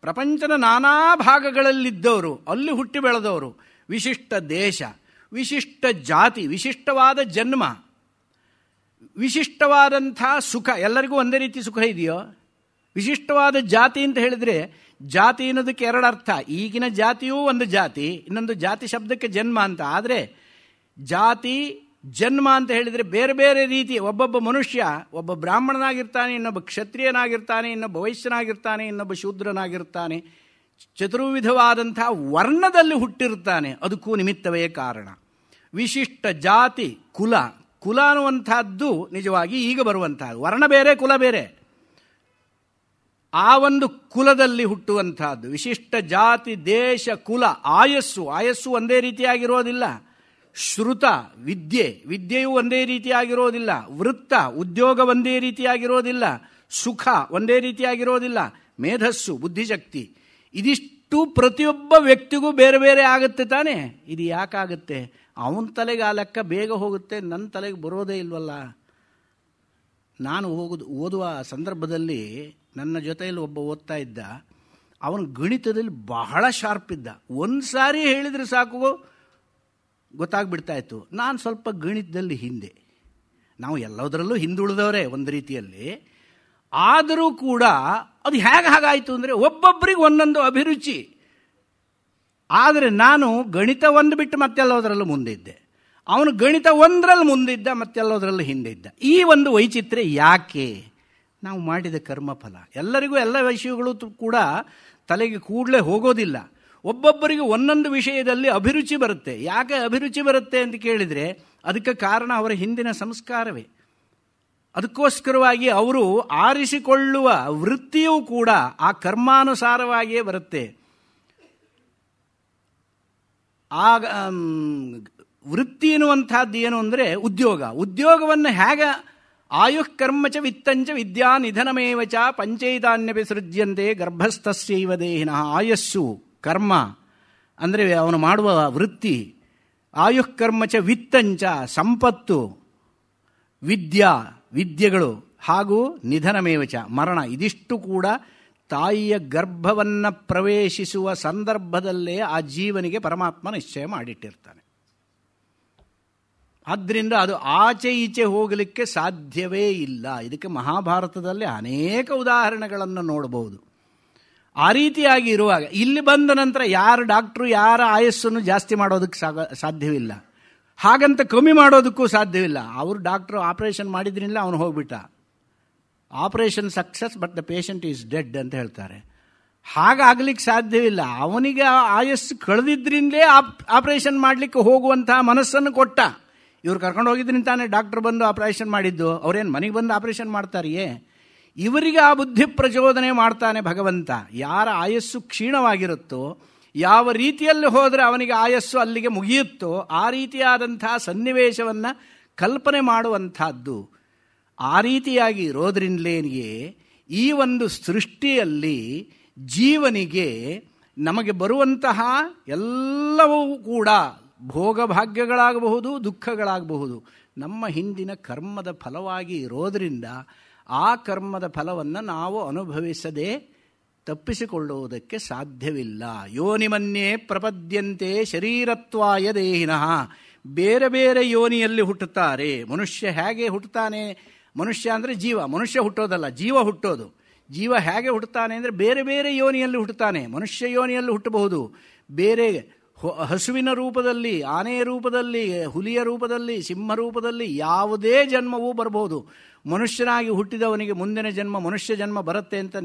ಪ್ರಪಂಚದ ನಾನಾ ಭಾಗಗಳಲ್ಲಿದ್ದವರು, ಅಲ್ಲಿ ಹುಟ್ಟಿ ಬೆಳೆದವರು. ವಿಶಿಷ್ಟ ದೇಶ, ವಿಶಿಷ್ಟ ಜಾತಿ, ವಿಶಿಷ್ಟವಾದ ಜನ್ಮ, ವಿಶಿಷ್ಟವಾದಂಥ ಸುಖ. ಎಲ್ಲರಿಗೂ ಒಂದೇ ರೀತಿ ಸುಖ ಇದೆಯೋ? ವಿಶಿಷ್ಟವಾದ ಜಾತಿ ಅಂತ ಹೇಳಿದರೆ, ಜಾತಿ ಅನ್ನೋದಕ್ಕೆ ಎರಡು ಅರ್ಥ. ಈಗಿನ ಜಾತಿಯೂ ಒಂದು ಜಾತಿ, ಇನ್ನೊಂದು ಜಾತಿ ಶಬ್ದಕ್ಕೆ ಜನ್ಮ ಅಂತ. ಆದರೆ ಜಾತಿ ಜನ್ಮ ಅಂತ ಹೇಳಿದರೆ ಬೇರೆ ಬೇರೆ ರೀತಿ. ಒಬ್ಬೊಬ್ಬ ಮನುಷ್ಯ, ಒಬ್ಬ ಬ್ರಾಹ್ಮಣನಾಗಿರ್ತಾನೆ, ಇನ್ನೊಬ್ಬ ಕ್ಷತ್ರಿಯನಾಗಿರ್ತಾನೆ, ಇನ್ನೊಬ್ಬ ವೈಶ್ಯನಾಗಿರ್ತಾನೆ, ಇನ್ನೊಬ್ಬ ಶೂದ್ರನಾಗಿರ್ತಾನೆ. ಚತುರ್ವಿಧವಾದಂಥ ವರ್ಣದಲ್ಲಿ ಹುಟ್ಟಿರ್ತಾನೆ. ಅದಕ್ಕೂ ನಿಮಿತ್ತವೇ ಕಾರಣ. ವಿಶಿಷ್ಟ ಜಾತಿ ಕುಲ ಅನ್ನುವಂಥದ್ದು ನಿಜವಾಗಿ ಈಗ ಬರುವಂಥದ್ದು. ವರ್ಣ ಬೇರೆ, ಕುಲ ಬೇರೆ. ಆ ಒಂದು ಕುಲದಲ್ಲಿ ಹುಟ್ಟುವಂಥದ್ದು ವಿಶಿಷ್ಟ ಜಾತಿ, ದೇಶ, ಕುಲ, ಆಯಸ್ಸು ಒಂದೇ ರೀತಿಯಾಗಿರೋದಿಲ್ಲ. ಶ್ರುತ ವಿದ್ಯೆಯೂ ಒಂದೇ ರೀತಿಯಾಗಿರೋದಿಲ್ಲ. ವೃತ್ತ ಉದ್ಯೋಗ ಒಂದೇ ರೀತಿಯಾಗಿರೋದಿಲ್ಲ. ಸುಖ ಒಂದೇ ರೀತಿಯಾಗಿರೋದಿಲ್ಲ. ಮೇಧಸ್ಸು ಬುದ್ಧಿಶಕ್ತಿ, ಇದಿಷ್ಟು ಪ್ರತಿಯೊಬ್ಬ ವ್ಯಕ್ತಿಗೂ ಬೇರೆ ಬೇರೆ ಆಗುತ್ತೆ ತಾನೆ. ಇದು ಯಾಕಾಗುತ್ತೆ? ಅವನ ತಲೆಗೆ ಆ ಲೆಕ್ಕ ಬೇಗ ಹೋಗುತ್ತೆ, ನನ್ನ ತಲೆಗೆ ಬರೋದೇ ಇಲ್ವಲ್ಲ. ನಾನು ಓದುವ ಸಂದರ್ಭದಲ್ಲಿ ನನ್ನ ಜೊತೆಯಲ್ಲಿ ಒಬ್ಬ ಓದ್ತಾ ಇದ್ದ. ಅವನು ಗಣಿತದಲ್ಲಿ ಬಹಳ ಶಾರ್ಪ್ ಇದ್ದ. ಒಂದು ಸಾರಿ ಹೇಳಿದರೆ ಸಾಕು ಗೊತ್ತಾಗ್ಬಿಡ್ತಾ ಇತ್ತು. ನಾನು ಸ್ವಲ್ಪ ಗಣಿತದಲ್ಲಿ ಹಿಂದೆ. ನಾವು ಎಲ್ಲದರಲ್ಲೂ ಹಿಂದುಳಿದವರೇ ಒಂದು ರೀತಿಯಲ್ಲಿ. ಆದರೂ ಕೂಡ ಅದು ಹಾಗಾಯಿತು ಅಂದರೆ ಒಬ್ಬೊಬ್ಬರಿಗೆ ಒಂದೊಂದು ಅಭಿರುಚಿ. ಆದರೆ ನಾನು ಗಣಿತ ಒಂದು ಬಿಟ್ಟು ಮತ್ತೆಲ್ಲದರಲ್ಲೂ ಮುಂದೆ ಇದ್ದೆ. ಅವನು ಗಣಿತ ಒಂದರಲ್ಲಿ ಮುಂದಿದ್ದ, ಮತ್ತೆಲ್ಲದರಲ್ಲೂ ಹಿಂದೆ ಇದ್ದ. ಈ ಒಂದು ವೈಚಿತ್ರ್ಯ ಯಾಕೆ? ನಾವು ಮಾಡಿದ ಕರ್ಮಫಲ. ಎಲ್ಲರಿಗೂ ಎಲ್ಲ ವಿಷಯಗಳು ಕೂಡ ತಲೆಗೆ ಕೂಡಲೇ ಹೋಗೋದಿಲ್ಲ. ಒಬ್ಬೊಬ್ಬರಿಗೆ ಒಂದೊಂದು ವಿಷಯದಲ್ಲಿ ಅಭಿರುಚಿ ಬರುತ್ತೆ. ಯಾಕೆ ಅಭಿರುಚಿ ಬರುತ್ತೆ ಅಂತ ಕೇಳಿದರೆ ಅದಕ್ಕೆ ಕಾರಣ ಅವರ ಹಿಂದಿನ ಸಂಸ್ಕಾರವೇ. ಅದಕ್ಕೋಸ್ಕರವಾಗಿ ಅವರು ಆರಿಸಿಕೊಳ್ಳುವ ವೃತ್ತಿಯೂ ಕೂಡ ಆ ಕರ್ಮಾನುಸಾರವಾಗಿಯೇ ಬರುತ್ತೆ. ಆ ವೃತ್ತಿ ಎನ್ನುವಂಥದ್ದು ಏನು ಅಂದರೆ ಉದ್ಯೋಗವನ್ನು ಹೇಗೆ ಆಯುಃಕರ್ಮಚ ವಿತ್ತಂಚ ವಿದ್ಯಾ ನಿಧನಮೇವಚ ಪಂಚೈತಾನ್ಯಪಿ ಸೃಜ್ಯಂತೆ ಗರ್ಭಸ್ಥಸ್ಯೈವ ದೇಹಿನಃ. ಆಯಸ್ಸು ಕರ್ಮ ಅಂದರೆ ಅವನು ಮಾಡುವ ವೃತ್ತಿ, ಆಯುಃಕರ್ಮಚ ವಿತ್ತಂಚ ಸಂಪತ್ತು, ವಿದ್ಯೆಗಳು, ಹಾಗೂ ನಿಧನಮೇವಚ ಮರಣ. ಇದಿಷ್ಟು ಕೂಡ ತಾಯಿಯ ಗರ್ಭವನ್ನು ಪ್ರವೇಶಿಸುವ ಸಂದರ್ಭದಲ್ಲೇ ಆ ಜೀವನಿಗೆ ಪರಮಾತ್ಮ ನಿಶ್ಚಯ ಮಾಡಿಟ್ಟಿರ್ತಾನೆ. ಆದ್ದರಿಂದ ಅದು ಆಚೆ ಈಚೆ ಹೋಗಲಿಕ್ಕೆ ಸಾಧ್ಯವೇ ಇಲ್ಲ. ಇದಕ್ಕೆ ಮಹಾಭಾರತದಲ್ಲಿ ಅನೇಕ ಉದಾಹರಣೆಗಳನ್ನು ನೋಡಬಹುದು. ಆ ರೀತಿಯಾಗಿ ಇರುವಾಗ ಇಲ್ಲಿ ಬಂದ ನಂತರ ಯಾರು ಡಾಕ್ಟ್ರು ಯಾರ ಆಯಸ್ಸನ್ನು ಜಾಸ್ತಿ ಮಾಡೋದಕ್ಕೆ ಸಾಧ್ಯವಿಲ್ಲ, ಹಾಗಂತ ಕಮ್ಮಿ ಮಾಡೋದಕ್ಕೂ ಸಾಧ್ಯವಿಲ್ಲ. ಅವರು ಡಾಕ್ಟ್ರು ಆಪರೇಷನ್ ಮಾಡಿದ್ರಿಂದ ಅವನು ಹೋಗ್ಬಿಟ್ಟ. Operation success but the patient is dead ಅಂತ ಹೇಳ್ತಾರೆ. ಹಾಗಾಗ್ಲಿಕ್ಕೆ ಸಾಧ್ಯವಿಲ್ಲ. ಅವನಿಗೆ ಆಯಸ್ಸು ಕಳೆದಿದ್ರಿಂದಲೇ ಆಪರೇಷನ್ ಮಾಡಲಿಕ್ಕೆ ಹೋಗುವಂತಹ ಮನಸ್ಸನ್ನು ಕೊಟ್ಟ. ಇವ್ರು ಕರ್ಕೊಂಡು ಹೋಗಿದ್ರಿಂದ ತಾನೇ ಡಾಕ್ಟರ್ ಬಂದು ಆಪರೇಷನ್ ಮಾಡಿದ್ದು. ಅವರೇನು ಮನೆಗೆ ಬಂದು ಆಪರೇಷನ್ ಮಾಡ್ತಾರೆಯೇ? ಇವರಿಗೆ ಆ ಬುದ್ಧಿ ಪ್ರಚೋದನೆ ಮಾಡ್ತಾನೆ ಭಗವಂತ. ಯಾರ ಆಯಸ್ಸು ಕ್ಷೀಣವಾಗಿರುತ್ತೋ, ಯಾವ ರೀತಿಯಲ್ಲಿ ಹೋದರೆ ಅವನಿಗೆ ಆಯಸ್ಸು ಅಲ್ಲಿಗೆ ಮುಗಿಯುತ್ತೋ ಆ ರೀತಿಯಾದಂತಹ ಸನ್ನಿವೇಶವನ್ನು ಕಲ್ಪನೆ ಮಾಡುವಂಥದ್ದು. ಆ ರೀತಿಯಾಗಿ ಇರೋದ್ರಿಂದಲೇನಿಗೆ ಈ ಒಂದು ಸೃಷ್ಟಿಯಲ್ಲಿ ಜೀವನಿಗೆ ನಮಗೆ ಬರುವಂತಹ ಎಲ್ಲವೂ ಕೂಡ ಭೋಗಭಾಗ್ಯಗಳಾಗಬಹುದು, ದುಃಖಗಳಾಗಬಹುದು, ನಮ್ಮ ಹಿಂದಿನ ಕರ್ಮದ ಫಲವಾಗಿ ಇರೋದರಿಂದ ಆ ಕರ್ಮದ ಫಲವನ್ನು ನಾವು ಅನುಭವಿಸದೆ ತಪ್ಪಿಸಿಕೊಳ್ಳುವುದಕ್ಕೆ ಸಾಧ್ಯವಿಲ್ಲ. ಯೋನಿಮನ್ಯೇ ಪ್ರಪದ್ಯಂತೆ ಶರೀರತ್ವಾಯ ದೇಹಿನಃ. ಬೇರೆ ಬೇರೆ ಯೋನಿಯಲ್ಲಿ ಹುಟ್ಟುತ್ತಾರೆ. ಮನುಷ್ಯ ಹೇಗೆ ಹುಟ್ಟುತ್ತಾನೆ? ಮನುಷ್ಯ ಅಂದರೆ ಜೀವ. ಮನುಷ್ಯ ಹುಟ್ಟೋದಲ್ಲ, ಜೀವ ಹುಟ್ಟೋದು. ಜೀವ ಹೇಗೆ ಹುಟ್ಟುತ್ತಾನೆ ಅಂದರೆ ಬೇರೆ ಬೇರೆ ಯೋನಿಯಲ್ಲಿ ಹುಟ್ಟುತ್ತಾನೆ. ಮನುಷ್ಯ ಯೋನಿಯಲ್ಲಿ ಹುಟ್ಟಬಹುದು, ಬೇರೆ ಹಸುವಿನ ರೂಪದಲ್ಲಿ, ಆನೆಯ ರೂಪದಲ್ಲಿ, ಹುಲಿಯ ರೂಪದಲ್ಲಿ, ಸಿಂಹ ರೂಪದಲ್ಲಿ ಯಾವುದೇ ಜನ್ಮವೂ ಬರಬಹುದು. ಮನುಷ್ಯನಾಗಿ ಹುಟ್ಟಿದವನಿಗೆ ಮುಂದಿನ ಜನ್ಮ ಮನುಷ್ಯ ಜನ್ಮ ಬರುತ್ತೆ ಅಂತ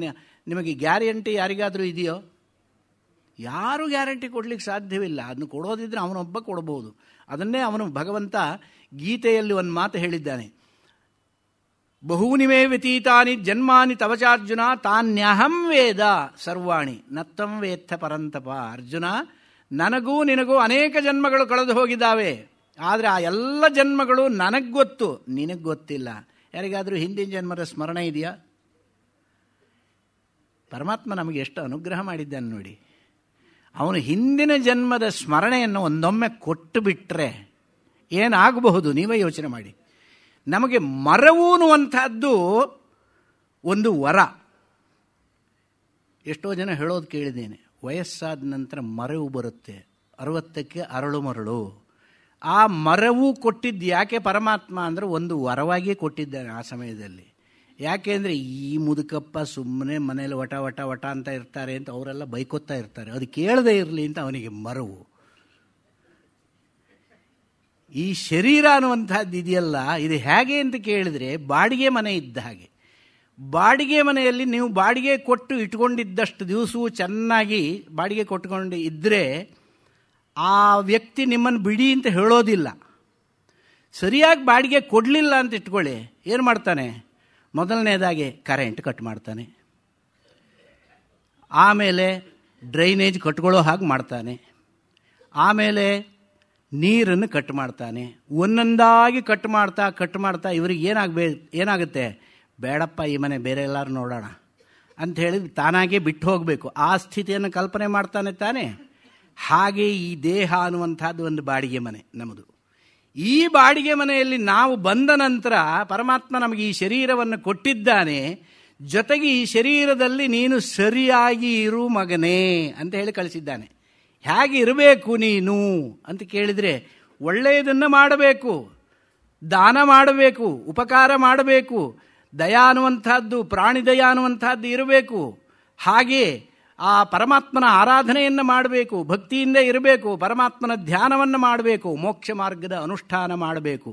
ನಿಮಗೆ ಗ್ಯಾರಂಟಿ ಯಾರಿಗಾದರೂ ಇದೆಯೋ? ಯಾರೂ ಗ್ಯಾರಂಟಿ ಕೊಡಲಿಕ್ಕೆ ಸಾಧ್ಯವಿಲ್ಲ. ಅದನ್ನು ಕೊಡೋದಿದ್ರೆ ಅವನೊಬ್ಬ ಕೊಡಬಹುದು. ಅದನ್ನೇ ಅವನು ಭಗವಂತ ಗೀತೆಯಲ್ಲಿ ಒಂದು ಮಾತು ಹೇಳಿದ್ದಾನೆ. ಬಹೂನಿ ಮೇ ವ್ಯತೀತಾನಿ ಜನ್ಮಾನಿ ತವಚಾರ್ಜುನ ತಾನ್ಯಹಂ ವೇದ ಸರ್ವಾಣಿ ನತ್ತಂ ವೇತ್ಥ ಪರಂತಪ. ಅರ್ಜುನ, ನನಗೂ ನಿನಗೂ ಅನೇಕ ಜನ್ಮಗಳು ಕಳೆದು ಹೋಗಿದ್ದಾವೆ. ಆದರೆ ಆ ಎಲ್ಲ ಜನ್ಮಗಳು ನನಗೆ ಗೊತ್ತು, ನಿನಗೆ ಗೊತ್ತಿಲ್ಲ. ಯಾರಿಗಾದರೂ ಹಿಂದಿನ ಜನ್ಮದ ಸ್ಮರಣೆ ಇದೆಯಾ? ಪರಮಾತ್ಮ ನಮಗೆ ಎಷ್ಟು ಅನುಗ್ರಹ ಮಾಡಿದ್ದಾನೆ ನೋಡಿ. ಅವನು ಹಿಂದಿನ ಜನ್ಮದ ಸ್ಮರಣೆಯನ್ನು ಒಂದೊಮ್ಮೆ ಕೊಟ್ಟು ಬಿಟ್ಟರೆ ಏನಾಗಬಹುದು ನೀವೇ ಯೋಚನೆ ಮಾಡಿ. ನಮಗೆ ಮರವು ಅನ್ನುವಂಥದ್ದು ಒಂದು ವರ. ಎಷ್ಟೋ ಜನ ಹೇಳೋದು ಕೇಳಿದ್ದೇನೆ, ವಯಸ್ಸಾದ ನಂತರ ಮರವು ಬರುತ್ತೆ, 60ಕ್ಕೆ ಅರಳು ಮರಳು. ಆ ಮರವು ಕೊಟ್ಟಿದ್ದು ಯಾಕೆ ಪರಮಾತ್ಮ ಅಂದರೆ ಒಂದು ವರವಾಗಿಯೇ ಕೊಟ್ಟಿದ್ದಾನೆ ಆ ಸಮಯದಲ್ಲಿ. ಯಾಕೆಂದರೆ ಈ ಮುದುಕಪ್ಪ ಸುಮ್ಮನೆ ಮನೇಲಿ ವಟ ವಟ ವಟ ಅಂತ ಇರ್ತಾರೆ ಅಂತ ಅವರೆಲ್ಲ ಬೈಕೊತ್ತಾ ಇರ್ತಾರೆ, ಅದು ಕೇಳದೇ ಇರಲಿ ಅಂತ ಅವನಿಗೆ ಮರವು. ಈ ಶರೀರ ಅನ್ನುವಂಥದ್ದು ಇದೆಯಲ್ಲ, ಇದು ಹೇಗೆ ಅಂತ ಕೇಳಿದರೆ ಬಾಡಿಗೆ ಮನೆ ಇದ್ದ ಹಾಗೆ. ಬಾಡಿಗೆ ಮನೆಯಲ್ಲಿ ನೀವು ಬಾಡಿಗೆ ಕೊಟ್ಟು ಇಟ್ಕೊಂಡಿದ್ದಷ್ಟು ದಿವಸವೂ ಚೆನ್ನಾಗಿ ಬಾಡಿಗೆ ಕೊಟ್ಕೊಂಡು ಇದ್ದರೆ ಆ ವ್ಯಕ್ತಿ ನಿಮ್ಮನ್ನು ಬಿಡಿ ಅಂತ ಹೇಳೋದಿಲ್ಲ. ಸರಿಯಾಗಿ ಬಾಡಿಗೆ ಕೊಡಲಿಲ್ಲ ಅಂತ ಇಟ್ಕೊಳ್ಳಿ, ಏನು ಮಾಡ್ತಾನೆ? ಮೊದಲನೇದಾಗಿ ಕರೆಂಟ್ ಕಟ್ ಮಾಡ್ತಾನೆ, ಆಮೇಲೆ ಡ್ರೈನೇಜ್ ಕಟ್ಕೊಳ್ಳೋ ಹಾಗೆ ಮಾಡ್ತಾನೆ, ಆಮೇಲೆ ನೀರನ್ನು ಕಟ್ ಮಾಡ್ತಾನೆ. ಒಂದೊಂದಾಗಿ ಕಟ್ ಮಾಡ್ತಾ ಇವ್ರಿಗೆ ಏನಾಗುತ್ತೆ? ಬೇಡಪ್ಪ ಈ ಮನೆ ಬೇರೆ ಎಲ್ಲರೂ ನೋಡೋಣ ಅಂತ ಹೇಳಿ ತಾನಾಗೇ ಬಿಟ್ಟು ಹೋಗಬೇಕು. ಆ ಸ್ಥಿತಿಯನ್ನು ಕಲ್ಪನೆ ಮಾಡ್ತಾನೆ ತಾನೆ. ಹಾಗೆ ಈ ದೇಹ ಅನ್ನುವಂಥದ್ದು ಒಂದು ಬಾಡಿಗೆ ಮನೆ ನಮ್ಮದು. ಈ ಬಾಡಿಗೆ ಮನೆಯಲ್ಲಿ ನಾವು ಬಂದ ನಂತರ ಪರಮಾತ್ಮ ನಮಗೆ ಈ ಶರೀರವನ್ನು ಕೊಟ್ಟಿದ್ದಾನೆ. ಜೊತೆಗೆ ಈ ಶರೀರದಲ್ಲಿ ನೀನು ಸರಿಯಾಗಿ ಇರು ಮಗನೇ ಅಂತ ಹೇಳಿ ಕಳಿಸಿದ್ದಾನೆ. ಹೇಗೆ ಇರಬೇಕು ನೀನು ಅಂತ ಕೇಳಿದರೆ, ಒಳ್ಳೆಯದನ್ನು ಮಾಡಬೇಕು, ದಾನ ಮಾಡಬೇಕು, ಉಪಕಾರ ಮಾಡಬೇಕು, ದಯ ಅನ್ನುವಂಥದ್ದು, ಪ್ರಾಣಿ ದಯ ಅನ್ನುವಂಥದ್ದು ಇರಬೇಕು. ಹಾಗೆ ಆ ಪರಮಾತ್ಮನ ಆರಾಧನೆಯನ್ನು ಮಾಡಬೇಕು, ಭಕ್ತಿಯಿಂದ ಇರಬೇಕು, ಪರಮಾತ್ಮನ ಧ್ಯಾನವನ್ನು ಮಾಡಬೇಕು, ಮೋಕ್ಷ ಮಾರ್ಗದ ಅನುಷ್ಠಾನ ಮಾಡಬೇಕು.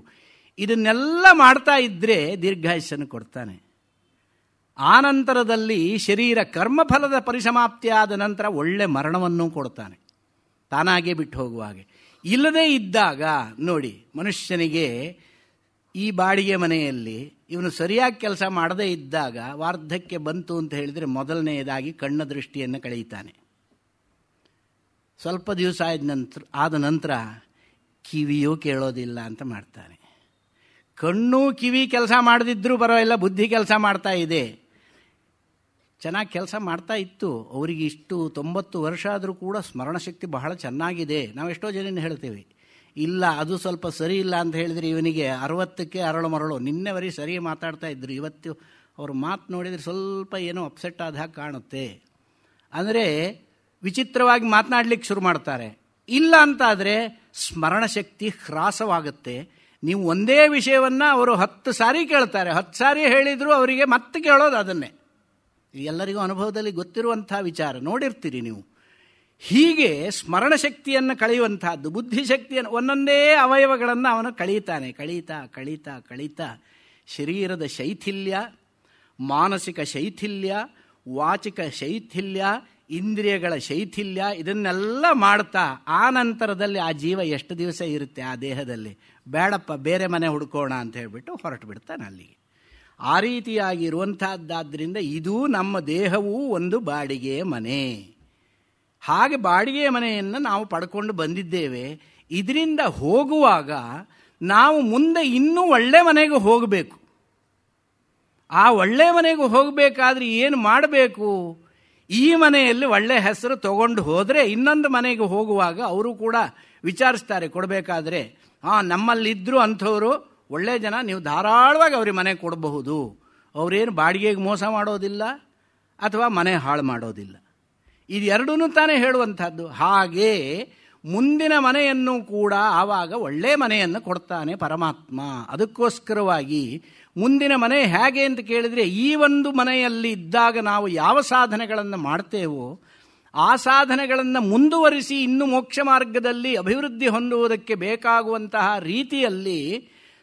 ಇದನ್ನೆಲ್ಲ ಮಾಡ್ತಾ ಇದ್ದರೆ ದೀರ್ಘಾಯುಷ್ಯನ್ನು ಕೊಡ್ತಾನೆ. ಆನಂತರದಲ್ಲಿ ಶರೀರ ಕರ್ಮಫಲದ ಪರಿಸಮಾಪ್ತಿಯಾದ ನಂತರ ಒಳ್ಳೆ ಮರಣವನ್ನು ಕೊಡ್ತಾನೆ ತಾನಾಗೇ ಬಿಟ್ಟು ಹೋಗುವ ಹಾಗೆ. ಇಲ್ಲದೇ ಇದ್ದಾಗ ನೋಡಿ, ಮನುಷ್ಯನಿಗೆ ಈ ಬಾಡಿಗೆ ಮನೆಯಲ್ಲಿ ಇವನು ಸರಿಯಾಗಿ ಕೆಲಸ ಮಾಡದೇ ಇದ್ದಾಗ ವಾರ್ಧಕ್ಯ ಬಂತು ಅಂತ ಹೇಳಿದರೆ ಮೊದಲನೆಯದಾಗಿ ಕಣ್ಣ ದೃಷ್ಟಿಯನ್ನು ಕಳೆಯುತ್ತಾನೆ. ಸ್ವಲ್ಪ ದಿವಸ ಆದ ನಂತರ ಕಿವಿಯೂ ಕೇಳೋದಿಲ್ಲ ಅಂತ ಮಾಡ್ತಾನೆ. ಕಣ್ಣು ಕಿವಿ ಕೆಲಸ ಮಾಡದಿದ್ದರೂ ಪರವಾಗಿಲ್ಲ, ಬುದ್ಧಿ ಕೆಲಸ ಮಾಡ್ತಾ ಇದೆ. ಚೆನ್ನಾಗಿ ಕೆಲಸ ಮಾಡ್ತಾ ಇತ್ತು. ಅವರಿಗೆ ಇಷ್ಟು 90 ವರ್ಷ ಆದರೂ ಕೂಡ ಸ್ಮರಣಶಕ್ತಿ ಬಹಳ ಚೆನ್ನಾಗಿದೆ. ನಾವು ಎಷ್ಟೋ ಜನ ಹೇಳ್ತೇವೆ, ಇಲ್ಲ ಅದು ಸ್ವಲ್ಪ ಸರಿ ಇಲ್ಲ ಅಂತ ಹೇಳಿದರೆ ಇವನಿಗೆ 60ಕ್ಕೆ ಅರಳು ಮರಳು. ನಿನ್ನೆವರೆಗೆ ಸರಿ ಮಾತಾಡ್ತಾ ಇದ್ರು, ಇವತ್ತು ಅವ್ರ ಮಾತು ನೋಡಿದರೆ ಸ್ವಲ್ಪ ಏನೋ ಅಪ್ಸೆಟ್ ಆದ ಹಾಗೆ ಕಾಣುತ್ತೆ. ಅಂದರೆ ವಿಚಿತ್ರವಾಗಿ ಮಾತನಾಡಲಿಕ್ಕೆ ಶುರು ಮಾಡ್ತಾರೆ. ಇಲ್ಲ ಅಂತಾದರೆ ಸ್ಮರಣಶಕ್ತಿ ಹ್ರಾಸವಾಗುತ್ತೆ. ನೀವು ಒಂದೇ ವಿಷಯವನ್ನು ಅವರು 10 ಸಾರಿ ಕೇಳ್ತಾರೆ, 10 ಸಾರಿ ಹೇಳಿದರೂ ಅವರಿಗೆ ಮತ್ತೆ ಕೇಳೋದು ಅದನ್ನೇ. ಎಲ್ಲರಿಗೂ ಅನುಭವದಲ್ಲಿ ಗೊತ್ತಿರುವಂಥ ವಿಚಾರ, ನೋಡಿರ್ತೀರಿ ನೀವು. ಹೀಗೆ ಸ್ಮರಣಶಕ್ತಿಯನ್ನು ಕಳೆಯುವಂತಹದ್ದು, ಬುದ್ಧಿಶಕ್ತಿಯನ್ನು, ಒಂದೊಂದೇ ಅವಯವಗಳನ್ನು ಅವನು ಕಳೀತಾ ಶರೀರದ ಶೈಥಿಲ್ಯ ಮಾನಸಿಕ ಶೈಥಿಲ್ಯ, ವಾಚಿಕ ಶೈಥಿಲ್ಯ, ಇಂದ್ರಿಯಗಳ ಶೈಥಿಲ್ಯ, ಇದನ್ನೆಲ್ಲ ಮಾಡ್ತಾ ಆ ನಂತರದಲ್ಲಿ ಆ ಜೀವ ಎಷ್ಟು ದಿವಸ ಇರುತ್ತೆ ಆ ದೇಹದಲ್ಲಿ, ಬೇಡಪ್ಪ ಬೇರೆ ಮನೆ ಹುಡ್ಕೋಣ ಅಂತ ಹೇಳಿಬಿಟ್ಟು ಹೊರಟು ಬಿಡ್ತಾನೆ ಅಲ್ಲಿಗೆ. ಆ ರೀತಿಯಾಗಿ ಇರುವಂತಹದ್ದಾದ್ದರಿಂದ ಇದು ನಮ್ಮ ದೇಹವೂ ಒಂದು ಬಾಡಿಗೆ ಮನೆ. ಹಾಗೆ ಬಾಡಿಗೆ ಮನೆಯನ್ನು ನಾವು ಪಡ್ಕೊಂಡು ಬಂದಿದ್ದೇವೆ. ಇದರಿಂದ ಹೋಗುವಾಗ ನಾವು ಮುಂದೆ ಇನ್ನೂ ಒಳ್ಳೆ ಮನೆಗೆ ಹೋಗಬೇಕು. ಆ ಒಳ್ಳೆ ಮನೆಗೆ ಹೋಗಬೇಕಾದ್ರೆ ಏನು ಮಾಡಬೇಕು? ಈ ಮನೆಯಲ್ಲಿ ಒಳ್ಳೆ ಹೆಸರು ತಗೊಂಡು ಹೋದರೆ ಇನ್ನೊಂದು ಮನೆಗೆ ಹೋಗುವಾಗ ಅವರು ಕೂಡ ವಿಚಾರಿಸ್ತಾರೆ ಕೊಡಬೇಕಾದ್ರೆ, ನಮ್ಮಲ್ಲಿದ್ದರು ಅಂಥವರು ಒಳ್ಳೆ ಜನ, ನೀವು ಧಾರಾಳವಾಗಿ ಅವ್ರಿಗೆ ಮನೆ ಕೊಡಬಹುದು, ಅವರೇನು ಬಾಡಿಗೆಗೆ ಮೋಸ ಮಾಡೋದಿಲ್ಲ ಅಥವಾ ಮನೆ ಹಾಳು ಮಾಡೋದಿಲ್ಲ. ಇದು ಎರಡೂ ತಾನೇ ಹೇಳುವಂಥದ್ದು. ಹಾಗೇ ಮುಂದಿನ ಮನೆಯನ್ನು ಕೂಡ ಆವಾಗ ಒಳ್ಳೆ ಮನೆಯನ್ನು ಕೊಡ್ತಾನೆ ಪರಮಾತ್ಮ. ಅದಕ್ಕೋಸ್ಕರವಾಗಿ ಮುಂದಿನ ಮನೆ ಹೇಗೆ ಅಂತ ಕೇಳಿದರೆ, ಈ ಒಂದು ಮನೆಯಲ್ಲಿ ಇದ್ದಾಗ ನಾವು ಯಾವ ಸಾಧನೆಗಳನ್ನು ಮಾಡ್ತೇವೋ ಆ ಸಾಧನೆಗಳನ್ನು ಮುಂದುವರಿಸಿ ಇನ್ನು ಮೋಕ್ಷ ಮಾರ್ಗದಲ್ಲಿ ಅಭಿವೃದ್ಧಿ ಹೊಂದುವುದಕ್ಕೆ ಬೇಕಾಗುವಂತಹ ರೀತಿಯಲ್ಲಿ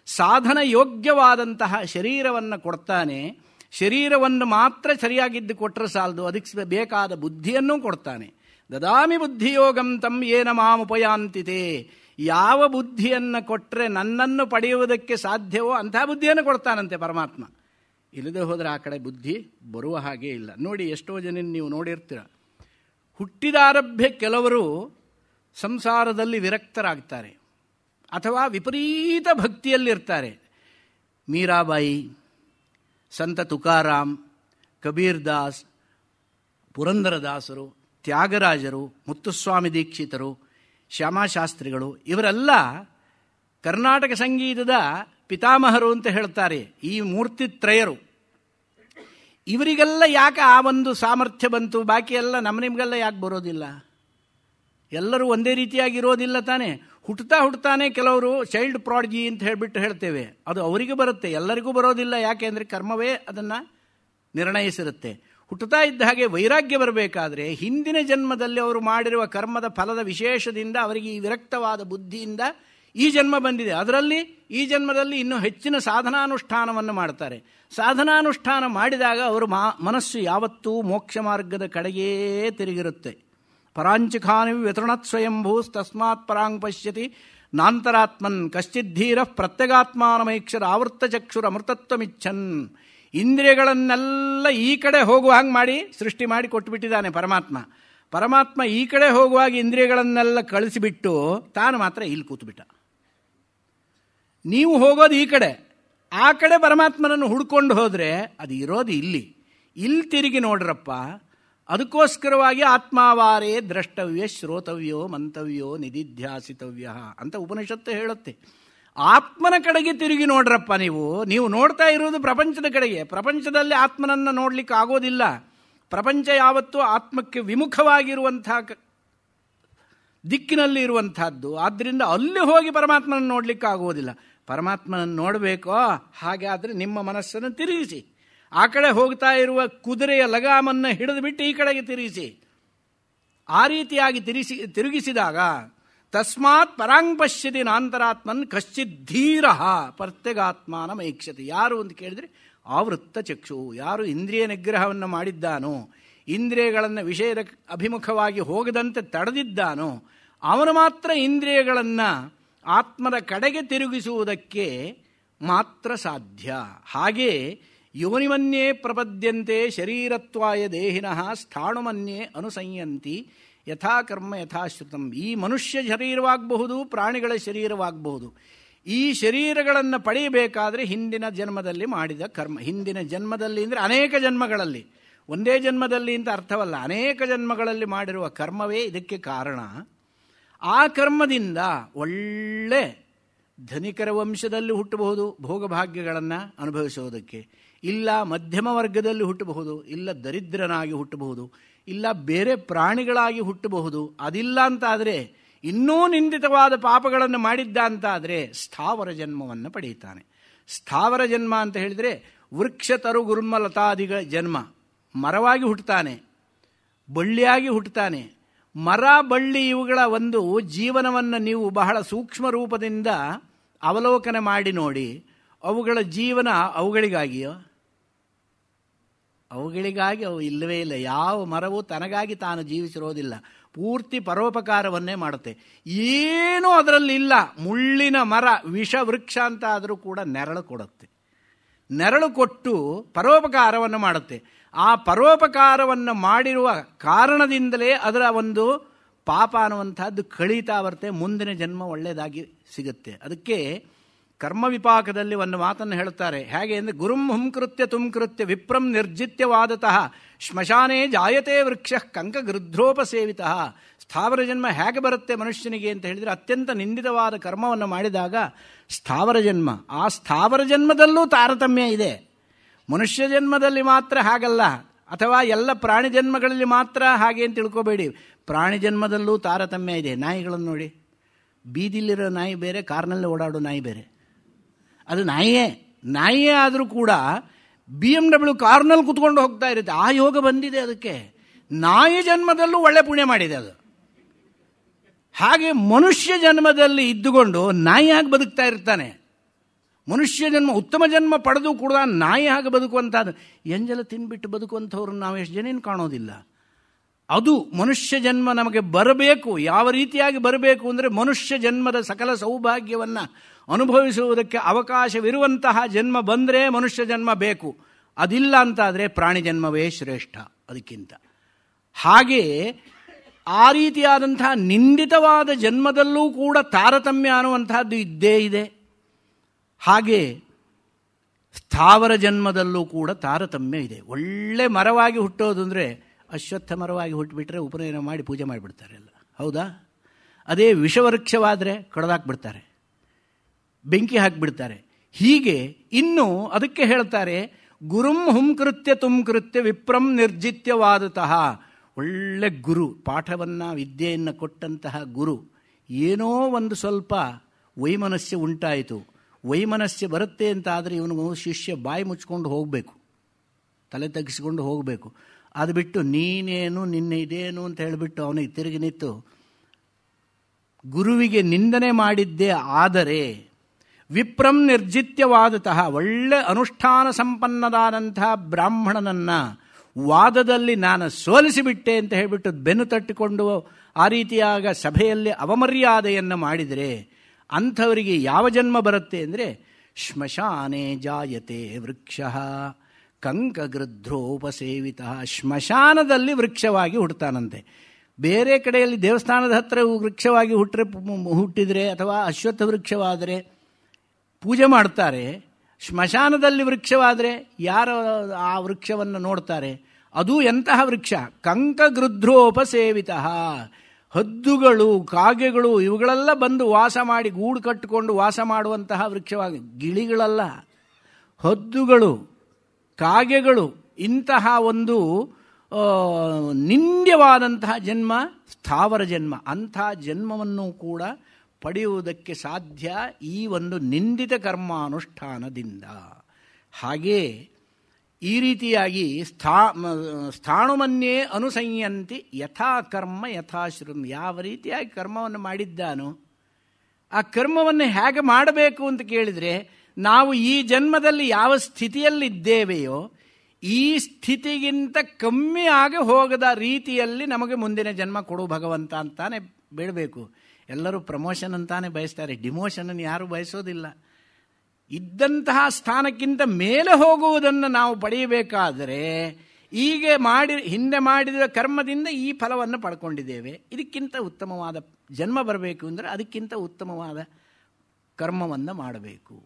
ಸಾಧನ ಯೋಗ್ಯವಾದಂತಹ ಶರೀರವನ್ನು ಕೊಡ್ತಾನೆ. ಶರೀರವನ್ನು ಮಾತ್ರ ಸರಿಯಾಗಿದ್ದು ಕೊಟ್ಟರೆ ಸಾಲದು, ಅದಕ್ಕೆ ಬೇಕಾದ ಬುದ್ಧಿಯನ್ನೂ ಕೊಡ್ತಾನೆ. ದದಾಮಿ ಬುದ್ಧಿಯೋಗಂ ತಂ ಯೇನ ಮಾಮುಪಯಾಂತಿತೆ. ಯಾವ ಬುದ್ಧಿಯನ್ನು ಕೊಟ್ಟರೆ ನನ್ನನ್ನು ಪಡೆಯುವುದಕ್ಕೆ ಸಾಧ್ಯವೋ ಅಂತಹ ಬುದ್ಧಿಯನ್ನು ಕೊಡ್ತಾನಂತೆ ಪರಮಾತ್ಮ. ಇಲ್ಲದೆ ಹೋದರೆ ಆ ಕಡೆ ಬುದ್ಧಿ ಬರುವ ಹಾಗೆ ಇಲ್ಲ. ನೋಡಿ, ಎಷ್ಟೋ ಜನ ನೀವು ನೋಡಿರ್ತೀರ, ಹುಟ್ಟಿದಾರಭ್ಯ ಕೆಲವರು ಸಂಸಾರದಲ್ಲಿ ವಿರಕ್ತರಾಗ್ತಾರೆ ಅಥವಾ ವಿಪರೀತ ಭಕ್ತಿಯಲ್ಲಿರ್ತಾರೆ. ಮೀರಾಬಾಯಿ, ಸಂತ ತುಕಾರಾಮ್, ಕಬೀರ್ ದಾಸ್, ಪುರಂದರದಾಸರು, ತ್ಯಾಗರಾಜರು, ಮುತ್ತುಸ್ವಾಮಿ ದೀಕ್ಷಿತರು, ಶ್ಯಾಮಾಶಾಸ್ತ್ರಿಗಳು, ಇವರೆಲ್ಲ ಕರ್ನಾಟಕ ಸಂಗೀತದ ಪಿತಾಮಹರು ಅಂತ ಹೇಳ್ತಾರೆ. ಈ ಮೂರ್ತಿತ್ರಯರು. ಇವರಿಗೆಲ್ಲ ಯಾಕೆ ಆ ಒಂದು ಸಾಮರ್ಥ್ಯ ಬಂತು? ಬಾಕಿ ಎಲ್ಲ ನಿಮಗೆಲ್ಲ ಯಾಕೆ ಬರೋದಿಲ್ಲ? ಎಲ್ಲರೂ ಒಂದೇ ರೀತಿಯಾಗಿರೋದಿಲ್ಲ ತಾನೇ. ಹುಟ್ಟುತ್ತಾನೆ ಕೆಲವರು ಚೈಲ್ಡ್ ಪ್ರಾಡಿಜಿ ಅಂತ ಹೇಳಿಬಿಟ್ಟು ಹೇಳ್ತೇವೆ, ಅದು ಅವರಿಗೆ ಬರುತ್ತೆ, ಎಲ್ಲರಿಗೂ ಬರೋದಿಲ್ಲ. ಯಾಕೆ ಅಂದರೆ ಕರ್ಮವೇ ಅದನ್ನು ನಿರ್ಣಯಿಸಿರುತ್ತೆ. ಹುಟ್ಟುತ್ತಾ ಇದ್ದ ಹಾಗೆ ವೈರಾಗ್ಯ ಬರಬೇಕಾದ್ರೆ ಹಿಂದಿನ ಜನ್ಮದಲ್ಲಿ ಅವರು ಮಾಡಿರುವ ಕರ್ಮದ ಫಲದ ವಿಶೇಷದಿಂದ ಅವರಿಗೆ ಈ ವಿರಕ್ತವಾದ ಬುದ್ಧಿಯಿಂದ ಈ ಜನ್ಮ ಬಂದಿದೆ. ಅದರಲ್ಲಿ ಈ ಜನ್ಮದಲ್ಲಿ ಇನ್ನೂ ಹೆಚ್ಚಿನ ಸಾಧನಾನುಷ್ಠಾನವನ್ನು ಮಾಡ್ತಾರೆ. ಸಾಧನಾನುಷ್ಠಾನ ಮಾಡಿದಾಗ ಅವರ ಮನಸ್ಸು ಯಾವತ್ತೂ ಮೋಕ್ಷ ಮಾರ್ಗದ ಕಡೆಗೇ ತಿರುಗಿರುತ್ತೆ. ಪರಾಂಚಿಖಾನಿ ವ್ಯತೃಣತ್ ಸ್ವಯಂಭೂಸ್ ತಸ್ಮಾತ್ ಪರಾಂಗ್ ಪಶ್ಯತಿ ನಾಂತರಾತ್ಮನ್ ಕಶ್ಚಿದ್ಧೀರ ಪ್ರತ್ಯಗಾತ್ಮಾನಮೈಕ್ಷರ ಆವೃತ್ತ ಚಕ್ಷುರ ಅಮೃತತ್ವಮಿಚ್ಛನ್. ಇಂದ್ರಿಯಗಳನ್ನೆಲ್ಲ ಈ ಕಡೆ ಹೋಗುವ ಹಾಗೆ ಮಾಡಿ ಸೃಷ್ಟಿ ಮಾಡಿ ಕೊಟ್ಟುಬಿಟ್ಟಿದ್ದಾನೆ ಪರಮಾತ್ಮ ಈ ಕಡೆ ಹೋಗುವಾಗ ಇಂದ್ರಿಯಗಳನ್ನೆಲ್ಲ ಕಳಿಸಿಬಿಟ್ಟು ತಾನು ಮಾತ್ರ ಇಲ್ಲಿ ಕೂತುಬಿಟ್ಟ. ನೀವು ಹೋಗೋದು ಈ ಕಡೆ, ಆ ಕಡೆ ಪರಮಾತ್ಮನನ್ನು ಹುಡ್ಕೊಂಡು ಹೋದರೆ ಅದು ಇರೋದು ಇಲ್ಲಿ ತಿರುಗಿ ನೋಡ್ರಪ್ಪ. ಅದಕ್ಕೋಸ್ಕರವಾಗಿ ಆತ್ಮಾವಾರೇ ದ್ರಷ್ಟವ್ಯ ಶ್ರೋತವ್ಯೋ ಮಂತವ್ಯೋ ನಿಧಿಧ್ಯಾಸಿತವ್ಯ ಅಂತ ಉಪನಿಷತ್ತು ಹೇಳುತ್ತೆ. ಆತ್ಮನ ಕಡೆಗೆ ತಿರುಗಿ ನೋಡ್ರಪ್ಪ. ನೀವು ನೋಡ್ತಾ ಇರುವುದು ಪ್ರಪಂಚದ ಕಡೆಗೆ. ಪ್ರಪಂಚದಲ್ಲಿ ಆತ್ಮನನ್ನು ನೋಡ್ಲಿಕ್ಕೆ ಆಗೋದಿಲ್ಲ. ಪ್ರಪಂಚ ಯಾವತ್ತೂ ಆತ್ಮಕ್ಕೆ ವಿಮುಖವಾಗಿರುವಂತಹ ದಿಕ್ಕಿನಲ್ಲಿ ಇರುವಂತಹದ್ದು. ಆದ್ದರಿಂದ ಅಲ್ಲಿ ಹೋಗಿ ಪರಮಾತ್ಮನನ್ನು ನೋಡ್ಲಿಕ್ಕೆ ಆಗೋದಿಲ್ಲ. ಪರಮಾತ್ಮನನ್ನು ನೋಡಬೇಕೋ ಹಾಗಾದರೆ ನಿಮ್ಮ ಮನಸ್ಸನ್ನು ತಿರುಗಿಸಿ. ಆ ಕಡೆ ಹೋಗ್ತಾ ಇರುವ ಕುದುರೆಯ ಲಗಾಮನ್ನು ಹಿಡಿದು ಬಿಟ್ಟು ಈ ಕಡೆಗೆ ತಿರುಗಿಸಿ. ಆ ರೀತಿಯಾಗಿ ತಿರುಗಿಸಿದಾಗ ತಸ್ಮಾತ್ ಪರಾಂಗ್ ಪಶ್ಯತಿ ನಾಂತರಾತ್ಮನ್ ಕಶ್ಚಿತ್ ಧೀರ ಪ್ರತ್ಯಗಾತ್ಮಾನಮೈಕ್ಷತಿ. ಯಾರು ಅಂತ ಕೇಳಿದರೆ ಆವೃತ್ತ ಚಕ್ಷು. ಯಾರು ಇಂದ್ರಿಯ ನಿಗ್ರಹವನ್ನು ಮಾಡಿದ್ದಾನೋ, ಇಂದ್ರಿಯಗಳನ್ನು ವಿಷಯದ ಅಭಿಮುಖವಾಗಿ ಹೋಗದಂತೆ ತಡೆದಿದ್ದಾನೋ ಅವನು ಮಾತ್ರ ಇಂದ್ರಿಯಗಳನ್ನು ಆತ್ಮದ ಕಡೆಗೆ ತಿರುಗಿಸುವುದಕ್ಕೆ ಮಾತ್ರ ಸಾಧ್ಯ. ಹಾಗೇ ಯೋನಿಮನ್ಯೇ ಪ್ರಪದ್ಯಂತೆ ಶರೀರತ್ವಾಯ ದೇಹಿನಃ ಸ್ಥಾಣುಮನ್ಯೇ ಅನುಸಂಯಂತಿ ಯಥಾ ಕರ್ಮ ಯಥಾಶ್ರುತಂ. ಈ ಮನುಷ್ಯ ಶರೀರವಾಗಬಹುದು, ಪ್ರಾಣಿಗಳ ಶರೀರವಾಗಬಹುದು. ಈ ಶರೀರಗಳನ್ನು ಪಡೆಯಬೇಕಾದರೆ ಹಿಂದಿನ ಜನ್ಮದಲ್ಲಿ ಮಾಡಿದ ಕರ್ಮ, ಹಿಂದಿನ ಜನ್ಮದಲ್ಲಿ ಅಂದರೆ ಅನೇಕ ಜನ್ಮಗಳಲ್ಲಿ, ಒಂದೇ ಜನ್ಮದಲ್ಲಿ ಅಂತ ಅರ್ಥವಲ್ಲ, ಅನೇಕ ಜನ್ಮಗಳಲ್ಲಿ ಮಾಡಿರುವ ಕರ್ಮವೇ ಇದಕ್ಕೆ ಕಾರಣ. ಆ ಕರ್ಮದಿಂದ ಒಳ್ಳೆ ಧನಿಕರ ವಂಶದಲ್ಲಿ ಹುಟ್ಟಬಹುದು, ಭೋಗಭಾಗ್ಯಗಳನ್ನು ಅನುಭವಿಸುವುದಕ್ಕೆ. ಇಲ್ಲ ಮಧ್ಯಮ ವರ್ಗದಲ್ಲಿ ಹುಟ್ಟಬಹುದು, ಇಲ್ಲ ದರಿದ್ರನಾಗಿ ಹುಟ್ಟಬಹುದು, ಇಲ್ಲ ಬೇರೆ ಪ್ರಾಣಿಗಳಾಗಿ ಹುಟ್ಟಬಹುದು. ಅದಿಲ್ಲ ಅಂತಾದರೆ ಇನ್ನೂ ನಿಂದಿತವಾದ ಪಾಪಗಳನ್ನು ಮಾಡಿದ್ದ ಅಂತಾದರೆ ಸ್ಥಾವರ ಜನ್ಮವನ್ನು ಪಡೆಯುತ್ತಾನೆ. ಸ್ಥಾವರ ಜನ್ಮ ಅಂತ ಹೇಳಿದರೆ ವೃಕ್ಷ ತರು ಗುರುಮಲತಾದಿಗಳ ಜನ್ಮ. ಮರವಾಗಿ ಹುಟ್ಟುತ್ತಾನೆ, ಬಳ್ಳಿಯಾಗಿ ಹುಟ್ಟುತ್ತಾನೆ. ಮರ ಬಳ್ಳಿ ಇವುಗಳ ಒಂದು ಜೀವನವನ್ನು ನೀವು ಬಹಳ ಸೂಕ್ಷ್ಮ ರೂಪದಿಂದ ಅವಲೋಕನ ಮಾಡಿ ನೋಡಿ. ಅವುಗಳ ಜೀವನ ಅವುಗಳಿಗಾಗಿಯೋ, ಅವುಗಳಿಗಾಗಿ ಅವು ಇಲ್ಲವೇ ಇಲ್ಲ. ಯಾವ ಮರವು ತನಗಾಗಿ ತಾನು ಜೀವಿಸಿರೋದಿಲ್ಲ, ಪೂರ್ತಿ ಪರೋಪಕಾರವನ್ನೇ ಮಾಡುತ್ತೆ. ಏನೂ ಅದರಲ್ಲಿ ಇಲ್ಲ. ಮುಳ್ಳಿನ ಮರ, ವಿಷ ವೃಕ್ಷ ಅಂತ ಆದರೂ ಕೂಡ ನೆರಳು ಕೊಡುತ್ತೆ. ನೆರಳು ಕೊಟ್ಟು ಪರೋಪಕಾರವನ್ನು ಮಾಡುತ್ತೆ. ಆ ಪರೋಪಕಾರವನ್ನು ಮಾಡಿರುವ ಕಾರಣದಿಂದಲೇ ಅದರ ಒಂದು ಪಾಪ ಅನ್ನುವಂಥದ್ದು ಕಳೀತಾ ಬರುತ್ತೆ. ಮುಂದಿನ ಜನ್ಮ ಒಳ್ಳೆಯದಾಗಿ ಸಿಗುತ್ತೆ. ಅದಕ್ಕೆ ಕರ್ಮವಿಪಾಕದಲ್ಲಿ ಒಂದು ಮಾತನ್ನು ಹೇಳುತ್ತಾರೆ. ಹೇಗೆ ಅಂದರೆ, ಗುರುಂ ಹುಂಕೃತ್ಯ ತುಂಕೃತ್ಯ ವಿಪ್ರಂ ನಿರ್ಜಿತ್ಯವಾದತಃ ಶ್ಮಶಾನೇ ಜಾಯತೆ ವೃಕ್ಷ ಕಂಕಗೃಧ್ರೋಪಸೇವಿತಃ. ಸ್ಥಾವರ ಜನ್ಮ ಹೇಗೆ ಬರುತ್ತೆ ಮನುಷ್ಯನಿಗೆ ಅಂತ ಹೇಳಿದರೆ, ಅತ್ಯಂತ ನಿಂದಿತವಾದ ಕರ್ಮವನ್ನು ಮಾಡಿದಾಗ ಸ್ಥಾವರ ಜನ್ಮ. ಆ ಸ್ಥಾವರ ಜನ್ಮದಲ್ಲೂ ತಾರತಮ್ಯ ಇದೆ. ಮನುಷ್ಯ ಜನ್ಮದಲ್ಲಿ ಮಾತ್ರ ಹಾಗಲ್ಲ, ಅಥವಾ ಎಲ್ಲ ಪ್ರಾಣಿ ಜನ್ಮಗಳಲ್ಲಿ ಮಾತ್ರ ಹಾಗೆ ಅಂತ ತಿಳ್ಕೋಬೇಡಿ. ಪ್ರಾಣಿ ಜನ್ಮದಲ್ಲೂ ತಾರತಮ್ಯ ಇದೆ. ನಾಯಿಗಳನ್ನು ನೋಡಿ, ಬೀದಿಲಿರೋ ನಾಯಿ ಬೇರೆ, ಕಾರ್ನಲ್ಲಿ ಓಡಾಡೋ ನಾಯಿ ಬೇರೆ. ಅದು ನಾಯಿಯೇ ಆದರೂ ಕೂಡ BMW ಕಾರ್ನಲ್ಲಿ ಕುತ್ಕೊಂಡು ಹೋಗ್ತಾ ಇರುತ್ತೆ. ಆ ಯೋಗ ಬಂದಿದೆ ಅದಕ್ಕೆ. ನಾಯಿ ಜನ್ಮದಲ್ಲೂ ಒಳ್ಳೆ ಪುಣ್ಯ ಮಾಡಿದೆ ಅದು. ಹಾಗೆ ಮನುಷ್ಯ ಜನ್ಮದಲ್ಲಿ ಇದ್ದುಕೊಂಡು ನಾಯಿಯಾಗಿ ಬದುಕ್ತಾ ಇರ್ತಾನೆ. ಮನುಷ್ಯ ಜನ್ಮ ಉತ್ತಮ ಜನ್ಮ ಪಡೆದು ಕೂಡ ನಾಯಿ ಹಾಗೆ ಬದುಕುವಂಥದ್ದು. ಎಂಜಲ ತಿನ್ಬಿಟ್ಟು ಬದುಕುವಂಥವ್ರನ್ನ ನಾವು ಎಷ್ಟು ಜನ ಕಾಣೋದಿಲ್ಲ. ಅದು ಮನುಷ್ಯ ಜನ್ಮ ನಮಗೆ ಬರಬೇಕು. ಯಾವ ರೀತಿಯಾಗಿ ಬರಬೇಕು ಅಂದರೆ, ಮನುಷ್ಯ ಜನ್ಮದ ಸಕಲ ಸೌಭಾಗ್ಯವನ್ನು ಅನುಭವಿಸುವುದಕ್ಕೆ ಅವಕಾಶವಿರುವಂತಹ ಜನ್ಮ ಬಂದರೆ ಮನುಷ್ಯ ಜನ್ಮ ಬೇಕು. ಅದಿಲ್ಲ ಅಂತಾದರೆ ಪ್ರಾಣಿ ಜನ್ಮವೇ ಶ್ರೇಷ್ಠ ಅದಕ್ಕಿಂತ. ಹಾಗೆ ಆ ರೀತಿಯಾದಂತಹ ನಿಂದಿತವಾದ ಜನ್ಮದಲ್ಲೂ ಕೂಡ ತಾರತಮ್ಯ ಅನ್ನುವಂಥದ್ದು ಇದ್ದೇ ಇದೆ. ಹಾಗೆ ಸ್ಥಾವರ ಜನ್ಮದಲ್ಲೂ ಕೂಡ ತಾರತಮ್ಯ ಇದೆ. ಒಳ್ಳೆ ಮರವಾಗಿ ಹುಟ್ಟೋದು ಅಂದರೆ, ಅಶ್ವತ್ಥ ಮರವಾಗಿ ಹುಟ್ಟುಬಿಟ್ರೆ ಉಪನಯನ ಮಾಡಿ ಪೂಜೆ ಮಾಡಿಬಿಡ್ತಾರೆ ಎಲ್ಲ, ಹೌದಾ? ಅದೇ ವಿಷವೃಕ್ಷವಾದರೆ ಕಡ್ದಾಕ್ಬಿಡ್ತಾರೆ, ಬೆಂಕಿ ಹಾಕಿಬಿಡ್ತಾರೆ. ಹೀಗೆ ಇನ್ನು ಅದಕ್ಕೆ ಹೇಳ್ತಾರೆ, ಗುರುಂ ಹುಂಕೃತ್ಯ ತುಂಕೃತ್ಯ ವಿಪ್ರಂ ನಿರ್ಜಿತ್ಯವಾದತಃ. ಒಳ್ಳೆ ಗುರು, ಪಾಠವನ್ನು ವಿದ್ಯೆಯನ್ನು ಕೊಟ್ಟಂತಹ ಗುರು, ಏನೋ ಒಂದು ಸ್ವಲ್ಪ ವೈಮನಸ್ಯ ಉಂಟಾಯಿತು. ವೈಮನಸ್ಯ ಬರುತ್ತೆ ಅಂತ ಆದರೆ ಇವನು ಶಿಷ್ಯ ಬಾಯಿ ಮುಚ್ಕೊಂಡು ಹೋಗಬೇಕು, ತಲೆ ತಗ್ಗಿಸ್ಕೊಂಡು ಹೋಗಬೇಕು. ಅದು ಬಿಟ್ಟು ನೀನೇನು ನಿನ್ನ ಇದೇನು ಅಂತ ಹೇಳಿಬಿಟ್ಟು ಅವನಿಗೆ ತಿರುಗಿ ನಿಂತು ಗುರುವಿಗೆ ನಿಂದನೆ ಮಾಡಿದ್ದೇ ಆದರೆ, ವಿಪ್ರಂ ನಿರ್ಜಿತ್ಯವಾದತಃ, ಒಳ್ಳೆ ಅನುಷ್ಠಾನ ಸಂಪನ್ನದಾದಂತಹ ಬ್ರಾಹ್ಮಣನನ್ನು ವಾದದಲ್ಲಿ ನಾನು ಸೋಲಿಸಿಬಿಟ್ಟೆ ಅಂತ ಹೇಳಿಬಿಟ್ಟು ಬೆನ್ನು ತಟ್ಟಿಕೊಂಡು ಆ ರೀತಿಯಾಗ ಸಭೆಯಲ್ಲಿ ಅವಮರ್ಯಾದೆಯನ್ನು ಮಾಡಿದರೆ ಅಂಥವರಿಗೆ ಯಾವ ಜನ್ಮ ಬರುತ್ತೆ ಅಂದರೆ, ಶ್ಮಶಾನೇ ಜಾಯತೆ ವೃಕ್ಷ ಕಂಕಗೃಧ್ರೋಪಸೇವಿತ. ಶ್ಮಶಾನದಲ್ಲಿ ವೃಕ್ಷವಾಗಿ ಹುಟ್ಟುತ್ತಾನಂತೆ. ಬೇರೆ ಕಡೆಯಲ್ಲಿ ದೇವಸ್ಥಾನದ ಹತ್ತಿರ ವೃಕ್ಷವಾಗಿ ಹುಟ್ಟಿದರೆ ಅಥವಾ ಅಶ್ವತ್ಥ ವೃಕ್ಷವಾದರೆ ಪೂಜೆ ಮಾಡ್ತಾರೆ. ಶ್ಮಶಾನದಲ್ಲಿ ವೃಕ್ಷವಾದರೆ ಯಾರು ಆ ವೃಕ್ಷವನ್ನು ನೋಡ್ತಾರೆ? ಅದು ಎಂತಹ ವೃಕ್ಷ? ಕಂಕಗೃಧ್ರೋಪಸೇವಿತ. ಹದ್ದುಗಳು, ಕಾಗೆಗಳು ಇವುಗಳೆಲ್ಲ ಬಂದು ವಾಸ ಮಾಡಿ ಗೂಡು ಕಟ್ಟಿಕೊಂಡು ವಾಸ ಮಾಡುವಂತಹ ವೃಕ್ಷವಾಗಿ, ಗಿಳಿಗಳಲ್ಲ, ಹದ್ದುಗಳು, ಕಾಗೆಗಳು, ಇಂತಹ ಒಂದು ನಿಂದ್ಯವಾದಂತಹ ಜನ್ಮ ಸ್ಥಾವರ ಜನ್ಮ. ಅಂಥ ಜನ್ಮವನ್ನು ಕೂಡ ಪಡೆಯುವುದಕ್ಕೆ ಸಾಧ್ಯ ಈ ಒಂದು ನಿಂದಿತ ಕರ್ಮಾನುಷ್ಠಾನದಿಂದ. ಹಾಗೇ ಈ ರೀತಿಯಾಗಿ ಸ್ಥಾಣುಮನ್ಯೇ ಅನುಸಂಯಂತಿ ಯಥಾ ಕರ್ಮ ಯಥಾಶ್ರಮ. ಯಾವ ರೀತಿಯಾಗಿ ಕರ್ಮವನ್ನು ಮಾಡಿದ್ದಾನೋ ಆ ಕರ್ಮವನ್ನು ಹೇಗೆ ಮಾಡಬೇಕು ಅಂತ ಕೇಳಿದರೆ, ನಾವು ಈ ಜನ್ಮದಲ್ಲಿ ಯಾವ ಸ್ಥಿತಿಯಲ್ಲಿದ್ದೇವೆಯೋ ಈ ಸ್ಥಿತಿಗಿಂತ ಕಮ್ಮಿ ಆಗಿ ಹೋಗದ ರೀತಿಯಲ್ಲಿ ನಮಗೆ ಮುಂದಿನ ಜನ್ಮ ಕೊಡು ಭಗವಂತ ಅಂತಾನೆ ಬೇಡಬೇಕು. ಎಲ್ಲರೂ ಪ್ರಮೋಷನ್ ಅಂತಾನೆ ಬಯಸ್ತಾರೆ, ಡಿಮೋಷನನ್ನು ಯಾರೂ ಬಯಸೋದಿಲ್ಲ. ಇದ್ದಂತಹ ಸ್ಥಾನಕ್ಕಿಂತ ಮೇಲೆ ಹೋಗುವುದನ್ನು ನಾವು ಪಡೆಯಬೇಕಾದರೆ ಹಿಂದೆ ಮಾಡಿದ ಕರ್ಮದಿಂದ ಈ ಫಲವನ್ನು ಪಡ್ಕೊಂಡಿದ್ದೇವೆ, ಇದಕ್ಕಿಂತ ಉತ್ತಮವಾದ ಜನ್ಮ ಬರಬೇಕು ಅಂದರೆ ಅದಕ್ಕಿಂತ ಉತ್ತಮವಾದ ಕರ್ಮವನ್ನು ಮಾಡಬೇಕು.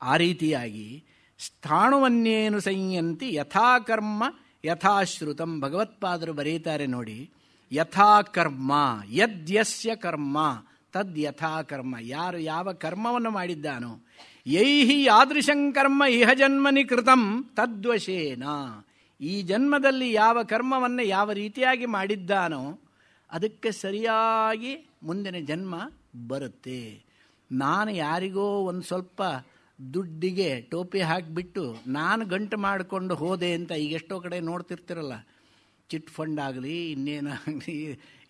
ಆ ರೀತಿಯಾಗಿ ಸ್ಥಾಣುವನ್ಯೇನು ಸಂಯಂತಿ ಯಥಾ ಕರ್ಮ ಯಥಾಶ್ರುತಂ. ಭಗವತ್ಪಾದರು ಬರೀತಾರೆ ನೋಡಿ, ಯಥಾ ಕರ್ಮ ಯದ್ಯಸ್ಯ ಕರ್ಮ ತದ್ ಯಥಾ ಕರ್ಮ. ಯಾರು ಯಾವ ಕರ್ಮವನ್ನು ಮಾಡಿದ್ದಾನೋ, ಯೈಹಿ ಯಾದೃಶಂ ಕರ್ಮ ಇಹ ಜನ್ಮನಿ ಕೃತಂ ತದ್ವಶೇನ. ಈ ಜನ್ಮದಲ್ಲಿ ಯಾವ ಕರ್ಮವನ್ನು ಯಾವ ರೀತಿಯಾಗಿ ಮಾಡಿದ್ದಾನೋ ಅದಕ್ಕೆ ಸರಿಯಾಗಿ ಮುಂದಿನ ಜನ್ಮ ಬರುತ್ತೆ. ನಾನು ಯಾರಿಗೋ ಒಂದು ಸ್ವಲ್ಪ ದುಡ್ಡಿಗೆ ಟೋಪಿ ಹಾಕಿಬಿಟ್ಟು ನಾನು ಗಂಟು ಮಾಡಿಕೊಂಡು ಹೋದೆ ಅಂತ ಈಗ ಎಷ್ಟೋ ಕಡೆ ನೋಡ್ತಿರ್ತಿರಲ್ಲ, ಚಿಟ್ ಫಂಡ್ ಆಗಲಿ ಇನ್ನೇನಾಗಲಿ,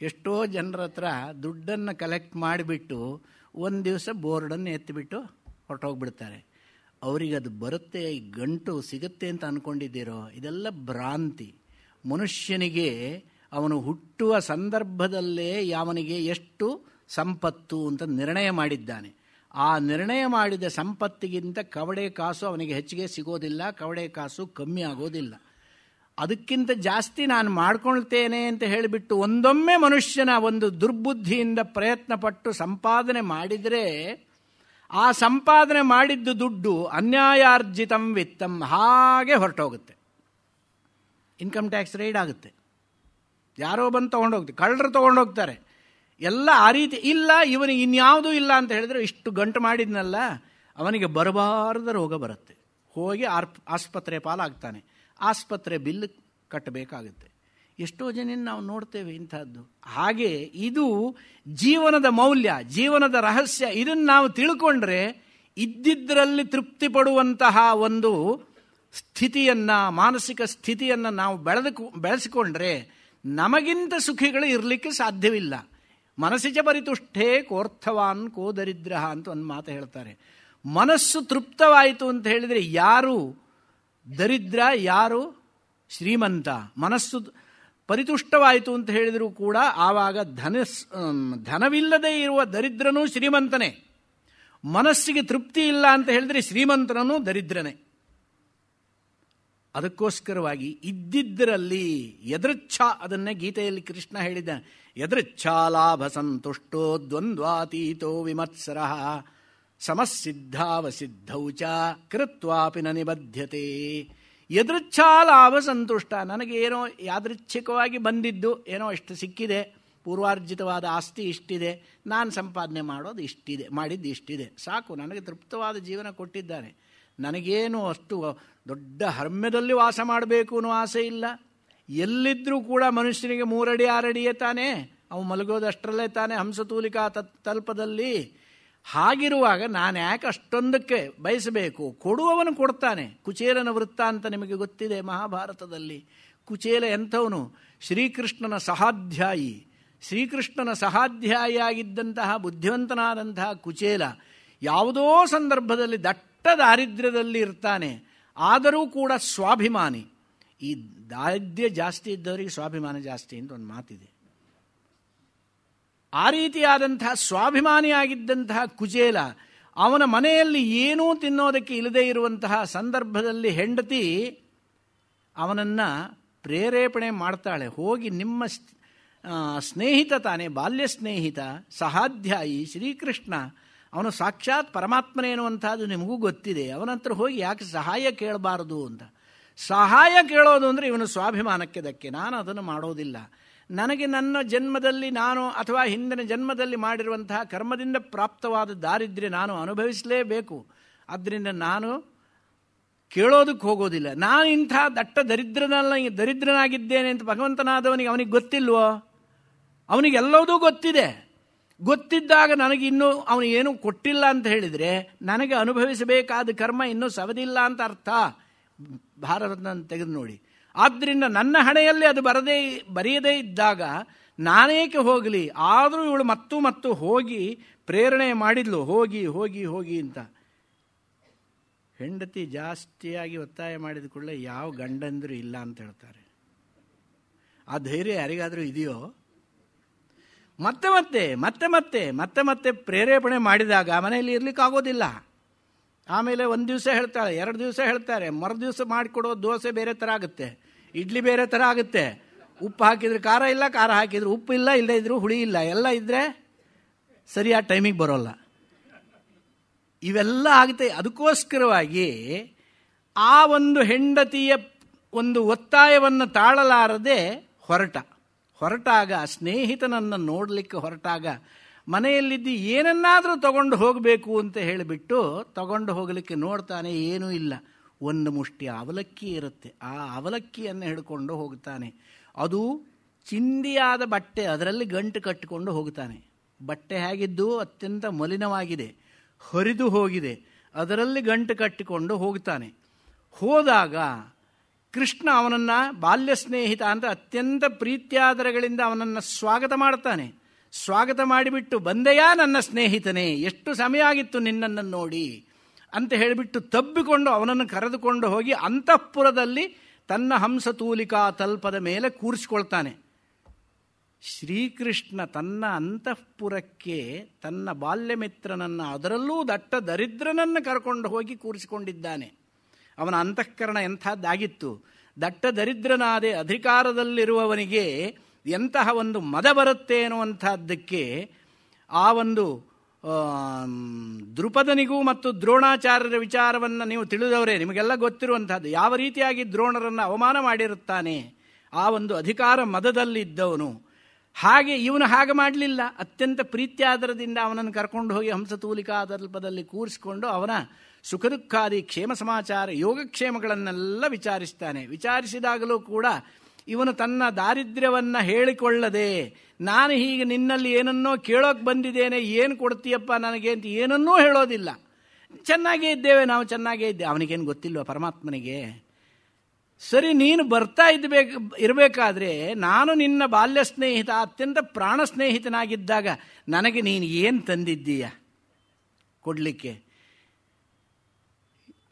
ಎಷ್ಟೋ ಜನರ ಹತ್ರ ದುಡ್ಡನ್ನು ಕಲೆಕ್ಟ್ ಮಾಡಿಬಿಟ್ಟು ಒಂದು ದಿವಸ ಬೋರ್ಡನ್ನು ಎತ್ತಿಬಿಟ್ಟು ಹೊರಟೋಗ್ಬಿಡ್ತಾರೆ. ಅವರಿಗದು ಬರುತ್ತೆ, ಗಂಟು ಸಿಗುತ್ತೆ ಅಂತ ಅಂದ್ಕೊಂಡಿದ್ದೀರೋ? ಇದೆಲ್ಲ ಭ್ರಾಂತಿ. ಮನುಷ್ಯನಿಗೆ ಅವನು ಹುಟ್ಟುವ ಸಂದರ್ಭದಲ್ಲೇ ಅವನಿಗೆ ಎಷ್ಟು ಸಂಪತ್ತು ಅಂತ ನಿರ್ಣಯ ಮಾಡಿದ್ದಾನೆ. ಆ ನಿರ್ಣಯ ಮಾಡಿದ ಸಂಪತ್ತಿಗಿಂತ ಕವಡೆ ಕಾಸು ಅವನಿಗೆ ಹೆಚ್ಚಿಗೆ ಸಿಗೋದಿಲ್ಲ, ಕವಡೆ ಕಾಸು ಕಮ್ಮಿ ಆಗೋದಿಲ್ಲ. ಅದಕ್ಕಿಂತ ಜಾಸ್ತಿ ನಾನು ಮಾಡ್ಕೊಳ್ತೇನೆ ಅಂತ ಹೇಳಿಬಿಟ್ಟು ಒಂದೊಮ್ಮೆ ಮನುಷ್ಯನ ಒಂದು ದುರ್ಬುದ್ಧಿಯಿಂದ ಪ್ರಯತ್ನಪಟ್ಟು ಸಂಪಾದನೆ ಮಾಡಿದರೆ ಆ ಸಂಪಾದನೆ ಮಾಡಿದ್ದು ದುಡ್ಡು ಅನ್ಯಾಯಾರ್ಜಿತಂ ವಿತ್ತಂ ಹಾಗೆ ಹೊರಟೋಗುತ್ತೆ. ಇನ್ಕಮ್ ಟ್ಯಾಕ್ಸ್ ರೈಡ್ ಆಗುತ್ತೆ, ಯಾರೋ ಬಂದು ತೊಗೊಂಡೋಗ್ತಾರೆ, ಕಳ್ಳರು ತೊಗೊಂಡೋಗ್ತಾರೆ ಎಲ್ಲ. ಆ ರೀತಿ ಇಲ್ಲ, ಇವನಿಗೆ ಇನ್ಯಾವುದೂ ಇಲ್ಲ ಅಂತ ಹೇಳಿದ್ರೆ ಇಷ್ಟು ಗಂಟು ಮಾಡಿದ್ನಲ್ಲ ಅವನಿಗೆ ಬರಬಾರದ ರೋಗ ಬರುತ್ತೆ, ಹೋಗಿ ಆಸ್ಪತ್ರೆ ಪಾಲಾಗ್ತಾನೆ, ಆಸ್ಪತ್ರೆ ಬಿಲ್ ಕಟ್ಟಬೇಕಾಗುತ್ತೆ. ಎಷ್ಟೋ ಜನ ನಾವು ನೋಡ್ತೇವೆ ಇಂಥದ್ದು. ಹಾಗೆ ಇದು ಜೀವನದ ಮೌಲ್ಯ, ಜೀವನದ ರಹಸ್ಯ. ಇದನ್ನು ನಾವು ತಿಳ್ಕೊಂಡ್ರೆ ಇದ್ದಿದ್ದರಲ್ಲಿ ತೃಪ್ತಿ ಪಡುವಂತಹ ಒಂದು ಸ್ಥಿತಿಯನ್ನು, ಮಾನಸಿಕ ಸ್ಥಿತಿಯನ್ನು ನಾವು ಬೆಳೆಸಿಕೊಂಡ್ರೆ ನಮಗಿಂತ ಸುಖಿಗಳು ಇರಲಿಕ್ಕೆ ಸಾಧ್ಯವಿಲ್ಲ. ಮನಸ್ಸಿಚ ಪರಿತುಷ್ಟೇ ಕೋರ್ಥವಾನ್ ಕೋ ದರಿದ್ರ ಅಂತ ಒಂದು ಮಾತು ಹೇಳ್ತಾರೆ. ಮನಸ್ಸು ತೃಪ್ತವಾಯಿತು ಅಂತ ಹೇಳಿದರೆ ಯಾರು ದರಿದ್ರ, ಯಾರು ಶ್ರೀಮಂತ. ಮನಸ್ಸು ಪರಿತುಷ್ಟವಾಯಿತು ಅಂತ ಹೇಳಿದರೂ ಕೂಡ ಆವಾಗ ಧನವಿಲ್ಲದೆ ಇರುವ ದರಿದ್ರನೂ ಶ್ರೀಮಂತನೇ. ಮನಸ್ಸಿಗೆ ತೃಪ್ತಿ ಇಲ್ಲ ಅಂತ ಹೇಳಿದರೆ ಶ್ರೀಮಂತನೂ ದರಿದ್ರನೇ. ಅದಕ್ಕೋಸ್ಕರವಾಗಿ ಇದ್ದಿದ್ದರಲ್ಲಿ ಯದೃಚ್ಛಾ, ಅದನ್ನೇ ಗೀತೆಯಲ್ಲಿ ಕೃಷ್ಣ ಹೇಳಿದ್ದಾನೆ, ಯದೃಚ್ಛಾ ಲಾಭ ಸಂತುಷ್ಟೋ ದ್ವಂದ್ವಾತೀತೋ ವಿಮತ್ಸರಃ ಸಮಸ್ಸಿದ್ಧಾವಸಿದ್ಧೌ ಚ ಕೃತ್ವಾಪಿ ನ ನಿಬದ್ಧತೆ. ಯದೃಚ್ಛಾ ಲಾಭ ಸಂತುಷ್ಟ, ನನಗೇನೋ ಯಾದೃಚ್ಛಿಕವಾಗಿ ಬಂದಿದ್ದು ಏನೋ ಇಷ್ಟು ಸಿಕ್ಕಿದೆ, ಪೂರ್ವಾರ್ಜಿತವಾದ ಆಸ್ತಿ ಇಷ್ಟಿದೆ, ನಾನು ಸಂಪಾದನೆ ಮಾಡೋದು ಇಷ್ಟಿದೆ, ಮಾಡಿದ್ದು ಇಷ್ಟಿದೆ, ಸಾಕು, ನನಗೆ ತೃಪ್ತವಾದ ಜೀವನ ಕೊಟ್ಟಿದ್ದಾನೆ, ನನಗೇನು ಅಷ್ಟು ದೊಡ್ಡ ಹರ್ಮ್ಯದಲ್ಲಿ ವಾಸ ಮಾಡಬೇಕು ಅನ್ನೋ ಆಸೆ ಇಲ್ಲ. ಎಲ್ಲಿದ್ದರೂ ಕೂಡ ಮನುಷ್ಯನಿಗೆ 3 ಅಡಿ 6 ಅಡಿಯೇ ತಾನೇ, ಅವು ಮಲಗೋದಷ್ಟರಲ್ಲೇ ತಾನೇ ಹಂಸತೂಲಿಕಾ ತಲ್ಪದಲ್ಲಿ. ಹಾಗಿರುವಾಗ ನಾನು ಯಾಕೆ ಅಷ್ಟೊಂದಕ್ಕೆ ಬಯಸಬೇಕು? ಕೊಡುವವನು ಕೊಡ್ತಾನೆ. ಕುಚೇಲನ ವೃತ್ತ ಅಂತ ನಿಮಗೆ ಗೊತ್ತಿದೆ ಮಹಾಭಾರತದಲ್ಲಿ. ಕುಚೇಲ ಎಂಥವನು? ಶ್ರೀಕೃಷ್ಣನ ಸಹಾಧ್ಯಾಯಿ. ಶ್ರೀಕೃಷ್ಣನ ಸಹಾಧ್ಯಾಯಿಯಾಗಿದ್ದಂತಹ ಬುದ್ಧಿವಂತನಾದಂತಹ ಕುಚೇಲ ಯಾವುದೋ ಸಂದರ್ಭದಲ್ಲಿ ದಟ್ಟ ದಾರಿದ್ರ್ಯದಲ್ಲಿ ಇರ್ತಾನೆ, ಆದರೂ ಕೂಡ ಸ್ವಾಭಿಮಾನಿ. ಈ ದಾರಿದ್ರ್ಯ ಜಾಸ್ತಿ ಇದ್ದವರಿಗೆ ಸ್ವಾಭಿಮಾನ ಜಾಸ್ತಿ ಅಂತ ಒಂದು ಮಾತಿದೆ. ಆ ರೀತಿಯಾದಂತಹ ಸ್ವಾಭಿಮಾನಿಯಾಗಿದ್ದಂತಹ ಕುಚೇಲ, ಅವನ ಮನೆಯಲ್ಲಿ ಏನೂ ತಿನ್ನೋದಕ್ಕೆ ಇಲ್ಲದೇ ಇರುವಂತಹ ಸಂದರ್ಭದಲ್ಲಿ ಹೆಂಡತಿ ಅವನನ್ನು ಪ್ರೇರೇಪಣೆ ಮಾಡ್ತಾಳೆ, ಹೋಗಿ ನಿಮ್ಮ ಸ್ನೇಹಿತ ತಾನೇ, ಬಾಲ್ಯ ಸ್ನೇಹಿತ, ಸಹಾಧ್ಯಾಯಿ ಶ್ರೀಕೃಷ್ಣ, ಅವನು ಸಾಕ್ಷಾತ್ ಪರಮಾತ್ಮನೇ ಎನ್ನುವಂಥದ್ದು ನಿಮಗೂ ಗೊತ್ತಿದೆ, ಅವನ ಹತ್ರ ಹೋಗಿ ಯಾಕೆ ಸಹಾಯ ಕೇಳಬಾರದು ಅಂತ. ಸಹಾಯ ಕೇಳೋದು ಅಂದರೆ ಇವನು ಸ್ವಾಭಿಮಾನಕ್ಕೆ ಧಕ್ಕೆ. ನಾನು ಅದನ್ನು ಮಾಡೋದಿಲ್ಲ, ನನಗೆ ನನ್ನ ಜನ್ಮದಲ್ಲಿ ನಾನು ಅಥವಾ ಹಿಂದಿನ ಜನ್ಮದಲ್ಲಿ ಮಾಡಿರುವಂತಹ ಕರ್ಮದಿಂದ ಪ್ರಾಪ್ತವಾದ ದಾರಿದ್ರ್ಯ ನಾನು ಅನುಭವಿಸಲೇಬೇಕು, ಆದ್ದರಿಂದ ನಾನು ಕೇಳೋದಕ್ಕೆ ಹೋಗೋದಿಲ್ಲ. ನಾನು ಇಂಥ ದಟ್ಟ ದರಿದ್ರನಾಗಿದ್ದೇನೆ ಅಂತ ಭಗವಂತನಾದವನಿಗೆ ಅವನಿಗೆ ಗೊತ್ತಿಲ್ವೋ? ಅವನಿಗೆಲ್ಲವೂ ಗೊತ್ತಿದೆ. ಗೊತ್ತಿದ್ದಾಗ ನನಗಿನ್ನೂ ಅವನು ಏನೂ ಕೊಟ್ಟಿಲ್ಲ ಅಂತ ಹೇಳಿದರೆ ನನಗೆ ಅನುಭವಿಸಬೇಕಾದ ಕರ್ಮ ಇನ್ನೂ ಸವದಿಲ್ಲ ಅಂತ ಅರ್ಥ. ಭಾರತನ ತೆಗೆದು ನೋಡಿ. ಆದ್ದರಿಂದ ನನ್ನ ಹಣೆಯಲ್ಲಿ ಅದು ಬರೆಯದೇ ಇದ್ದಾಗ ನಾನೇಕೆ ಹೋಗಲಿ? ಆದರೂ ಇವಳು ಮತ್ತು ಹೋಗಿ ಪ್ರೇರಣೆ ಮಾಡಿದ್ಲು, ಹೋಗಿ ಹೋಗಿ ಹೋಗಿ ಅಂತ. ಹೆಂಡತಿ ಜಾಸ್ತಿಯಾಗಿ ಒತ್ತಾಯ ಮಾಡಿದ ಕೂಡಲೇ ಯಾವ ಗಂಡಂದರೂ ಇಲ್ಲ ಅಂತ ಹೇಳ್ತಾರೆ. ಆ ಧೈರ್ಯ ಯಾರಿಗಾದರೂ ಇದೆಯೋ? ಮತ್ತೆ ಪ್ರೇರೇಪಣೆ ಮಾಡಿದಾಗ ಮನೆಯಲ್ಲಿ ಇರಲಿಕ್ಕಾಗೋದಿಲ್ಲ. ಆಮೇಲೆ ಒಂದು ದಿವಸ ಹೇಳ್ತಾಳೆ, 2 ದಿವಸ ಹೇಳ್ತಾರೆ, ಮರುದಿವಸ ಮಾಡಿಕೊಡೋ ದೋಸೆ ಬೇರೆ ಥರ ಆಗುತ್ತೆ, ಇಡ್ಲಿ ಬೇರೆ ಥರ ಆಗುತ್ತೆ. ಉಪ್ಪು ಹಾಕಿದರೆ ಖಾರ ಇಲ್ಲ, ಖಾರ ಹಾಕಿದರೆ ಉಪ್ಪು ಇಲ್ಲ, ಇಲ್ಲದೇ ಇದ್ರೂ ಹುಳಿ ಇಲ್ಲ, ಎಲ್ಲ ಇದ್ದರೆ ಸರಿಯಾದ ಟೈಮಿಗೆ ಬರೋಲ್ಲ. ಇವೆಲ್ಲ ಆಗುತ್ತೆ. ಅದಕ್ಕೋಸ್ಕರವಾಗಿ ಆ ಒಂದು ಹೆಂಡತಿಯ ಒಂದು ಒತ್ತಾಯವನ್ನು ತಾಳಲಾರದೆ ಹೊರಟಾಗ, ಸ್ನೇಹಿತನನ್ನು ನೋಡಲಿಕ್ಕೆ ಹೊರಟಾಗ, ಮನೆಯಲ್ಲಿದ್ದು ಏನನ್ನಾದರೂ ತಗೊಂಡು ಹೋಗಬೇಕು ಅಂತ ಹೇಳಿಬಿಟ್ಟು ತಗೊಂಡು ಹೋಗಲಿಕ್ಕೆ ನೋಡ್ತಾನೆ, ಏನೂ ಇಲ್ಲ. ಒಂದು ಮುಷ್ಟಿ ಅವಲಕ್ಕಿ ಇರುತ್ತೆ, ಆ ಅವಲಕ್ಕಿಯನ್ನು ಹಿಡ್ಕೊಂಡು ಹೋಗ್ತಾನೆ. ಅದು ಚಿಂದಿಯಾದ ಬಟ್ಟೆ, ಅದರಲ್ಲಿ ಗಂಟು ಕಟ್ಟಿಕೊಂಡು ಹೋಗ್ತಾನೆ. ಬಟ್ಟೆ ಹೇಗಿದ್ದು ಅತ್ಯಂತ ಮಲಿನವಾಗಿದೆ, ಹರಿದು ಹೋಗಿದೆ, ಅದರಲ್ಲಿ ಗಂಟು ಕಟ್ಟಿಕೊಂಡು ಹೋಗ್ತಾನೆ. ಹೋದಾಗ ಕೃಷ್ಣ ಅವನನ್ನು ಬಾಲ್ಯ ಸ್ನೇಹಿತ ಅಂತ ಅತ್ಯಂತ ಪ್ರೀತ್ಯಾದರಗಳಿಂದ ಅವನನ್ನು ಸ್ವಾಗತ ಮಾಡ್ತಾನೆ. ಸ್ವಾಗತ ಮಾಡಿಬಿಟ್ಟು, ಬಂದೆಯಾ ನನ್ನ ಸ್ನೇಹಿತನೇ, ಎಷ್ಟು ಸಮಯ ಆಗಿತ್ತು ನಿನ್ನನ್ನು ನೋಡಿ ಅಂತ ಹೇಳಿಬಿಟ್ಟು ತಬ್ಬಿಕೊಂಡು ಅವನನ್ನು ಕರೆದುಕೊಂಡು ಹೋಗಿ ಅಂತಃಪುರದಲ್ಲಿ ತನ್ನ ಹಂಸತೂಲಿಕಾ ತಲ್ಪದ ಮೇಲೆ ಕೂರಿಸಿಕೊಳ್ತಾನೆ. ಶ್ರೀಕೃಷ್ಣ ತನ್ನ ಅಂತಃಪುರಕ್ಕೆ ತನ್ನ ಬಾಲ್ಯಮಿತ್ರನನ್ನು, ಅದರಲ್ಲೂ ದಟ್ಟ ದರಿದ್ರನನ್ನು ಕರ್ಕೊಂಡು ಹೋಗಿ ಕೂರಿಸಿಕೊಂಡಿದ್ದಾನೆ. ಅವನ ಅಂತಃಕರಣ ಎಂಥದ್ದಾಗಿತ್ತು! ದಟ್ಟ ದರಿದ್ರನಾದೆ ಅಧಿಕಾರದಲ್ಲಿರುವವನಿಗೆ ಎಂತಹ ಒಂದು ಮದ ಬರುತ್ತೆ ಅನ್ನುವಂಥದ್ದಕ್ಕೆ ಆ ಒಂದು ದೃಪದನಿಗೂ ಮತ್ತು ದ್ರೋಣಾಚಾರ್ಯರ ವಿಚಾರವನ್ನು ನೀವು ತಿಳಿದವರೇ, ನಿಮಗೆಲ್ಲ ಗೊತ್ತಿರುವಂಥದ್ದು. ಯಾವ ರೀತಿಯಾಗಿ ದ್ರೋಣರನ್ನು ಅವಮಾನ ಮಾಡಿರುತ್ತಾನೆ ಆ ಒಂದು ಅಧಿಕಾರ ಮದದಲ್ಲಿದ್ದವನು. ಹಾಗೆ ಇವನು ಹಾಗೆ ಮಾಡಲಿಲ್ಲ. ಅತ್ಯಂತ ಪ್ರೀತ್ಯಾದರದಿಂದ ಅವನನ್ನು ಕರ್ಕೊಂಡು ಹೋಗಿ ಹಂಸತೂಲಿಕಾ ತಲ್ಪದಲ್ಲಿ ಕೂರಿಸಿಕೊಂಡು ಅವನ ಸುಖ ದುಃಖಾದಿ ಕ್ಷೇಮ ಸಮಾಚಾರ ಯೋಗಕ್ಷೇಮಗಳನ್ನೆಲ್ಲ ವಿಚಾರಿಸ್ತಾನೆ. ವಿಚಾರಿಸಿದಾಗಲೂ ಕೂಡ ಇವನು ತನ್ನ ದಾರಿದ್ರ್ಯವನ್ನು ಹೇಳಿಕೊಳ್ಳದೆ, ನಾನು ಹೀಗೆ ನಿನ್ನಲ್ಲಿ ಏನನ್ನೋ ಕೇಳೋಕೆ ಬಂದಿದ್ದೇನೆ, ಏನು ಕೊಡ್ತೀಯಪ್ಪ ನನಗೆ ಅಂತ ಏನನ್ನೂ ಹೇಳೋದಿಲ್ಲ. ಚೆನ್ನಾಗೇ ಇದ್ದೇವೆ, ನಾವು ಚೆನ್ನಾಗೇ ಇದ್ದೇವೆ. ಅವನಿಗೇನು ಗೊತ್ತಿಲ್ವ ಪರಮಾತ್ಮನಿಗೆ? ಸರಿ, ನೀನು ಬರ್ತಾ ಇರಬೇಕಾದ್ರೆ ನಾನು ನಿನ್ನ ಬಾಲ್ಯ ಸ್ನೇಹಿತ, ಅತ್ಯಂತ ಪ್ರಾಣ ಸ್ನೇಹಿತನಾಗಿದ್ದಾಗ ನನಗೆ ನೀನು ಏನು ತಂದಿದ್ದೀಯ ಕೊಡಲಿಕ್ಕೆ?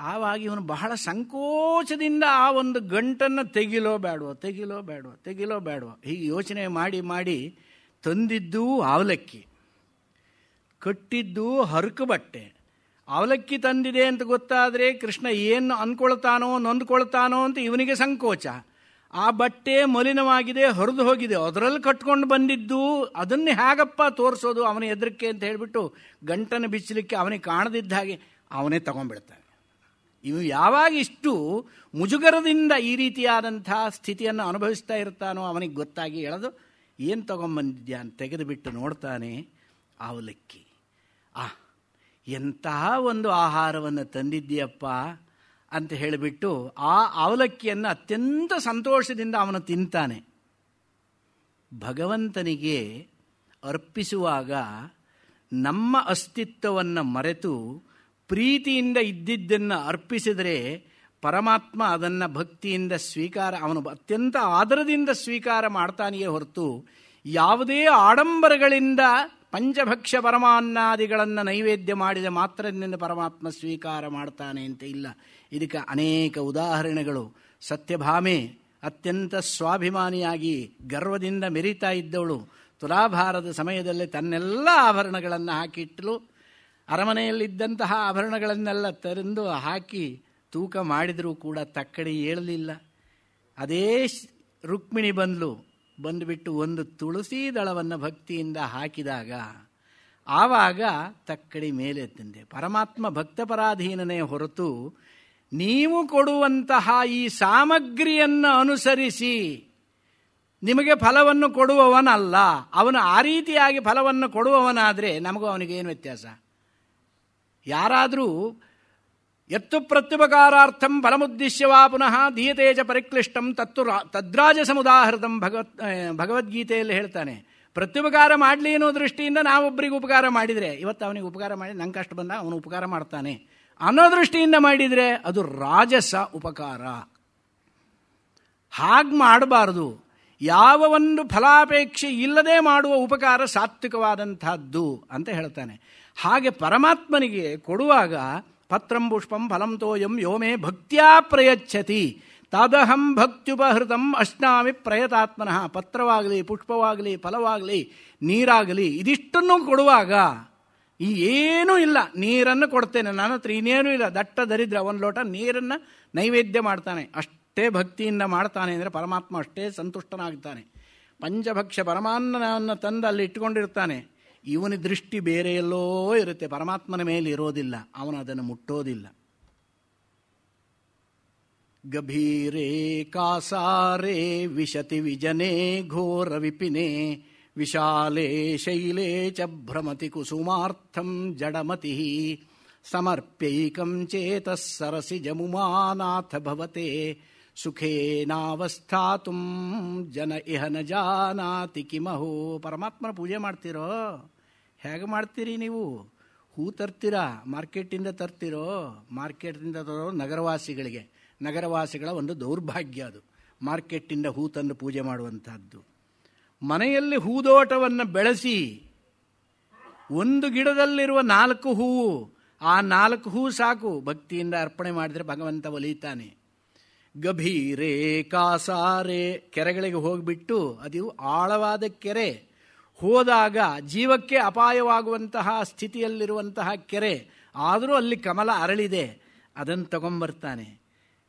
ಆವಾಗ ಇವನು ಬಹಳ ಸಂಕೋಚದಿಂದ ಆ ಒಂದು ಗಂಟನ್ನು ತೆಗಿಲೋ ಬೇಡವೋ ಹೀಗೆ ಯೋಚನೆ ಮಾಡಿ ಮಾಡಿ ತಂದಿದ್ದು ಅವಲಕ್ಕಿ, ಕಟ್ಟಿದ್ದು ಹರಕು ಬಟ್ಟೆ. ಅವಲಕ್ಕಿ ತಂದಿದೆ ಅಂತ ಗೊತ್ತಾದರೆ ಕೃಷ್ಣ ಏನು ಅಂದ್ಕೊಳ್ತಾನೋ ನೊಂದ್ಕೊಳ್ತಾನೋ ಅಂತ ಇವನಿಗೆ ಸಂಕೋಚ. ಆ ಬಟ್ಟೆ ಮಲಿನವಾಗಿದೆ, ಹರಿದು ಹೋಗಿದೆ, ಅದರಲ್ಲಿ ಕಟ್ಕೊಂಡು ಬಂದಿದ್ದು, ಅದನ್ನೇ ಹೇಗಪ್ಪ ತೋರಿಸೋದು ಅವನ ಎದುರಕ್ಕೆ ಅಂತ ಹೇಳಿಬಿಟ್ಟು ಗಂಟನ್ನು ಬಿಚ್ಚಲಿಕ್ಕೆ ಅವನಿಗೆ ಕಾಣದಿದ್ದ ಹಾಗೆ ಅವನೇ ತಗೊಂಡ್ಬಿಡ್ತಾನೆ. ಇವು ಯಾವಾಗ ಇಷ್ಟು ಮುಜುಗರದಿಂದ ಈ ರೀತಿಯಾದಂಥ ಸ್ಥಿತಿಯನ್ನು ಅನುಭವಿಸ್ತಾ ಇರ್ತಾನೋ ಅವನಿಗೆ ಗೊತ್ತಾಗಿ ಎಳೆದು ಏನು ತಗೊಂಬಂದಿದ್ಯಾ ಅಂತ ತೆಗೆದುಬಿಟ್ಟು ನೋಡ್ತಾನೆ, ಅವಲಕ್ಕಿ. ಎಂತಹ ಒಂದು ಆಹಾರವನ್ನು ತಂದಿದ್ದೀಯಪ್ಪ ಅಂತ ಹೇಳಿಬಿಟ್ಟು ಆ ಅವಲಕ್ಕಿಯನ್ನು ಅತ್ಯಂತ ಸಂತೋಷದಿಂದ ಅವನು ತಿಂತಾನೆ. ಭಗವಂತನಿಗೆ ಅರ್ಪಿಸುವಾಗ ನಮ್ಮ ಅಸ್ತಿತ್ವವನ್ನು ಮರೆತು ಪ್ರೀತಿಯಿಂದ ಇದ್ದಿದ್ದನ್ನು ಅರ್ಪಿಸಿದರೆ ಪರಮಾತ್ಮ ಅದನ್ನು ಭಕ್ತಿಯಿಂದ ಸ್ವೀಕಾರ, ಅವನು ಅತ್ಯಂತ ಆದರದಿಂದ ಸ್ವೀಕಾರ ಮಾಡ್ತಾನೆಯೇ ಹೊರತು ಯಾವುದೇ ಆಡಂಬರಗಳಿಂದ ಪಂಚಭಕ್ಷ್ಯ ಪರಮಾನ್ನಾದಿಗಳನ್ನು ನೈವೇದ್ಯ ಮಾಡಿದ ಮಾತ್ರದಿಂದ ಪರಮಾತ್ಮ ಸ್ವೀಕಾರ ಮಾಡ್ತಾನೆ ಅಂತ ಇಲ್ಲ. ಇದಕ್ಕೆ ಅನೇಕ ಉದಾಹರಣೆಗಳು. ಸತ್ಯಭಾಮೆ ಅತ್ಯಂತ ಸ್ವಾಭಿಮಾನಿಯಾಗಿ ಗರ್ವದಿಂದ ಮೆರೀತಾ ಇದ್ದವಳು ತುಲಾಭಾರದ ಸಮಯದಲ್ಲಿ ತನ್ನೆಲ್ಲ ಆಭರಣಗಳನ್ನು ಹಾಕಿಟ್ಟಲು. ಅರಮನೆಯಲ್ಲಿದ್ದಂತಹ ಆಭರಣಗಳನ್ನೆಲ್ಲ ತಂದು ಹಾಕಿ ತೂಕ ಮಾಡಿದರೂ ಕೂಡ ತಕ್ಕಡಿ ಏಳಲಿಲ್ಲ. ಅದೇ ರುಕ್ಮಿಣಿ ಬಂದುಬಿಟ್ಟು ಒಂದು ತುಳಸಿ ದಳವನ್ನು ಭಕ್ತಿಯಿಂದ ಹಾಕಿದಾಗ ಆವಾಗ ತಕ್ಕಡಿ ಮೇಲೆ ತಂದೆ. ಪರಮಾತ್ಮ ಭಕ್ತಪರಾಧೀನನೇ ಹೊರತು ನೀವು ಕೊಡುವಂತಹ ಈ ಸಾಮಗ್ರಿಯನ್ನು ಅನುಸರಿಸಿ ನಿಮಗೆ ಫಲವನ್ನು ಕೊಡುವವನಲ್ಲ. ಅವನು ಆ ರೀತಿಯಾಗಿ ಫಲವನ್ನು ಕೊಡುವವನಾದರೆ ನಮಗೂ ಅವನಿಗೇನು ವ್ಯತ್ಯಾಸ? ಯಾರಾದರೂ ಎತ್ತು ಪ್ರತ್ಯುಪಕಾರಾರ್ಥಂ ಫಲಮುದ್ದೇಶ್ಯವಾ ಪುನಃ ದೀಯತೇಜ ಪರಿಕ್ಲಿಷ್ಟಂ ತದ್ರಾಜ ಸಮುದಾಹೃತಂ ಭಗವದ್ಗೀತೆಯಲ್ಲಿ ಹೇಳ್ತಾನೆ. ಪ್ರತ್ಯುಪಕಾರ ಮಾಡಲಿ ಅನ್ನೋ ದೃಷ್ಟಿಯಿಂದ ನಾವೊಬ್ಬರಿಗೆ ಉಪಕಾರ ಮಾಡಿದರೆ, ಇವತ್ತು ಅವನಿಗೆ ಉಪಕಾರ ಮಾಡಿ ನಂಗೆ ಕಷ್ಟ ಬಂದಾಗ ಅವನು ಉಪಕಾರ ಮಾಡ್ತಾನೆ ಅನ್ನೋ ದೃಷ್ಟಿಯಿಂದ ಮಾಡಿದರೆ ಅದು ರಾಜಸ ಉಪಕಾರ. ಹಾಗೆ ಮಾಡಬಾರ್ದು. ಯಾವ ಒಂದು ಫಲಾಪೇಕ್ಷೆ ಇಲ್ಲದೆ ಮಾಡುವ ಉಪಕಾರ ಸಾತ್ವಿಕವಾದಂತಹದ್ದು ಅಂತ ಹೇಳ್ತಾನೆ. ಹಾಗೆ ಪರಮಾತ್ಮನಿಗೆ ಕೊಡುವಾಗ ಪತ್ರಂ ಪುಷ್ಪಂ ಫಲಂ ತೋಯಂ ಯೋಮೇ ಭಕ್ತ್ಯಾ ಪ್ರಯಚ್ಛತಿ ತದಹಂ ಭಕ್ತ್ಯುಪಹೃತಂ ಅಶ್ನಾಮಿ ಪ್ರಯತಾತ್ಮನಃ. ಪತ್ರವಾಗಲಿ, ಪುಷ್ಪವಾಗಲಿ, ಫಲವಾಗಲಿ, ನೀರಾಗಲಿ, ಇದಿಷ್ಟನ್ನು ಕೊಡುವಾಗ ಈ ಏನೂ ಇಲ್ಲ, ನೀರನ್ನು ಕೊಡ್ತೇನೆ, ನನ್ನ ಹತ್ರ ಇನ್ನೇನೂ ಇಲ್ಲ, ದಟ್ಟ ದರಿದ್ರ, ಒಂದು ಲೋಟ ನೀರನ್ನು ನೈವೇದ್ಯ ಮಾಡ್ತಾನೆ. ಅಷ್ಟೇ ಭಕ್ತಿಯಿಂದ ಮಾಡ್ತಾನೆ ಅಂದರೆ ಪರಮಾತ್ಮ ಅಷ್ಟೇ ಸಂತುಷ್ಟನಾಗ್ತಾನೆ. ಪಂಚಭಕ್ಷ್ಯ ಪರಮಾನ್ನವನ್ನು ತಂದು ಅಲ್ಲಿ ಇಟ್ಟುಕೊಂಡಿರ್ತಾನೆ. ಇವನ ದೃಷ್ಟಿ ಬೇರೆ ಎಲ್ಲೋ ಇರುತ್ತೆ, ಪರಮಾತ್ಮನ ಮೇಲೆ ಇರೋದಿಲ್ಲ, ಅವನು ಅದನ್ನು ಮುಟ್ಟೋದಿಲ್ಲ. ಗಭೀರೇ ಕಾಸಾರೇ ವಿಶತಿ ವಿಜನೆ ಘೋರ ವಿಪಿನೆ ವಿಶಾಲೇ ಶೈಲೇ ಚ ಭ್ರಮತಿ ಕುಸುಮಾರ್ಥಂ ಜಡಮತಿ ಸಮರ್ಪ್ಯೈಕಂ ಚೇತಃ ಸರಸಿ ಜಮುಮಾನಾಥ ಭವತೆ ಸುಖೇನಾವಸ್ಥಾತುಂ ಜನ ಇಹ ನ ಜಾನಾತಿ ಕಿಮಹೋ. ಪರಮಾತ್ಮನ ಪೂಜೆ ಮಾಡ್ತೀರೋ? ಹೇಗೆ ಮಾಡ್ತೀರಿ ನೀವು? ಹೂ ತರ್ತೀರಾ? ಮಾರ್ಕೆಟಿಂದ ತರ್ತೀರೋ? ಮಾರ್ಕೆಟಿಂದ ತರೋ ನಗರವಾಸಿಗಳಿಗೆ, ನಗರವಾಸಿಗಳ ಒಂದು ದೌರ್ಭಾಗ್ಯ ಅದು, ಮಾರ್ಕೆಟಿಂದ ಹೂ ತಂದು ಪೂಜೆ ಮಾಡುವಂತಹದ್ದು. ಮನೆಯಲ್ಲಿ ಹೂದೋಟವನ್ನು ಬೆಳೆಸಿ ಒಂದು ಗಿಡದಲ್ಲಿರುವ 4 ಹೂವು ಆ 4 ಹೂ ಸಾಕು, ಭಕ್ತಿಯಿಂದ ಅರ್ಪಣೆ ಮಾಡಿದರೆ ಭಗವಂತ ಒಲಿತಾನೆ. ಗಭೀರೆ ಕಾಸಾರೆ, ಕೆರೆಗಳಿಗೆ ಹೋಗಿಬಿಟ್ಟು, ಅದು ಆಳವಾದ ಕೆರೆ, ಹೋದಾಗ ಜೀವಕ್ಕೆ ಅಪಾಯವಾಗುವಂತಹ ಸ್ಥಿತಿಯಲ್ಲಿರುವಂತಹ ಕೆರೆ, ಆದರೂ ಅಲ್ಲಿ ಕಮಲ ಅರಳಿದೆ, ಅದನ್ನು ತಗೊಂಬರ್ತಾನೆ.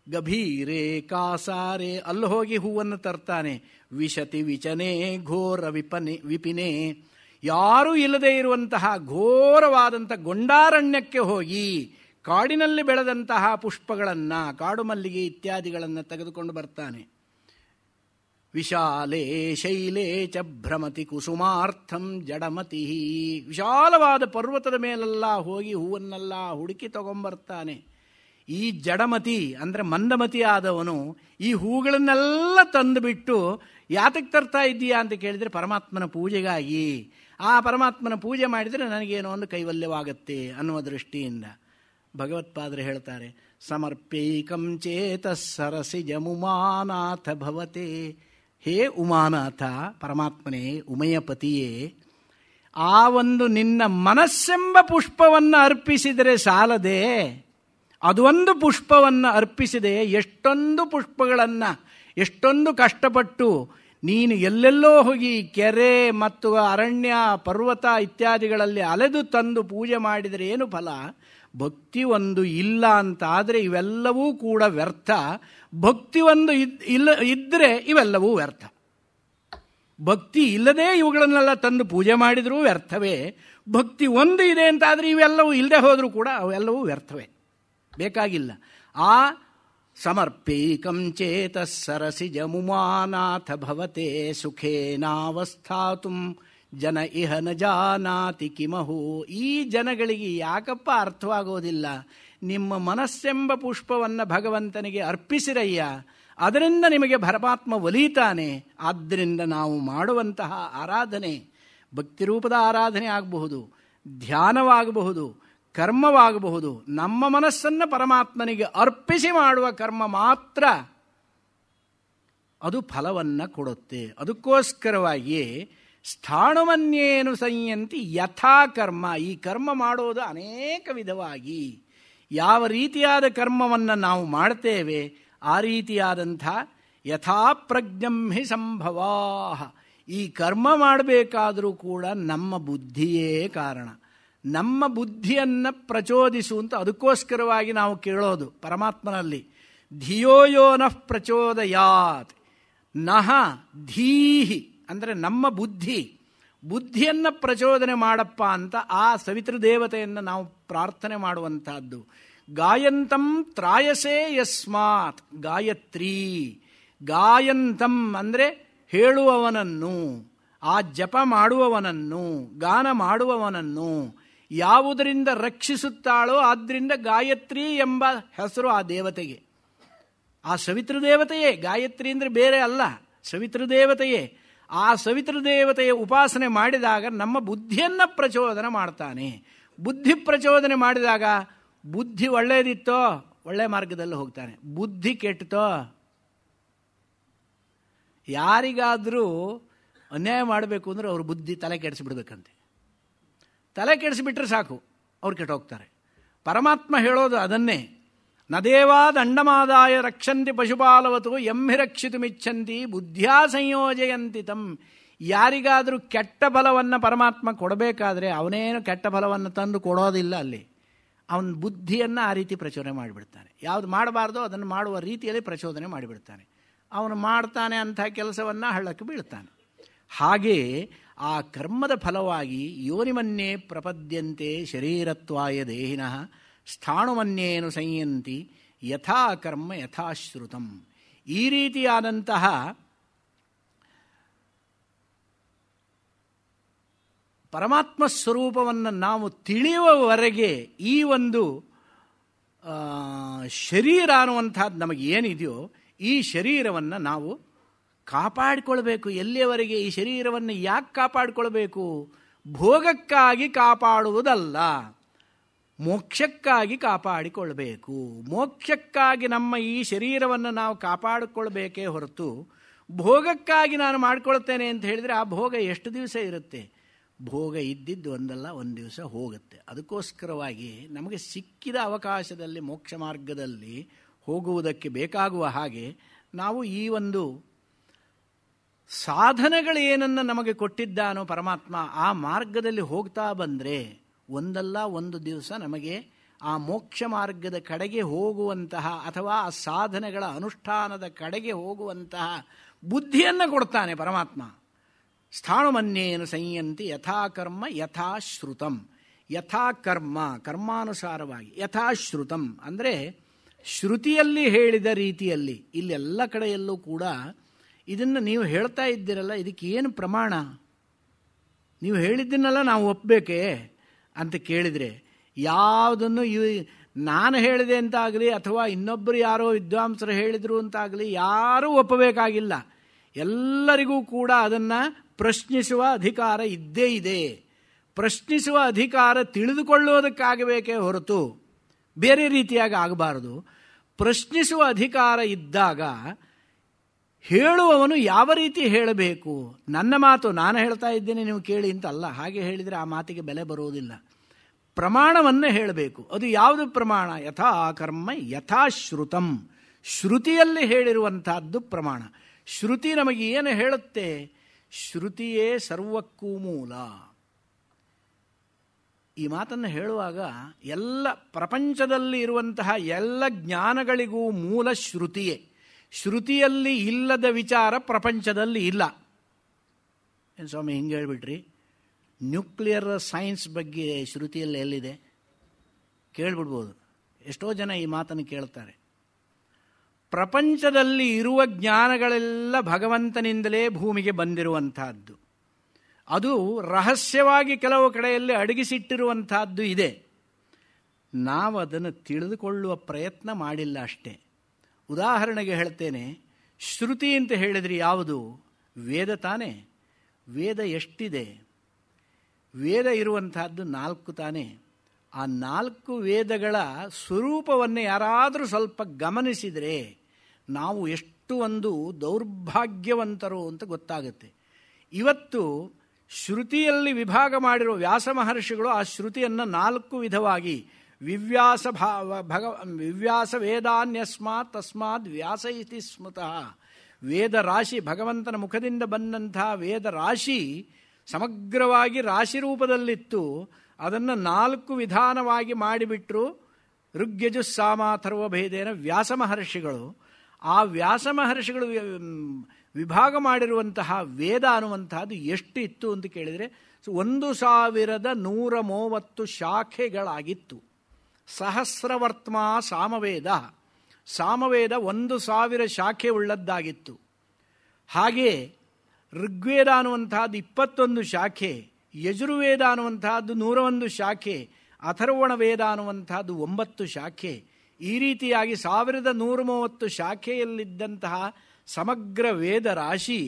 ಗಭೀರೆ ಕಾಸಾರೆ, ಅಲ್ಲಿ ಹೋಗಿ ಹೂವನ್ನು ತರ್ತಾನೆ. ವಿಶತಿ ವಿಚನೆ ಘೋರ ವಿಪಿನೆ, ಯಾರೂ ಇಲ್ಲದೆ ಇರುವಂತಹ ಘೋರವಾದಂಥ ಗೊಂಡಾರಣ್ಯಕ್ಕೆ ಹೋಗಿ ಕಾಡಿನಲ್ಲಿ ಬೆಳೆದಂತಹ ಪುಷ್ಪಗಳನ್ನು, ಕಾಡು ಮಲ್ಲಿಗೆ ಇತ್ಯಾದಿಗಳನ್ನು ತೆಗೆದುಕೊಂಡು ಬರ್ತಾನೆ. ವಿಶಾಲೇ ಶೈಲೇ ಚ ಭ್ರಮತಿ ಕುಸುಮಾರ್ಥಂ ಜಡಮತಿ, ವಿಶಾಲವಾದ ಪರ್ವತದ ಮೇಲೆಲ್ಲ ಹೋಗಿ ಹೂವನ್ನೆಲ್ಲ ಹುಡುಕಿ ತಗೊಂಬರ್ತಾನೆ. ಈ ಜಡಮತಿ ಅಂದರೆ ಮಂದಮತಿ ಆದವನು ಈ ಹೂಗಳನ್ನೆಲ್ಲ ತಂದುಬಿಟ್ಟು ಯಾತಕ್ಕೆ ತರ್ತಾ ಇದ್ದೀಯಾ ಅಂತ ಕೇಳಿದರೆ ಪರಮಾತ್ಮನ ಪೂಜೆಗಾಗಿ. ಆ ಪರಮಾತ್ಮನ ಪೂಜೆ ಮಾಡಿದರೆ ನನಗೇನೋ ಒಂದು ಕೈವಲ್ಯವಾಗತ್ತೆ ಅನ್ನುವ ದೃಷ್ಟಿಯಿಂದ ಭಗವತ್ಪಾದರು ಹೇಳ್ತಾರೆ, ಸಮರ್ಪೈಕಂ ಚೇತಃ ಸರಸಿಜಮುಮಾನಾಥ ಭವತೆ. ಹೇ ಉಮಾನಾಥ, ಪರಮಾತ್ಮನೇ, ಉಮಯಪತಿಯೇ, ಆ ಒಂದು ನಿನ್ನ ಮನಸ್ಸೆಂಬ ಪುಷ್ಪವನ್ನು ಅರ್ಪಿಸಿದರೆ ಸಾಲದೆ, ಅದು ಒಂದು ಪುಷ್ಪವನ್ನು ಅರ್ಪಿಸಿದೆ ಎಷ್ಟೊಂದು ಪುಷ್ಪಗಳನ್ನು, ಎಷ್ಟೊಂದು ಕಷ್ಟಪಟ್ಟು ನೀನು ಎಲ್ಲೆಲ್ಲೋ ಹೋಗಿ ಕೆರೆ ಮತ್ತು ಅರಣ್ಯ ಪರ್ವತ ಇತ್ಯಾದಿಗಳಲ್ಲಿ ಅಲೆದು ತಂದು ಪೂಜೆ ಮಾಡಿದರೆ ಏನು ಫಲ? ಭಕ್ತಿ ಒಂದು ಇಲ್ಲ ಅಂತಾದರೆ ಇವೆಲ್ಲವೂ ಕೂಡ ವ್ಯರ್ಥ. ಭಕ್ತಿ ಒಂದು ಇದ್ದರೆ ಇವೆಲ್ಲವೂ ವ್ಯರ್ಥ. ಭಕ್ತಿ ಇಲ್ಲದೆ ಇವುಗಳನ್ನೆಲ್ಲ ತಂದು ಪೂಜೆ ಮಾಡಿದರೂ ವ್ಯರ್ಥವೇ. ಭಕ್ತಿ ಒಂದು ಇದೆ ಅಂತಾದರೆ ಇವೆಲ್ಲವೂ ಇಲ್ಲದೆ ಹೋದರೂ ಕೂಡ ಅವೆಲ್ಲವೂ ವ್ಯರ್ಥವೇ, ಬೇಕಾಗಿಲ್ಲ. ಆ ಸಮರ್ಪೈಕಂ ಚೇತಃ ಸರಸಿಜಮುಮಾನಾಥ ಭವತೆ ಸುಖೇನಾವಸ್ಥಾತುಂ ಜನ ಇಹ ನ ಜಾನಾತಿ ಕಿಮಹು. ಈ ಜನಗಳಿಗೆ ಯಾಕಪ್ಪ ಅರ್ಥವಾಗೋದಿಲ್ಲ? ನಿಮ್ಮ ಮನಸ್ಸೆಂಬ ಪುಷ್ಪವನ್ನು ಭಗವಂತನಿಗೆ ಅರ್ಪಿಸಿರಯ್ಯ, ಅದರಿಂದ ನಿಮಗೆ ಪರಮಾತ್ಮ ಒಲಿತಾನೆ. ಆದ್ದರಿಂದ ನಾವು ಮಾಡುವಂತಹ ಆರಾಧನೆ ಭಕ್ತಿರೂಪದ ಆರಾಧನೆ ಆಗಬಹುದು, ಧ್ಯಾನವಾಗಬಹುದು, ಕರ್ಮವಾಗಬಹುದು. ನಮ್ಮ ಮನಸ್ಸನ್ನು ಪರಮಾತ್ಮನಿಗೆ ಅರ್ಪಿಸಿ ಮಾಡುವ ಕರ್ಮ ಮಾತ್ರ ಅದು ಫಲವನ್ನು ಕೊಡುತ್ತೆ. ಅದಕ್ಕೋಸ್ಕರವಾಗಿಯೇ ಸ್ಥಾಣುಮನ್ಯೇನು ಸಂಯಂತಿ ಯಥಾ ಕರ್ಮ. ಈ ಕರ್ಮ ಮಾಡೋದು ಅನೇಕ ವಿಧವಾಗಿ, ಯಾವ ರೀತಿಯಾದ ಕರ್ಮವನ್ನು ನಾವು ಮಾಡ್ತೇವೆ ಆ ರೀತಿಯಾದಂಥ ಯಥಾ ಪ್ರಜ್ಞಂ ಹಿ ಸಂಭವಾ. ಈ ಕರ್ಮ ಮಾಡಬೇಕಾದರೂ ಕೂಡ ನಮ್ಮ ಬುದ್ಧಿಯೇ ಕಾರಣ. ನಮ್ಮ ಬುದ್ಧಿಯನ್ನು ಪ್ರಚೋದಿಸುವಂತ, ಅದಕ್ಕೋಸ್ಕರವಾಗಿ ನಾವು ಕೇಳೋದು ಪರಮಾತ್ಮನಲ್ಲಿ, ಧಿಯೋ ಯೋ ನಃ ಪ್ರಚೋದಯಾತ್ ನಹ ಧೀಹಿ, ಅಂದರೆ ನಮ್ಮ ಬುದ್ಧಿಯನ್ನು ಪ್ರಚೋದನೆ ಮಾಡಪ್ಪ ಅಂತ ಆ ಸವಿತೃದೇವತೆಯನ್ನು ನಾವು ಪ್ರಾರ್ಥನೆ ಮಾಡುವಂತಹದ್ದು. ಗಾಯಂತಂ ತ್ರಾಯಸೇ ಯಸ್ಮಾತ್, ಗಾಯತ್ರಿ. ಗಾಯಂತಂ ಅಂದರೆ ಹೇಳುವವನನ್ನು, ಆ ಜಪ ಮಾಡುವವನನ್ನು, ಗಾನ ಮಾಡುವವನನ್ನು ಯಾವುದರಿಂದ ರಕ್ಷಿಸುತ್ತಾಳೋ ಆದ್ದರಿಂದ ಗಾಯತ್ರಿ ಎಂಬ ಹೆಸರು ಆ ದೇವತೆಗೆ. ಆ ಸವಿತೃದೇವತೆಯೇ ಗಾಯತ್ರಿ ಅಂದರೆ ಬೇರೆ ಅಲ್ಲ, ಸವಿತೃದೇವತೆಯೇ. ಆ ಸವಿತೃದೇವತೆಯ ಉಪಾಸನೆ ಮಾಡಿದಾಗ ನಮ್ಮ ಬುದ್ಧಿಯನ್ನು ಪ್ರಚೋದನೆ ಮಾಡ್ತಾನೆ. ಬುದ್ಧಿ ಪ್ರಚೋದನೆ ಮಾಡಿದಾಗ ಬುದ್ಧಿ ಒಳ್ಳೆಯದಿತ್ತೋ ಒಳ್ಳೆ ಮಾರ್ಗದಲ್ಲಿ ಹೋಗ್ತಾನೆ, ಬುದ್ಧಿ ಕೆಟ್ಟತೋ, ಯಾರಿಗಾದರೂ ಅನ್ಯಾಯ ಮಾಡಬೇಕು ಅಂದರೆ ಅವ್ರ ಬುದ್ಧಿ ತಲೆ ಕೆಡಿಸಿಬಿಡ್ಬೇಕಂತೆ. ತಲೆ ಕೆಡಿಸಿಬಿಟ್ರೆ ಸಾಕು, ಅವ್ರು ಕೆಟ್ಟೋಗ್ತಾರೆ. ಪರಮಾತ್ಮ ಹೇಳೋದು ಅದನ್ನೇ, ನದೇವಾ ದಂಡಮಾದಾಯ ರಕ್ಷಂತಿ ಪಶುಪಾಲವತು ಎಂಹಿ ರಕ್ಷಿತುಮಿಚ್ಛಂತಿ ಬುದ್ಧಿಯಾ ಸಂಯೋಜಯಂತಿ ತಂ. ಯಾರಿಗಾದರೂ ಕೆಟ್ಟ ಫಲವನ್ನು ಪರಮಾತ್ಮ ಕೊಡಬೇಕಾದ್ರೆ ಅವನೇನು ಕೆಟ್ಟ ಫಲವನ್ನು ತಂದು ಕೊಡೋದಿಲ್ಲ. ಅಲ್ಲಿ ಅವನ ಬುದ್ಧಿಯನ್ನು ಆ ರೀತಿ ಪ್ರಚೋದನೆ ಮಾಡಿಬಿಡ್ತಾನೆ. ಯಾವುದು ಮಾಡಬಾರ್ದೋ ಅದನ್ನು ಮಾಡುವ ರೀತಿಯಲ್ಲಿ ಪ್ರಚೋದನೆ ಮಾಡಿಬಿಡ್ತಾನೆ. ಅವನು ಮಾಡ್ತಾನೆ ಅಂಥ ಕೆಲಸವನ್ನು ಹಳ್ಳಕ್ಕೆ ಬೀಳ್ತಾನೆ. ಹಾಗೆ ಆ ಕರ್ಮದ ಫಲವಾಗಿ ಯೋನಿಮನ್ಯೇ ಪ್ರಪದ್ಯಂತೆ ಶರೀರತ್ವಾಯ ದೇಹಿನಃ ಸ್ಥಾಣುಮನ್ಯೇನು ಸಂಯಂತಿ ಯಥಾ ಕರ್ಮ ಯಥಾಶ್ರುತಂ. ಈ ರೀತಿಯಾದಂತಹ ಪರಮಾತ್ಮ ಸ್ವರೂಪವನ್ನು ನಾವು ತಿಳಿಯುವವರೆಗೆ ಈ ಒಂದು ಶರೀರ ಅನ್ನುವಂಥದ್ದು ನಮಗೆ ಏನಿದೆಯೋ ಈ ಶರೀರವನ್ನು ನಾವು ಕಾಪಾಡಿಕೊಳ್ಬೇಕು. ಎಲ್ಲಿಯವರೆಗೆ? ಈ ಶರೀರವನ್ನು ಯಾಕೆ ಕಾಪಾಡಿಕೊಳ್ಬೇಕು? ಭೋಗಕ್ಕಾಗಿ ಕಾಪಾಡುವುದಲ್ಲ, ಮೋಕ್ಷಕ್ಕಾಗಿ ಕಾಪಾಡಿಕೊಳ್ಬೇಕು. ಮೋಕ್ಷಕ್ಕಾಗಿ ನಮ್ಮ ಈ ಶರೀರವನ್ನು ನಾವು ಕಾಪಾಡಿಕೊಳ್ಬೇಕೇ ಹೊರತು ಭೋಗಕ್ಕಾಗಿ ನಾನು ಮಾಡಿಕೊಳ್ತೇನೆ ಅಂತ ಹೇಳಿದರೆ ಆ ಭೋಗ ಎಷ್ಟು ದಿವಸ ಇರುತ್ತೆ? ಭೋಗ ಇದ್ದಿದ್ದು ಒಂದಲ್ಲ ಒಂದು ದಿವಸ ಹೋಗುತ್ತೆ. ಅದಕ್ಕೋಸ್ಕರವಾಗಿ ನಮಗೆ ಸಿಕ್ಕಿದ ಅವಕಾಶದಲ್ಲಿ ಮೋಕ್ಷ ಮಾರ್ಗದಲ್ಲಿ ಹೋಗುವುದಕ್ಕೆ ಬೇಕಾಗುವ ಹಾಗೆ ನಾವು ಈ ಒಂದು ಸಾಧನಗಳೇನನ್ನು ನಮಗೆ ಕೊಟ್ಟಿದ್ದಾನೋ ಪರಮಾತ್ಮ, ಆ ಮಾರ್ಗದಲ್ಲಿ ಹೋಗ್ತಾ ಬಂದರೆ ಒಂದಲ್ಲ ಒಂದು ದಿವಸ ನಮಗೆ ಆ ಮೋಕ್ಷ ಮಾರ್ಗದ ಕಡೆಗೆ ಹೋಗುವಂತಹ ಅಥವಾ ಆ ಸಾಧನೆಗಳ ಅನುಷ್ಠಾನದ ಕಡೆಗೆ ಹೋಗುವಂತಹ ಬುದ್ಧಿಯನ್ನು ಕೊಡ್ತಾನೆ ಪರಮಾತ್ಮ. ಸ್ಥಾಣುಮನ್ಯೇನ ಸಂಯಂತಿ ಯಥಾಕರ್ಮ ಯಥಾಶ್ರುತಂ. ಯಥಾಕರ್ಮ ಕರ್ಮಾನುಸಾರವಾಗಿ, ಯಥಾಶ್ರುತಂ ಅಂದರೆ ಶ್ರುತಿಯಲ್ಲಿ ಹೇಳಿದ ರೀತಿಯಲ್ಲಿ. ಇಲ್ಲೆಲ್ಲ ಕಡೆಯಲ್ಲೂ ಕೂಡ ಇದನ್ನು ನೀವು ಹೇಳ್ತಾ ಇದ್ದೀರಲ್ಲ, ಇದಕ್ಕೆ ಏನು ಪ್ರಮಾಣ? ನೀವು ಹೇಳಿದ್ದನ್ನೆಲ್ಲ ನಾವು ಒಪ್ಪಬೇಕೇ ಅಂತ ಕೇಳಿದರೆ, ಯಾವುದನ್ನು ನಾನು ಹೇಳಿದೆ ಅಂತಾಗಲಿ ಅಥವಾ ಇನ್ನೊಬ್ಬರು ಯಾರೋ ವಿದ್ವಾಂಸರು ಹೇಳಿದರು ಅಂತಾಗಲಿ ಯಾರೂ ಒಪ್ಪಬೇಕಾಗಿಲ್ಲ. ಎಲ್ಲರಿಗೂ ಕೂಡ ಅದನ್ನು ಪ್ರಶ್ನಿಸುವ ಅಧಿಕಾರ ಇದ್ದೇ ಇದೆ. ಪ್ರಶ್ನಿಸುವ ಅಧಿಕಾರ ತಿಳಿದುಕೊಳ್ಳೋದಕ್ಕಾಗಬೇಕೇ ಹೊರತು ಬೇರೆ ರೀತಿಯಾಗಿ ಆಗಬಾರದು. ಪ್ರಶ್ನಿಸುವ ಅಧಿಕಾರ ಇದ್ದಾಗ ಹೇಳುವವನು ಯಾವ ರೀತಿ ಹೇಳಬೇಕು, ನನ್ನ ಮಾತು ನಾನು ಹೇಳ್ತಾ ಇದ್ದೇನೆ ನೀವು ಕೇಳಿ ಅಂತಲ್ಲ. ಹಾಗೆ ಹೇಳಿದರೆ ಆ ಮಾತಿಗೆ ಬೆಲೆ ಬರುವುದಿಲ್ಲ. ಪ್ರಮಾಣವನ್ನು ಹೇಳಬೇಕು. ಅದು ಯಾವುದು ಪ್ರಮಾಣ? ಯಥಾ ಕರ್ಮ ಯಥಾಶ್ರುತಂ. ಶ್ರುತಿಯಲ್ಲಿ ಹೇಳಿರುವಂತಹದ್ದು ಪ್ರಮಾಣ. ಶ್ರುತಿ ನಮಗೆ ಏನು ಹೇಳುತ್ತೆ? ಶ್ರುತಿಯೇ ಸರ್ವಕ್ಕೂ ಮೂಲ. ಈ ಮಾತನ್ನು ಹೇಳುವಾಗ ಎಲ್ಲ ಪ್ರಪಂಚದಲ್ಲಿ ಇರುವಂತಹ ಎಲ್ಲ ಜ್ಞಾನಗಳಿಗೂ ಮೂಲ ಶ್ರುತಿಯೇ. ಶ್ರುತಿಯಲ್ಲಿ ಇಲ್ಲದ ವಿಚಾರ ಪ್ರಪಂಚದಲ್ಲಿ ಇಲ್ಲ. ಏನು ಸ್ವಾಮಿ ಹಿಂಗೆ ಹೇಳ್ಬಿಟ್ರಿ? ನ್ಯೂಕ್ಲಿಯರ್ ಸೈನ್ಸ್ ಬಗ್ಗೆ ಶ್ರುತಿಯಲ್ಲಿ ಎಲ್ಲಿದೆ? ಕೇಳಿಬಿಡ್ಬೋದು. ಎಷ್ಟೋ ಜನ ಈ ಮಾತನ್ನು ಕೇಳ್ತಾರೆ. ಪ್ರಪಂಚದಲ್ಲಿ ಇರುವ ಜ್ಞಾನಗಳೆಲ್ಲ ಭಗವಂತನಿಂದಲೇ ಭೂಮಿಗೆ ಬಂದಿರುವಂತಹದ್ದು. ಅದು ರಹಸ್ಯವಾಗಿ ಕೆಲವು ಕಡೆಯಲ್ಲಿ ಅಡಗಿಸಿಟ್ಟಿರುವಂತಹದ್ದು ಇದೆ. ನಾವು ಅದನ್ನು ತಿಳಿದುಕೊಳ್ಳುವ ಪ್ರಯತ್ನ ಮಾಡಿಲ್ಲ ಅಷ್ಟೇ. ಉದಾಹರಣೆಗೆ ಹೇಳ್ತೇನೆ. ಶ್ರುತಿ ಅಂತ ಹೇಳಿದರೆ ಯಾವುದು? ವೇದ ತಾನೇ. ವೇದ ಎಷ್ಟಿದೆ? ವೇದ ಇರುವಂತಹದ್ದು 4 ತಾನೇ. ಆ 4 ವೇದಗಳ ಸ್ವರೂಪವನ್ನು ಯಾರಾದರೂ ಸ್ವಲ್ಪ ಗಮನಿಸಿದರೆ ನಾವು ಎಷ್ಟು ಒಂದು ದೌರ್ಭಾಗ್ಯವಂತರು ಅಂತ ಗೊತ್ತಾಗುತ್ತೆ. ಇವತ್ತು ಶ್ರುತಿಯಲ್ಲಿ ವಿಭಾಗ ಮಾಡಿರುವ ವ್ಯಾಸ ಮಹರ್ಷಿಗಳು ಆ ಶ್ರುತಿಯನ್ನು 4 ವಿಧವಾಗಿ ವಿವ್ಯಾಸ ವೇದಾನ್ಯಸ್ಮಾತ್ ತಸ್ಮಾದ್ ವ್ಯಾಸ ಇತಿ ಸ್ಮೃತಃ. ವೇದ ರಾಶಿ, ಭಗವಂತನ ಮುಖದಿಂದ ಬಂದಂತಹ ವೇದ ರಾಶಿ ಸಮಗ್ರವಾಗಿ ರಾಶಿ ರೂಪದಲ್ಲಿತ್ತು. ಅದನ್ನು 4 ವಿಧಾನವಾಗಿ ಮಾಡಿಬಿಟ್ರು ಋಗ್ಯಜು ಸಾಮಾಥರ್ವ ಭೇದೇನ ವ್ಯಾಸ ಮಹರ್ಷಿಗಳು. ಆ ವ್ಯಾಸ ಮಹರ್ಷಿಗಳು ವಿಭಾಗ ಮಾಡಿರುವಂತಹ ವೇದ ಅನ್ನುವಂತಹದ್ದು ಎಷ್ಟು ಇತ್ತು ಅಂತ ಕೇಳಿದರೆ 1130 ಶಾಖೆಗಳಾಗಿತ್ತು. ಸಹಸ್ರವರ್ತ್ಮ ಸಾಮವೇದ. ಸಾಮವೇದ 1000 ಶಾಖೆ ಉಳ್ಳದ್ದಾಗಿತ್ತು. ಹಾಗೆ ಋಗ್ವೇದ ಅನ್ನುವಂತಹದ್ದು 21 ಶಾಖೆ, ಯಜುರ್ವೇದ ಅನ್ನುವಂತಹದ್ದು 101 ಶಾಖೆ, ಅಥರ್ವಣ ವೇದ ಅನ್ನುವಂತಹದ್ದು 9 ಶಾಖೆ. ಈ ರೀತಿಯಾಗಿ 1130 ಶಾಖೆಯಲ್ಲಿದ್ದಂತಹ ಸಮಗ್ರ ವೇದ ರಾಶಿ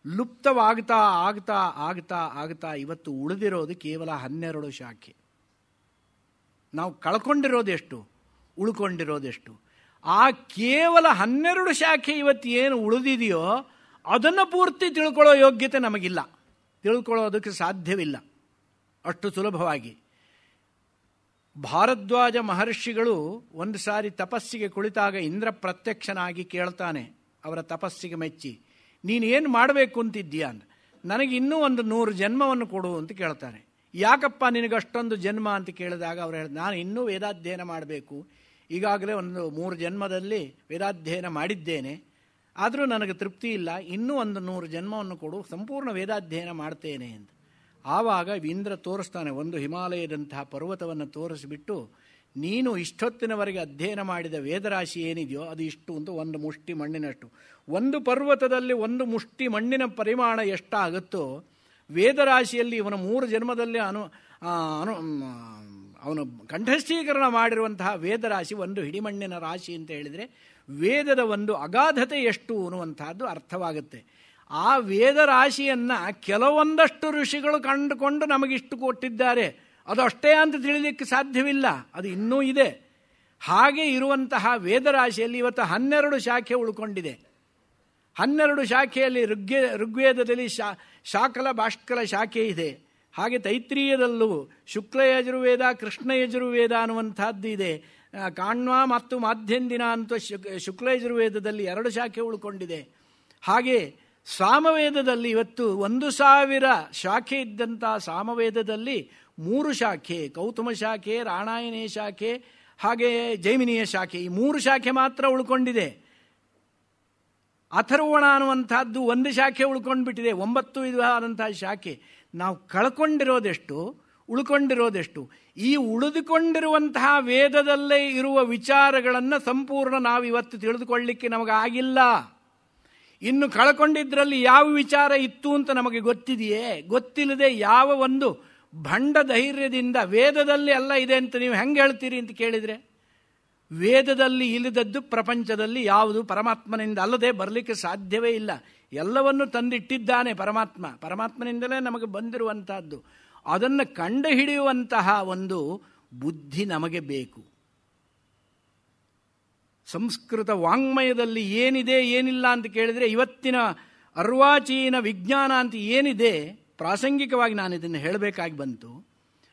ಲುಪ್ತವಾಗ್ತಾ ಆಗ್ತಾ ಆಗ್ತಾ ಆಗ್ತಾ ಇವತ್ತು ಉಳಿದಿರೋದು ಕೇವಲ 12 ಶಾಖೆ. ನಾವು ಕಳ್ಕೊಂಡಿರೋದೆಷ್ಟು, ಉಳ್ಕೊಂಡಿರೋದೆಷ್ಟು? ಆ ಕೇವಲ 12 ಶಾಖೆ ಇವತ್ತು ಏನು ಉಳಿದಿದೆಯೋ ಅದನ್ನು ಪೂರ್ತಿ ತಿಳ್ಕೊಳ್ಳೋ ಯೋಗ್ಯತೆ ನಮಗಿಲ್ಲ. ತಿಳ್ಕೊಳ್ಳೋದಕ್ಕೆ ಸಾಧ್ಯವಿಲ್ಲ ಅಷ್ಟು ಸುಲಭವಾಗಿ. ಭಾರದ್ವಾಜ ಮಹರ್ಷಿಗಳು ಒಂದು ಸಾರಿ ತಪಸ್ಸಿಗೆ ಕುಳಿತಾಗ ಇಂದ್ರ ಪ್ರತ್ಯಕ್ಷನಾಗಿ ಕೇಳ್ತಾನೆ ಅವರ ತಪಸ್ಸಿಗೆ ಮೆಚ್ಚಿ, ನೀನು ಏನು ಮಾಡಬೇಕು ಅಂತಿದ್ದೀಯಾ ಅಂತ. ನನಗೆ ಇನ್ನೂ ಒಂದು 100 ಜನ್ಮವನ್ನು ಕೊಡು ಅಂತ ಕೇಳ್ತಾರೆ. ಯಾಕಪ್ಪ ನಿನಗಷ್ಟೊಂದು ಜನ್ಮ ಅಂತ ಕೇಳಿದಾಗ ಅವರು ಹೇಳಿದ, ನಾನು ಇನ್ನೂ ವೇದಾಧ್ಯಯನ ಮಾಡಬೇಕು. ಈಗಾಗಲೇ ಒಂದು 3 ಜನ್ಮದಲ್ಲಿ ವೇದಾಧ್ಯಯನ ಮಾಡಿದ್ದೇನೆ, ಆದರೂ ನನಗೆ ತೃಪ್ತಿ ಇಲ್ಲ. ಇನ್ನೂ ಒಂದು 100 ಜನ್ಮವನ್ನು ಕೊಡು, ಸಂಪೂರ್ಣ ವೇದಾಧ್ಯಯನ ಮಾಡ್ತೇನೆ ಅಂತ. ಆವಾಗ ಇಂದ್ರ ತೋರಿಸ್ತಾನೆ, ಒಂದು ಹಿಮಾಲಯದಂತಹ ಪರ್ವತವನ್ನು ತೋರಿಸಿಬಿಟ್ಟು, ನೀನು ಇಷ್ಟೊತ್ತಿನವರೆಗೆ ಅಧ್ಯಯನ ಮಾಡಿದ ವೇದರಾಶಿ ಏನಿದೆಯೋ ಅದು ಇಷ್ಟು ಅಂತ, ಒಂದು ಮುಷ್ಟಿ ಮಣ್ಣಿನಷ್ಟು. ಒಂದು ಪರ್ವತದಲ್ಲಿ 1 ಮುಷ್ಟಿ ಮಣ್ಣಿನ ಪರಿಮಾಣ ಎಷ್ಟಾಗುತ್ತೋ ವೇದರಾಶಿಯಲ್ಲಿ ಇವನ 3 ಜನ್ಮದಲ್ಲಿ ಅವನು ಕಂಠಸ್ಥೀಕರಣ ಮಾಡಿರುವಂತಹ ವೇದರಾಶಿ ಒಂದು ಹಿಡಿಮಣ್ಣಿನ ರಾಶಿ ಅಂತ ಹೇಳಿದರೆ ವೇದದ ಒಂದು ಅಗಾಧತೆ ಎಷ್ಟು ಅನ್ನುವಂತಹದ್ದು ಅರ್ಥವಾಗುತ್ತೆ. ಆ ವೇದರಾಶಿಯನ್ನು ಕೆಲವೊಂದಷ್ಟು ಋಷಿಗಳು ಕಂಡುಕೊಂಡು ನಮಗಿಷ್ಟು ಕೊಟ್ಟಿದ್ದಾರೆ, ಅದು ಅಷ್ಟೇ ಅಂತ ತಿಳಿಲಿಕ್ಕೆ ಸಾಧ್ಯವಿಲ್ಲ, ಅದು ಇನ್ನೂ ಇದೆ. ಹಾಗೆ ಇರುವಂತಹ ವೇದರಾಶಿಯಲ್ಲಿ ಇವತ್ತು 12 ಶಾಖೆ ಉಳ್ಕೊಂಡಿದೆ. 12 ಶಾಖೆಯಲ್ಲಿ ಋಗ್ವೇದದಲ್ಲಿ ಶಾಕಲ ಭಾಷ್ಕಲ ಶಾಖೆ ಇದೆ. ಹಾಗೆ ತೈತ್ರೀಯದಲ್ಲೂ ಶುಕ್ಲ ಯಜುರ್ವೇದ, ಕೃಷ್ಣ ಯಜುರ್ವೇದ ಅನ್ನುವಂಥದ್ದು ಇದೆ. ಕಾಣ್ವ ಮತ್ತು ಮಾಧ್ಯಂದಿನ ಅಂತ ಶುಕ್ಲ ಯಜುರ್ವೇದದಲ್ಲಿ 2 ಶಾಖೆ ಉಳ್ಕೊಂಡಿದೆ. ಹಾಗೆ ಸಾಮವೇದದಲ್ಲಿ ಇವತ್ತು 1000 ಶಾಖೆ ಇದ್ದಂಥ ಸಾಮವೇದದಲ್ಲಿ 3 ಶಾಖೆ, ಕೌತುಮ ಶಾಖೆ, ರಾಣಾಯನೇ ಶಾಖೆ, ಹಾಗೆ ಜೈಮಿನಿಯ ಶಾಖೆ, ಈ 3 ಶಾಖೆ ಮಾತ್ರ ಉಳ್ಕೊಂಡಿದೆ. ಅಥರ್ವಣ ಅನ್ನುವಂಥದ್ದು 1 ಶಾಖೆ ಉಳ್ಕೊಂಡ್ಬಿಟ್ಟಿದೆ. 9 ವಿಧವಾದಂತಹ ಶಾಖೆ. ನಾವು ಕಳ್ಕೊಂಡಿರೋದೆಷ್ಟು, ಉಳ್ಕೊಂಡಿರೋದೆಷ್ಟು? ಈ ಉಳಿದುಕೊಂಡಿರುವಂತಹ ವೇದದಲ್ಲೇ ಇರುವ ವಿಚಾರಗಳನ್ನು ಸಂಪೂರ್ಣ ನಾವು ಇವತ್ತು ತಿಳಿದುಕೊಳ್ಳಲಿಕ್ಕೆ ನಮಗಾಗಿಲ್ಲ. ಇನ್ನು ಕಳ್ಕೊಂಡಿದ್ರಲ್ಲಿ ಯಾವ ವಿಚಾರ ಇತ್ತು ಅಂತ ನಮಗೆ ಗೊತ್ತಿದೆಯೇ? ಗೊತ್ತಿಲ್ಲದೆ ಯಾವ ಒಂದು ಭಂಡ ಧೈರ್ಯದಿಂದ ವೇದದಲ್ಲಿ ಎಲ್ಲ ಇದೆ ಅಂತ ನೀವು ಹೆಂಗೆ ಹೇಳ್ತೀರಿ ಅಂತ ಕೇಳಿದರೆ, ವೇದದಲ್ಲಿ ಇಲ್ಲದದ್ದು ಪ್ರಪಂಚದಲ್ಲಿ ಯಾವುದು ಪರಮಾತ್ಮನಿಂದ ಅಲ್ಲದೆ ಬರಲಿಕ್ಕೆ ಸಾಧ್ಯವೇ ಇಲ್ಲ. ಎಲ್ಲವನ್ನು ತಂದಿಟ್ಟಿದ್ದಾನೆ ಪರಮಾತ್ಮ. ಪರಮಾತ್ಮನಿಂದಲೇ ನಮಗೆ ಬಂದಿರುವಂತಹದ್ದು. ಅದನ್ನು ಕಂಡುಹಿಡಿಯುವಂತಹ ಒಂದು ಬುದ್ಧಿ ನಮಗೆ ಬೇಕು. ಸಂಸ್ಕೃತ ವಾಂಗ್ಮಯದಲ್ಲಿ ಏನಿದೆ ಏನಿಲ್ಲ ಅಂತ ಕೇಳಿದರೆ, ಇವತ್ತಿನ ಅರ್ವಾಚೀನ ವಿಜ್ಞಾನ ಅಂತ ಏನಿದೆ, ಪ್ರಾಸಂಗಿಕವಾಗಿ ನಾನು ಇದನ್ನು ಹೇಳಬೇಕಾಗಿ ಬಂತು.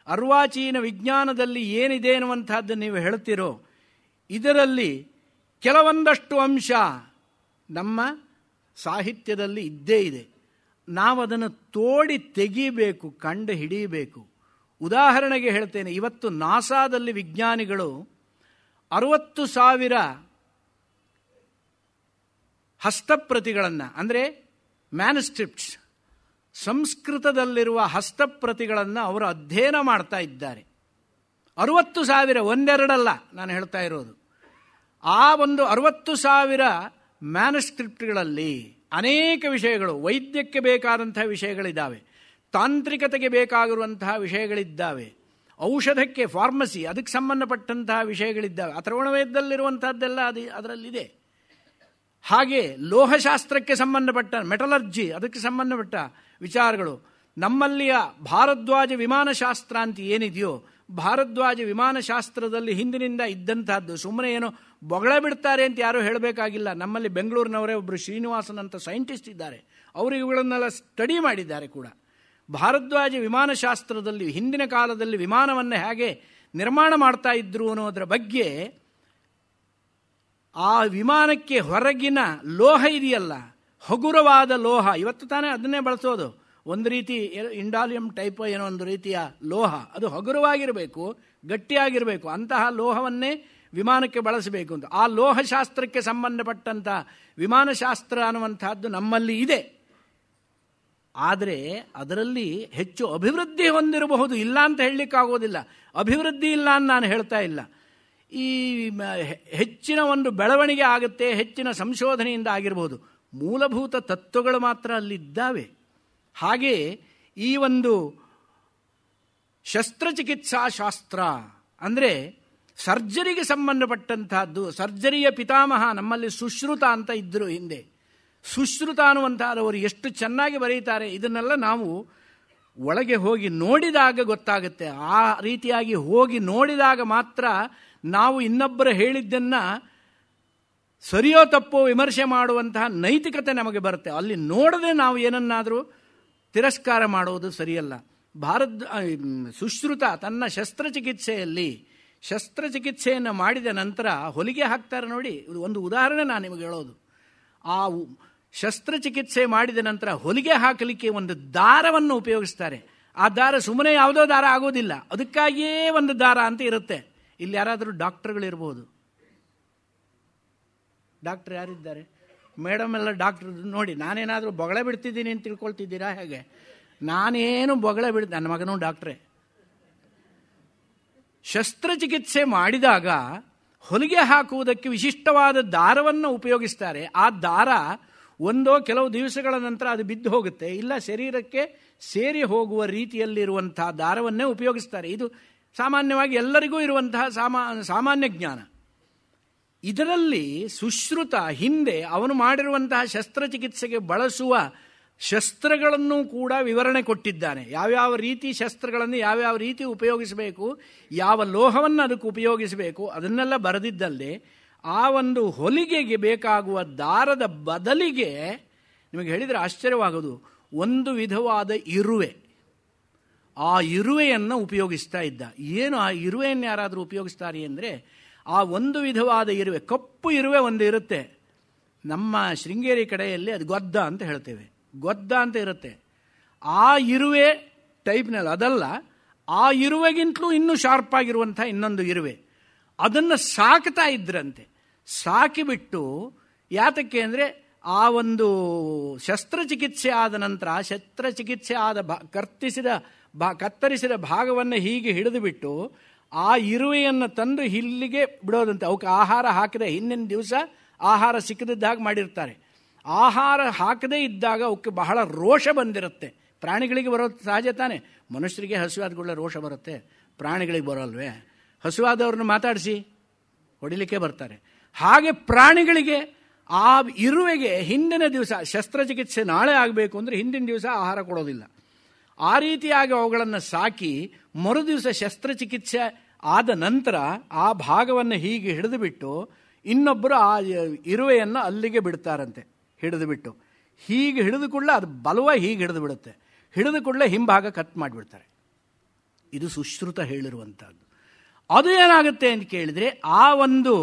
ಅರ್ವಾಚೀನ ವಿಜ್ಞಾನದಲ್ಲಿ ಏನಿದೆ ಅನ್ನುವಂಥದ್ದು ನೀವು ಹೇಳ್ತಿರೋ, ಇದರಲ್ಲಿ ಕೆಲವೊಂದಷ್ಟು ಅಂಶ ನಮ್ಮ ಸಾಹಿತ್ಯದಲ್ಲಿ ಇದ್ದೇ ಇದೆ. ನಾವು ಅದನ್ನು ತೋಡಿ ತೆಗೀಬೇಕು, ಕಂಡು ಹಿಡಿಯಬೇಕು. ಉದಾಹರಣೆಗೆ ಹೇಳ್ತೇನೆ, ಇವತ್ತು ನಾಸಾದಲ್ಲಿ ವಿಜ್ಞಾನಿಗಳು 60,000 ಹಸ್ತಪ್ರತಿಗಳನ್ನು, ಅಂದರೆ ಮ್ಯಾನುಸ್ಕ್ರಿಪ್ಟ್ಸ್, ಸಂಸ್ಕೃತದಲ್ಲಿರುವ ಹಸ್ತಪ್ರತಿಗಳನ್ನು ಅವರು ಅಧ್ಯಯನ ಮಾಡ್ತಾ ಇದ್ದಾರೆ. 60,000, ಒಂದೆರಡಲ್ಲ ನಾನು ಹೇಳ್ತಾ ಇರೋದು. ಆ ಒಂದು 60,000 ಮ್ಯಾನುಸ್ಕ್ರಿಪ್ಟ್ಗಳಲ್ಲಿ ಅನೇಕ ವಿಷಯಗಳು, ವೈದ್ಯಕ್ಕೆ ಬೇಕಾದಂತಹ ವಿಷಯಗಳಿದ್ದಾವೆ, ತಾಂತ್ರಿಕತೆಗೆ ಬೇಕಾಗಿರುವಂತಹ ವಿಷಯಗಳಿದ್ದಾವೆ, ಔಷಧಕ್ಕೆ ಫಾರ್ಮಸಿ ಅದಕ್ಕೆ ಸಂಬಂಧಪಟ್ಟಂತಹ ವಿಷಯಗಳಿದ್ದಾವೆ. ಅಥರ್ವಣವೇದದಲ್ಲಿರುವಂತಹದ್ದೆಲ್ಲ ಅದರಲ್ಲಿದೆ. ಹಾಗೆ ಲೋಹಶಾಸ್ತ್ರಕ್ಕೆ ಸಂಬಂಧಪಟ್ಟ ಮೆಟಲರ್ಜಿ ಅದಕ್ಕೆ ಸಂಬಂಧಪಟ್ಟ ವಿಚಾರಗಳು. ನಮ್ಮಲ್ಲಿಯ ಭಾರದ್ವಾಜ ವಿಮಾನಶಾಸ್ತ್ರ ಅಂತ ಏನಿದೆಯೋ, ಭಾರದ್ವಾಜ ವಿಮಾನಶಾಸ್ತ್ರದಲ್ಲಿ ಹಿಂದಿನಿಂದ ಇದ್ದಂತಹದ್ದು. ಸುಮ್ಮನೆ ಏನೋ ಬೊಗಳ ಬಿಡ್ತಾರೆ ಅಂತ ಯಾರೂ ಹೇಳಬೇಕಾಗಿಲ್ಲ. ನಮ್ಮಲ್ಲಿ ಬೆಂಗಳೂರಿನವರೇ ಒಬ್ಬರು ಶ್ರೀನಿವಾಸನ್ ಅಂತ ಸೈಂಟಿಸ್ಟ್ ಇದ್ದಾರೆ, ಅವರು ಇವುಗಳನ್ನೆಲ್ಲ ಸ್ಟಡಿ ಮಾಡಿದ್ದಾರೆ ಕೂಡ. ಭಾರದ್ವಾಜ ವಿಮಾನಶಾಸ್ತ್ರದಲ್ಲಿ ಹಿಂದಿನ ಕಾಲದಲ್ಲಿ ವಿಮಾನವನ್ನು ಹೇಗೆ ನಿರ್ಮಾಣ ಮಾಡ್ತಾ ಇದ್ರು ಅನ್ನೋದರ ಬಗ್ಗೆ, ಆ ವಿಮಾನಕ್ಕೆ ಹೊರಗಿನ ಲೋಹ ಇದೆಯಲ್ಲ, ಹಗುರವಾದ ಲೋಹ, ಇವತ್ತು ತಾನೇ ಅದನ್ನೇ ಬಳಸೋದು. ಒಂದು ರೀತಿ ಇಂಡಾಲಿಯಂ ಟೈಪ್ ಏನೋ ಒಂದು ರೀತಿಯ ಲೋಹ, ಅದು ಹಗುರವಾಗಿರಬೇಕು, ಗಟ್ಟಿಯಾಗಿರಬೇಕು. ಅಂತಹ ಲೋಹವನ್ನೇ ವಿಮಾನಕ್ಕೆ ಬಳಸಬೇಕು ಅಂತ. ಆ ಲೋಹಶಾಸ್ತ್ರಕ್ಕೆ ಸಂಬಂಧಪಟ್ಟಂಥ ವಿಮಾನಶಾಸ್ತ್ರ ಅನ್ನುವಂಥದ್ದು ನಮ್ಮಲ್ಲಿ ಇದೆ. ಆದರೆ ಅದರಲ್ಲಿ ಹೆಚ್ಚು ಅಭಿವೃದ್ಧಿ ಹೊಂದಿರಬಹುದು, ಇಲ್ಲ ಅಂತ ಹೇಳಲಿಕ್ಕಾಗೋದಿಲ್ಲ. ಅಭಿವೃದ್ಧಿ ಇಲ್ಲ ಅಂತ ನಾನು ಹೇಳ್ತಾ ಇಲ್ಲ. ಈ ಹೆಚ್ಚಿನ ಒಂದು ಬೆಳವಣಿಗೆ ಆಗುತ್ತೆ, ಹೆಚ್ಚಿನ ಸಂಶೋಧನೆಯಿಂದ ಆಗಿರಬಹುದು. ಮೂಲಭೂತ ತತ್ವಗಳು ಮಾತ್ರ ಅಲ್ಲಿದ್ದಾವೆ. ಹಾಗೆ ಈ ಒಂದು ಶಸ್ತ್ರಚಿಕಿತ್ಸಾ ಶಾಸ್ತ್ರ ಅಂದರೆ ಸರ್ಜರಿಗೆ ಸಂಬಂಧಪಟ್ಟಂತಹದ್ದು. ಸರ್ಜರಿಯ ಪಿತಾಮಹ ನಮ್ಮಲ್ಲಿ ಸುಶ್ರುತ ಅಂತ ಇದ್ದರು ಹಿಂದೆ. ಸುಶ್ರುತ ಅನ್ನುವಂಥವರು ಎಷ್ಟು ಚೆನ್ನಾಗಿ ಬರೀತಾರೆ. ಇದನ್ನೆಲ್ಲ ನಾವು ಒಳಗೆ ಹೋಗಿ ನೋಡಿದಾಗ ಗೊತ್ತಾಗುತ್ತೆ. ಆ ರೀತಿಯಾಗಿ ಹೋಗಿ ನೋಡಿದಾಗ ಮಾತ್ರ ನಾವು ಇನ್ನೊಬ್ಬರು ಹೇಳಿದ್ದನ್ನು ಸರಿಯೋ ತಪ್ಪೋ ವಿಮರ್ಶೆ ಮಾಡುವಂತಹ ನೈತಿಕತೆ ನಮಗೆ ಬರುತ್ತೆ. ಅಲ್ಲಿ ನೋಡದೆ ನಾವು ಏನನ್ನಾದರೂ ತಿರಸ್ಕಾರ ಮಾಡುವುದು ಸರಿಯಲ್ಲ. ಸುಶ್ರುತ ತನ್ನ ಶಸ್ತ್ರಚಿಕಿತ್ಸೆಯನ್ನು ಮಾಡಿದ ನಂತರ ಹೊಲಿಗೆ ಹಾಕ್ತಾರೆ ನೋಡಿ. ಒಂದು ಉದಾಹರಣೆ ನಾನು ನಿಮಗೆ ಹೇಳೋದು. ಆ ಶಸ್ತ್ರಚಿಕಿತ್ಸೆ ಮಾಡಿದ ನಂತರ ಹೊಲಿಗೆ ಹಾಕಲಿಕ್ಕೆ ಒಂದು ದಾರವನ್ನು ಉಪಯೋಗಿಸ್ತಾರೆ. ಆ ದಾರ ಸುಮ್ಮನೆ ಯಾವುದೋ ದಾರ ಆಗೋದಿಲ್ಲ, ಅದಕ್ಕಾಗಿಯೇ ಒಂದು ದಾರ ಅಂತ ಇರುತ್ತೆ. ಇಲ್ಲಿ ಯಾರಾದರೂ ಡಾಕ್ಟರ್ಗಳಿರ್ಬೋದು. ಡಾಕ್ಟರ್ ಯಾರಿದ್ದಾರೆ? ಮೇಡಮ್ ಎಲ್ಲ ಡಾಕ್ಟರ್ ನೋಡಿ. ನಾನೇನಾದರೂ ಬೊಗಳೆ ಬಿಡ್ತಿದ್ದೀನಿ ಅಂತ ತಿಳ್ಕೊಳ್ತಿದ್ದೀರಾ ಹೇಗೆ? ನಾನೇನು ಬೊಗಳೆ ಬಿಡ್ತೀನಿ, ನನ್ನ ಮಗನೂ ಡಾಕ್ಟ್ರೇ. ಶಸ್ತ್ರಚಿಕಿತ್ಸೆ ಮಾಡಿದಾಗ ಹೊಲಿಗೆ ಹಾಕುವುದಕ್ಕೆ ವಿಶಿಷ್ಟವಾದ ದಾರವನ್ನು ಉಪಯೋಗಿಸ್ತಾರೆ. ಆ ದಾರ ಕೆಲವು ದಿವಸಗಳ ನಂತರ ಅದು ಬಿದ್ದು ಹೋಗುತ್ತೆ, ಇಲ್ಲ ಶರೀರಕ್ಕೆ ಸೇರಿ ಹೋಗುವ ರೀತಿಯಲ್ಲಿರುವಂತಹ ದಾರವನ್ನೇ ಉಪಯೋಗಿಸ್ತಾರೆ. ಇದು ಸಾಮಾನ್ಯವಾಗಿ ಎಲ್ಲರಿಗೂ ಇರುವಂತಹ ಸಾಮಾನ್ಯ ಜ್ಞಾನ. ಇದರಲ್ಲಿ ಸುಶ್ರುತ ಹಿಂದೆ ಅವನು ಮಾಡಿರುವಂತಹ ಶಸ್ತ್ರಚಿಕಿತ್ಸೆಗೆ ಬಳಸುವ ಶಸ್ತ್ರಗಳನ್ನು ಕೂಡ ವಿವರಣೆ ಕೊಟ್ಟಿದ್ದಾನೆ. ಯಾವ್ಯಾವ ರೀತಿ ಶಸ್ತ್ರಗಳನ್ನು ಯಾವ್ಯಾವ ರೀತಿ ಉಪಯೋಗಿಸಬೇಕು, ಯಾವ ಲೋಹವನ್ನು ಅದಕ್ಕೆ ಉಪಯೋಗಿಸಬೇಕು, ಅದನ್ನೆಲ್ಲ ಬರೆದಿದ್ದಲ್ಲಿ ಆ ಒಂದು ಹೊಲಿಗೆಗೆ ಬೇಕಾಗುವ ದಾರದ ಬದಲಿಗೆ ನಿಮಗೆ ಹೇಳಿದರೆ ಆಶ್ಚರ್ಯವಾಗೋದು, ಒಂದು ವಿಧವಾದ ಇರುವೆ, ಆ ಇರುವೆಯನ್ನು ಉಪಯೋಗಿಸ್ತಾ ಇದ್ದ. ಏನು ಆ ಇರುವೆಯನ್ನು ಯಾರಾದರೂ ಉಪಯೋಗಿಸ್ತಾರೆ ಅಂದರೆ, ಆ ಒಂದು ವಿಧವಾದ ಇರುವೆ, ಕಪ್ಪು ಇರುವೆ ಒಂದು ಇರುತ್ತೆ. ನಮ್ಮ ಶೃಂಗೇರಿ ಕಡೆಯಲ್ಲಿ ಅದು ಗೊದ್ದ ಅಂತ ಹೇಳ್ತೇವೆ. ಗೊದ್ದ ಅಂತ ಇರುತ್ತೆ. ಆ ಇರುವೆ ಟೈಪ್ನಲ್ಲಿ ಅದಲ್ಲ, ಆ ಇರುವೆಗಿಂತಲೂ ಇನ್ನೂ ಶಾರ್ಪ್ ಆಗಿರುವಂಥ ಇನ್ನೊಂದು ಇರುವೆ, ಅದನ್ನು ಸಾಕ್ತಾ ಇದ್ರಂತೆ. ಸಾಕಿಬಿಟ್ಟು ಯಾತಕ್ಕೆ ಅಂದರೆ, ಆ ಒಂದು ಶಸ್ತ್ರಚಿಕಿತ್ಸೆ ಆದ ನಂತರ ಶಸ್ತ್ರಚಿಕಿತ್ಸೆ ಆದ ಕತ್ತರಿಸಿದ ಭಾಗವನ್ನು ಹೀಗೆ ಹಿಡಿದುಬಿಟ್ಟು ಆ ಇರುವೆಯನ್ನು ತಂದು ಇಲ್ಲಿಗೆ ಬಿಡೋದಂತೆ. ಅವಕ್ಕೆ ಆಹಾರ ಹಾಕಿದೆ, ಹಿಂದಿನ ದಿವಸ ಆಹಾರ ಸಿಕ್ಕದಿದ್ದಾಗ ಮಾಡಿರ್ತಾರೆ. ಆಹಾರ ಹಾಕದೇ ಇದ್ದಾಗ ಅವಕ್ಕೆ ಬಹಳ ರೋಷ ಬಂದಿರುತ್ತೆ. ಪ್ರಾಣಿಗಳಿಗೆ ಬರೋದು ಸಹಜ ತಾನೆ. ಮನುಷ್ಯರಿಗೆ ಹಸುವಾದಗಳ ರೋಷ ಬರುತ್ತೆ, ಪ್ರಾಣಿಗಳಿಗೆ ಬರೋಲ್ವೇ? ಹಸುವಾದವ್ರನ್ನ ಮಾತಾಡಿಸಿ ಹೊಡಿಲಿಕ್ಕೆ ಬರ್ತಾರೆ. ಹಾಗೆ ಪ್ರಾಣಿಗಳಿಗೆ ಆ ಇರುವೆಗೆ ಹಿಂದಿನ ದಿವಸ ಶಸ್ತ್ರಚಿಕಿತ್ಸೆ ನಾಳೆ ಆಗಬೇಕು ಅಂದರೆ ಹಿಂದಿನ ದಿವಸ ಆಹಾರ ಕೊಡೋದಿಲ್ಲ. ಆ ರೀತಿಯಾಗಿ ಅವುಗಳನ್ನು ಸಾಕಿ ಮರುದಿವಸ ಶಸ್ತ್ರಚಿಕಿತ್ಸೆ ಆದ ನಂತರ ಆ ಭಾಗವನ್ನು ಹೀಗೆ ಹಿಡಿದುಬಿಟ್ಟು ಇನ್ನೊಬ್ಬರು ಆ ಇರುವೆಯನ್ನು ಅಲ್ಲಿಗೆ ಬಿಡ್ತಾರಂತೆ. ಹಿಡಿದುಬಿಟ್ಟು ಹೀಗೆ ಹಿಡಿದುಕೊಳ್ಳೆ ಅದು ಬಲವ ಹೀಗೆ ಹಿಡಿದು ಬಿಡುತ್ತೆ. ಹಿಡಿದುಕೊಳ್ಳೆ ಹಿಂಭಾಗ ಕಟ್ ಮಾಡಿಬಿಡ್ತಾರೆ. ಇದು ಸುಶ್ರುತ ಹೇಳಿರುವಂಥದ್ದು. ಅದು ಏನಾಗುತ್ತೆ ಅಂತ ಕೇಳಿದರೆ, ಆ ಒಂದು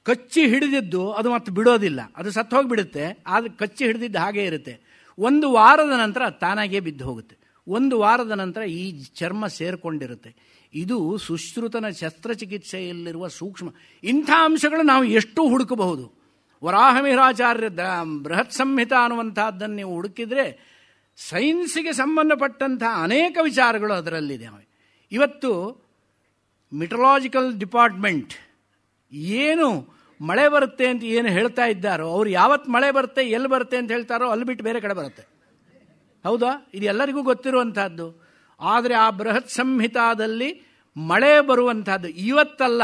ಕಚ್ಚಿ ಹಿಡಿದಿದ್ದು ಅದು ಮತ್ತೆ ಬಿಡೋದಿಲ್ಲ, ಅದು ಸತ್ತು ಹೋಗಿಬಿಡುತ್ತೆ. ಆದರೆ ಕಚ್ಚಿ ಹಿಡಿದಿದ್ದು ಹಾಗೇ ಇರುತ್ತೆ. ಒಂದು ವಾರದ ನಂತರ ತಾನಾಗೇ ಬಿದ್ದು ಹೋಗುತ್ತೆ. ಒಂದು ವಾರದ ನಂತರ ಈ ಚರ್ಮ ಸೇರಿಕೊಂಡಿರುತ್ತೆ. ಇದು ಸುಶ್ರುತನ ಶಸ್ತ್ರಚಿಕಿತ್ಸೆಯಲ್ಲಿರುವ ಸೂಕ್ಷ್ಮ. ಇಂಥ ಅಂಶಗಳು ನಾವು ಎಷ್ಟು ಹುಡುಕಬಹುದು. ವರಾಹಮಿಹಿರಾಚಾರ್ಯ ಬೃಹತ್ ಸಂಹಿತ ಅನ್ನುವಂಥದ್ದನ್ನು ನೀವು ಹುಡುಕಿದರೆ ಸೈನ್ಸಿಗೆ ಸಂಬಂಧಪಟ್ಟಂತಹ ಅನೇಕ ವಿಚಾರಗಳು ಅದರಲ್ಲಿದೆ. ಇವತ್ತು ಮಿಟಲಾಜಿಕಲ್ ಡಿಪಾರ್ಟ್ಮೆಂಟ್ ಏನು ಮಳೆ ಬರುತ್ತೆ ಅಂತ ಏನು ಹೇಳ್ತಾ ಇದ್ದಾರೋ, ಅವ್ರು ಯಾವತ್ತು ಮಳೆ ಬರುತ್ತೆ ಎಲ್ಲಿ ಬರುತ್ತೆ ಅಂತ ಹೇಳ್ತಾರೋ ಅಲ್ಲಿ ಬಿಟ್ಟು ಬೇರೆ ಕಡೆ ಬರುತ್ತೆ. ಹೌದಾ? ಇದು ಎಲ್ಲರಿಗೂ ಗೊತ್ತಿರುವಂತಹದ್ದು. ಆದರೆ ಆ ಬೃಹತ್ ಸಂಹಿತಾದಲ್ಲಿ ಮಳೆ ಬರುವಂತಹದ್ದು ಇವತ್ತಲ್ಲ,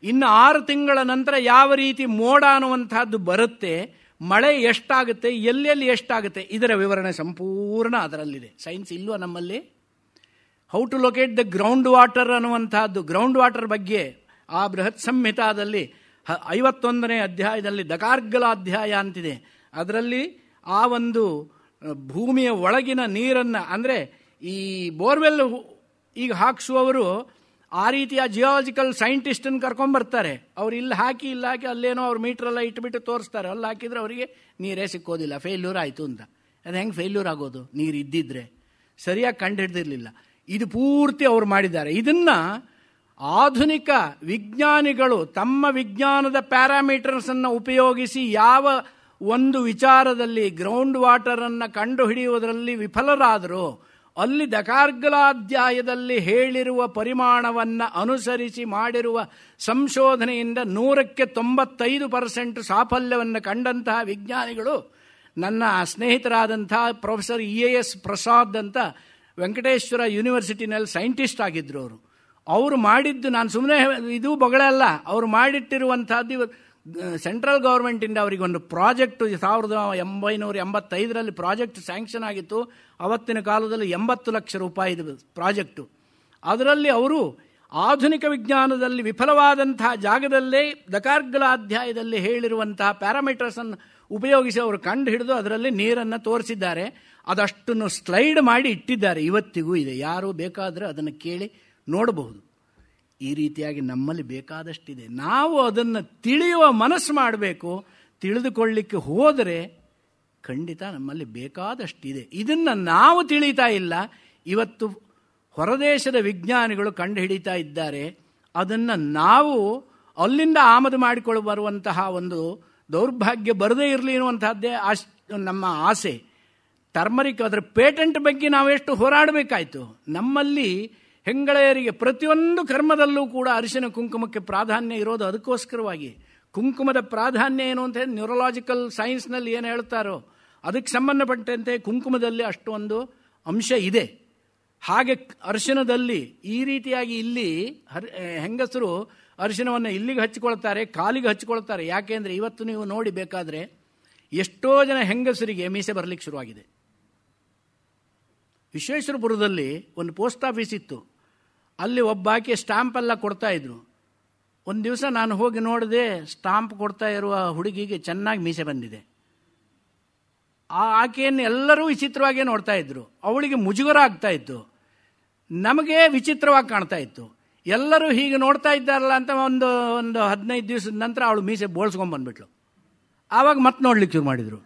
ಇನ್ನು 6 ತಿಂಗಳ ನಂತರ ಯಾವ ರೀತಿ ಮೋಡ ಅನ್ನುವಂತಹದ್ದು ಬರುತ್ತೆ, ಮಳೆ ಎಷ್ಟಾಗುತ್ತೆ, ಎಲ್ಲೆಲ್ಲಿ ಎಷ್ಟಾಗುತ್ತೆ, ಇದರ ವಿವರಣೆ ಸಂಪೂರ್ಣ ಅದರಲ್ಲಿದೆ. ಸೈನ್ಸ್ ಇಲ್ವಾ ನಮ್ಮಲ್ಲಿ? How to locate the ground water ಅನ್ನುವಂತಹದ್ದು, ಗ್ರೌಂಡ್ ವಾಟರ್ ಬಗ್ಗೆ ಆ ಬೃಹತ್ ಸಂಹಿತಾದಲ್ಲಿ 51ನೇ ಅಧ್ಯಾಯದಲ್ಲಿ ದಕಾರ್ಗಲ ಅಧ್ಯಾಯ ಅಂತಿದೆ. ಅದರಲ್ಲಿ ಆ ಒಂದು ಭೂಮಿಯ ಒಳಗಿನ ನೀರನ್ನು, ಅಂದರೆ ಈ ಬೋರ್ವೆಲ್ ಈಗ ಹಾಕಿಸುವವರು ಆ ರೀತಿಯ ಜಿಯಾಲಜಿಕಲ್ ಸೈಂಟಿಸ್ಟನ್ನು ಕರ್ಕೊಂಬರ್ತಾರೆ. ಅವ್ರು ಇಲ್ಲಿ ಹಾಕಿ ಅಲ್ಲೇನೋ ಅವ್ರು ಮೀಟ್ರೆಲ್ಲ ಇಟ್ಬಿಟ್ಟು ತೋರಿಸ್ತಾರೆ. ಅಲ್ಲಿ ಹಾಕಿದರೆ ಅವರಿಗೆ ನೀರೇ ಸಿಕ್ಕೋದಿಲ್ಲ, ಫೇಲ್ಯೂರ್ ಆಯಿತು ಅಂತ. ಅದು ಹೆಂಗೆ ಫೇಲ್ಯೂರ್ ಆಗೋದು? ನೀರು ಇದ್ದಿದ್ರೆ ಸರಿಯಾಗಿ ಕಂಡು ಹಿಡಿದಿರಲಿಲ್ಲ. ಇದು ಪೂರ್ತಿ ಅವರು ಮಾಡಿದ್ದಾರೆ. ಇದನ್ನು ಆಧುನಿಕ ವಿಜ್ಞಾನಿಗಳು ತಮ್ಮ ವಿಜ್ಞಾನದ ಪ್ಯಾರಾಮೀಟರ್ಸನ್ನು ಉಪಯೋಗಿಸಿ ಯಾವ ಒಂದು ವಿಚಾರದಲ್ಲಿ ಗ್ರೌಂಡ್ ವಾಟರನ್ನು ಕಂಡುಹಿಡಿಯುವುದರಲ್ಲಿ ವಿಫಲರಾದರೂ ಅಲ್ಲಿ ದಕಾರ್ಗಲಾಧ್ಯಾಯದಲ್ಲಿ ಹೇಳಿರುವ ಪರಿಮಾಣವನ್ನು ಅನುಸರಿಸಿ ಮಾಡಿರುವ ಸಂಶೋಧನೆಯಿಂದ 100ಕ್ಕೆ 95% ಸಾಫಲ್ಯವನ್ನು ಕಂಡಂತಹ ವಿಜ್ಞಾನಿಗಳು ನನ್ನ ಸ್ನೇಹಿತರಾದಂಥ ಪ್ರೊಫೆಸರ್ EAS ಪ್ರಸಾದ್ ಅಂತ ವೆಂಕಟೇಶ್ವರ ಯೂನಿವರ್ಸಿಟಿನಲ್ಲಿ ಸೈಂಟಿಸ್ಟ್ ಆಗಿದ್ದರು. ಅವರು ಮಾಡಿದ್ದು, ನಾನು ಸುಮ್ಮನೆ ಇದು ಬಗಳಲ್ಲ, ಅವರು ಮಾಡಿಟ್ಟಿರುವಂಥದ್ದು ಸೆಂಟ್ರಲ್ ಗೌರ್ಮೆಂಟಿಂದ ಅವರಿಗೊಂದು ಪ್ರಾಜೆಕ್ಟ್ 1985ರಲ್ಲಿ ಪ್ರಾಜೆಕ್ಟ್ ಸ್ಯಾಂಕ್ಷನ್ ಆಗಿತ್ತು. ಅವತ್ತಿನ ಕಾಲದಲ್ಲಿ 80 ಲಕ್ಷ ರೂಪಾಯಿದು ಪ್ರಾಜೆಕ್ಟು. ಅದರಲ್ಲಿ ಅವರು ಆಧುನಿಕ ವಿಜ್ಞಾನದಲ್ಲಿ ವಿಫಲವಾದಂತಹ ಜಾಗದಲ್ಲೇ ದಕಾರ್ಗಲಾಧ್ಯಾಯದಲ್ಲಿ ಹೇಳಿರುವಂತಹ ಪ್ಯಾರಾಮೀಟರ್ಸನ್ನು ಉಪಯೋಗಿಸಿ ಅವರು ಕಂಡು ಹಿಡಿದು ಅದರಲ್ಲಿ ನೀರನ್ನು ತೋರಿಸಿದ್ದಾರೆ. ಅದಷ್ಟನ್ನು ಸ್ಲೈಡ್ ಮಾಡಿ ಇಟ್ಟಿದ್ದಾರೆ, ಇವತ್ತಿಗೂ ಇದೆ. ಯಾರು ಬೇಕಾದರೆ ಅದನ್ನು ಕೇಳಿ ನೋಡಬಹುದು. ಈ ರೀತಿಯಾಗಿ ನಮ್ಮಲ್ಲಿ ಬೇಕಾದಷ್ಟಿದೆ. ನಾವು ಅದನ್ನು ತಿಳಿಯುವ ಮನಸ್ಸು ಮಾಡಬೇಕು. ತಿಳಿದುಕೊಳ್ಳಿಕ್ಕೆ ಹೋದರೆ ಖಂಡಿತ ನಮ್ಮಲ್ಲಿ ಬೇಕಾದಷ್ಟಿದೆ. ಇದನ್ನು ನಾವು ತಿಳಿತಾ ಇಲ್ಲ. ಇವತ್ತು ಹೊರದೇಶದ ವಿಜ್ಞಾನಿಗಳು ಕಂಡು ಹಿಡಿತಾ ಇದ್ದಾರೆ. ಅದನ್ನು ನಾವು ಅಲ್ಲಿಂದ ಆಮದು ಮಾಡಿಕೊಂಡು ಬರುವಂತಹ ಒಂದು ದೌರ್ಭಾಗ್ಯ ಬರದೇ ಇರಲಿ ಅನ್ನುವಂಥದ್ದೇ ನಮ್ಮ ಆಸೆ. ಟರ್ಮರಿಕ್ ಅದರ ಪೇಟೆಂಟ್ ಬಗ್ಗೆ ನಾವೆಷ್ಟು ಹೋರಾಡಬೇಕಾಯಿತು. ನಮ್ಮಲ್ಲಿ ಹೆಂಗಳೆಯರಿಗೆ ಪ್ರತಿಯೊಂದು ಕರ್ಮದಲ್ಲೂ ಕೂಡ ಅರಿಶಿನ ಕುಂಕುಮಕ್ಕೆ ಪ್ರಾಧಾನ್ಯ ಇರೋದು ಅದಕ್ಕೋಸ್ಕರವಾಗಿ. ಕುಂಕುಮದ ಪ್ರಾಧಾನ್ಯ ಏನು ಅಂತ ಹೇಳಿ ನ್ಯೂರಲಾಜಿಕಲ್ ಸೈನ್ಸ್ನಲ್ಲಿ ಏನು ಹೇಳ್ತಾರೋ ಅದಕ್ಕೆ ಸಂಬಂಧಪಟ್ಟಂತೆ ಕುಂಕುಮದಲ್ಲಿ ಅಷ್ಟೊಂದು ಅಂಶ ಇದೆ. ಹಾಗೆ ಅರಿಶಿನದಲ್ಲಿ ಈ ರೀತಿಯಾಗಿ ಇಲ್ಲಿ ಹೆಂಗಸರು ಅರಿಶಿನವನ್ನು ಇಲ್ಲಿಗೆ ಹಚ್ಚಿಕೊಳ್ತಾರೆ, ಕಾಲಿಗೆ ಹಚ್ಚಿಕೊಳ್ತಾರೆ. ಯಾಕೆಂದರೆ ಇವತ್ತು ನೀವು ನೋಡಿ ಬೇಕಾದರೆ ಎಷ್ಟೋ ಜನ ಹೆಂಗಸರಿಗೆ ಮೀಸೆ ಬರಲಿಕ್ಕೆ ಶುರುವಾಗಿದೆ. ವಿಶ್ವೇಶ್ವರಪುರದಲ್ಲಿ ಒಂದು ಪೋಸ್ಟ್ ಆಫೀಸ್ ಇತ್ತು. ಅಲ್ಲಿ ಒಬ್ಬಾಕೆ ಸ್ಟಾಂಪೆಲ್ಲ ಕೊಡ್ತಾಯಿದ್ರು. ಒಂದು ದಿವಸ ನಾನು ಹೋಗಿ ನೋಡಿದೆ, ಸ್ಟಾಂಪ್ ಕೊಡ್ತಾ ಇರುವ ಹುಡುಗಿಗೆ ಚೆನ್ನಾಗಿ ಮೀಸೆ ಬಂದಿದೆ. ಆಕೆಯನ್ನು ಎಲ್ಲರೂ ವಿಚಿತ್ರವಾಗೇ ನೋಡ್ತಾ ಇದ್ರು. ಅವಳಿಗೆ ಮುಜುಗರ ಆಗ್ತಾ ಇತ್ತು. ನಮಗೆ ವಿಚಿತ್ರವಾಗಿ ಕಾಣ್ತಾ ಇತ್ತು. ಎಲ್ಲರೂ ಹೀಗೆ ನೋಡ್ತಾ ಇದ್ದಾರಲ್ಲ ಅಂತ ಒಂದು 15 ದಿವಸದ ನಂತರ ಅವಳು ಮೀಸೆ ಬೋಳ್ಸ್ಕೊಂಡ್ಬಂದ್ಬಿಟ್ಲು. ಆವಾಗ ಮತ್ತೆ ನೋಡ್ಲಿಕ್ಕೆ ಶುರು ಮಾಡಿದರು.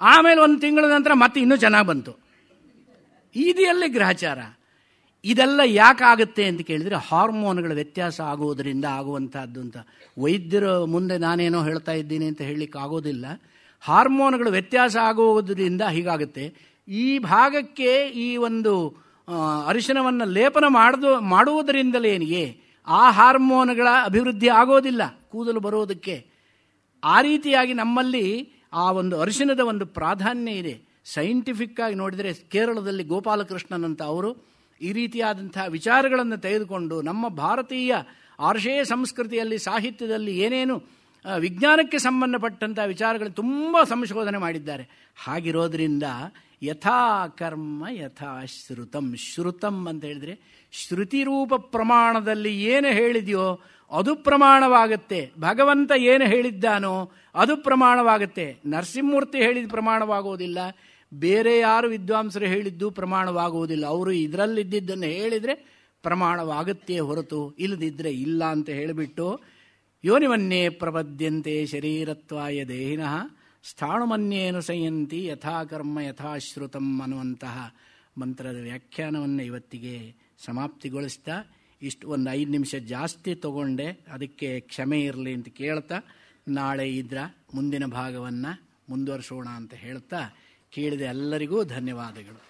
ಆಮೇಲೆ 1 ತಿಂಗಳ ನಂತರ ಮತ್ತೆ ಇನ್ನೂ ಚೆನ್ನಾಗಿ ಬಂತು. ಇದೆಯಲ್ಲಿ ಗ್ರಹಚಾರ. ಇದೆಲ್ಲ ಯಾಕಾಗುತ್ತೆ ಅಂತ ಕೇಳಿದರೆ ಹಾರ್ಮೋನ್ಗಳ ವ್ಯತ್ಯಾಸ ಆಗುವುದರಿಂದ ಆಗುವಂಥದ್ದು ಅಂತ. ವೈದ್ಯರ ಮುಂದೆ ನಾನೇನೋ ಹೇಳ್ತಾ ಇದ್ದೀನಿ ಅಂತ ಹೇಳಲಿಕ್ಕೆ ಆಗೋದಿಲ್ಲ. ಹಾರ್ಮೋನ್ಗಳು ವ್ಯತ್ಯಾಸ ಆಗುವುದರಿಂದ ಹೀಗಾಗುತ್ತೆ. ಈ ಭಾಗಕ್ಕೆ ಈ ಒಂದು ಅರಿಶಿನವನ್ನು ಲೇಪನ ಮಾಡುವುದರಿಂದಲೇನಿಗೆ ಆ ಹಾರ್ಮೋನ್ಗಳ ಅಭಿವೃದ್ಧಿ ಆಗೋದಿಲ್ಲ, ಕೂದಲು ಬರೋದಕ್ಕೆ. ಆ ರೀತಿಯಾಗಿ ನಮ್ಮಲ್ಲಿ ಆ ಒಂದು ಅರಿಶಿನದ ಒಂದು ಪ್ರಾಧಾನ್ಯ ಇದೆ. ಸೈಂಟಿಫಿಕ್ ಆಗಿ ನೋಡಿದರೆ ಕೇರಳದಲ್ಲಿ ಗೋಪಾಲಕೃಷ್ಣನ್ ಅಂತ ಅವರು ಈ ರೀತಿಯಾದಂಥ ವಿಚಾರಗಳನ್ನು ತೆಗೆದುಕೊಂಡು ನಮ್ಮ ಭಾರತೀಯ ಆರ್ಷೇಯ ಸಂಸ್ಕೃತಿಯಲ್ಲಿ, ಸಾಹಿತ್ಯದಲ್ಲಿ ಏನೇನು ವಿಜ್ಞಾನಕ್ಕೆ ಸಂಬಂಧಪಟ್ಟಂಥ ವಿಚಾರಗಳು ತುಂಬ ಸಂಶೋಧನೆ ಮಾಡಿದ್ದಾರೆ. ಹಾಗಿರೋದ್ರಿಂದ ಯಥಾ ಕರ್ಮ ಯಥಾ ಶ್ರುತಂ. ಶ್ರುತಂ ಅಂತ ಹೇಳಿದರೆ ಶ್ರುತಿರೂಪ ಪ್ರಮಾಣದಲ್ಲಿ ಏನು ಹೇಳಿದೆಯೋ ಅದು ಪ್ರಮಾಣವಾಗುತ್ತೆ. ಭಗವಂತ ಏನು ಹೇಳಿದ್ದಾನೋ ಅದು ಪ್ರಮಾಣವಾಗುತ್ತೆ. ನರಸಿಂಹಮೂರ್ತಿ ಹೇಳಿದ ಪ್ರಮಾಣವಾಗುವುದಿಲ್ಲ, ಬೇರೆ ಯಾರು ವಿದ್ವಾಂಸರು ಹೇಳಿದ್ದು ಪ್ರಮಾಣವಾಗುವುದಿಲ್ಲ. ಅವರು ಇದರಲ್ಲಿದ್ದನ್ನು ಹೇಳಿದರೆ ಪ್ರಮಾಣವಾಗುತ್ತೆ ಹೊರತು ಇಲ್ಲದಿದ್ದರೆ ಇಲ್ಲ ಅಂತ ಹೇಳಿಬಿಟ್ಟು ಯೋನಿಮನ್ಯೇ ಪ್ರಪದ್ಯಂತೆ ಶರೀರತ್ವಾಯ ದೇಹಿನಃ ಸ್ಥಾಣುಮನ್ಯೇನು ಸಂಯಂತಿ ಯಥಾ ಕರ್ಮ ಯಥಾಶ್ರುತಂ ಅನ್ನುವಂತಹ ಮಂತ್ರದ ವ್ಯಾಖ್ಯಾನವನ್ನು ಇವತ್ತಿಗೆ ಸಮಾಪ್ತಿಗೊಳಿಸ್ತಾ, ಇಷ್ಟು ಒಂದು 5 ನಿಮಿಷ ಜಾಸ್ತಿ ತಗೊಂಡೆ, ಅದಕ್ಕೆ ಕ್ಷಮೆ ಇರಲಿ ಅಂತ ಕೇಳ್ತಾ ನಾಳೆ ಇದರ ಮುಂದಿನ ಭಾಗವನ್ನು ಮುಂದುವರಿಸೋಣ ಅಂತ ಹೇಳ್ತಾ ಕೇಳಿದ ಎಲ್ಲರಿಗೂ ಧನ್ಯವಾದಗಳು.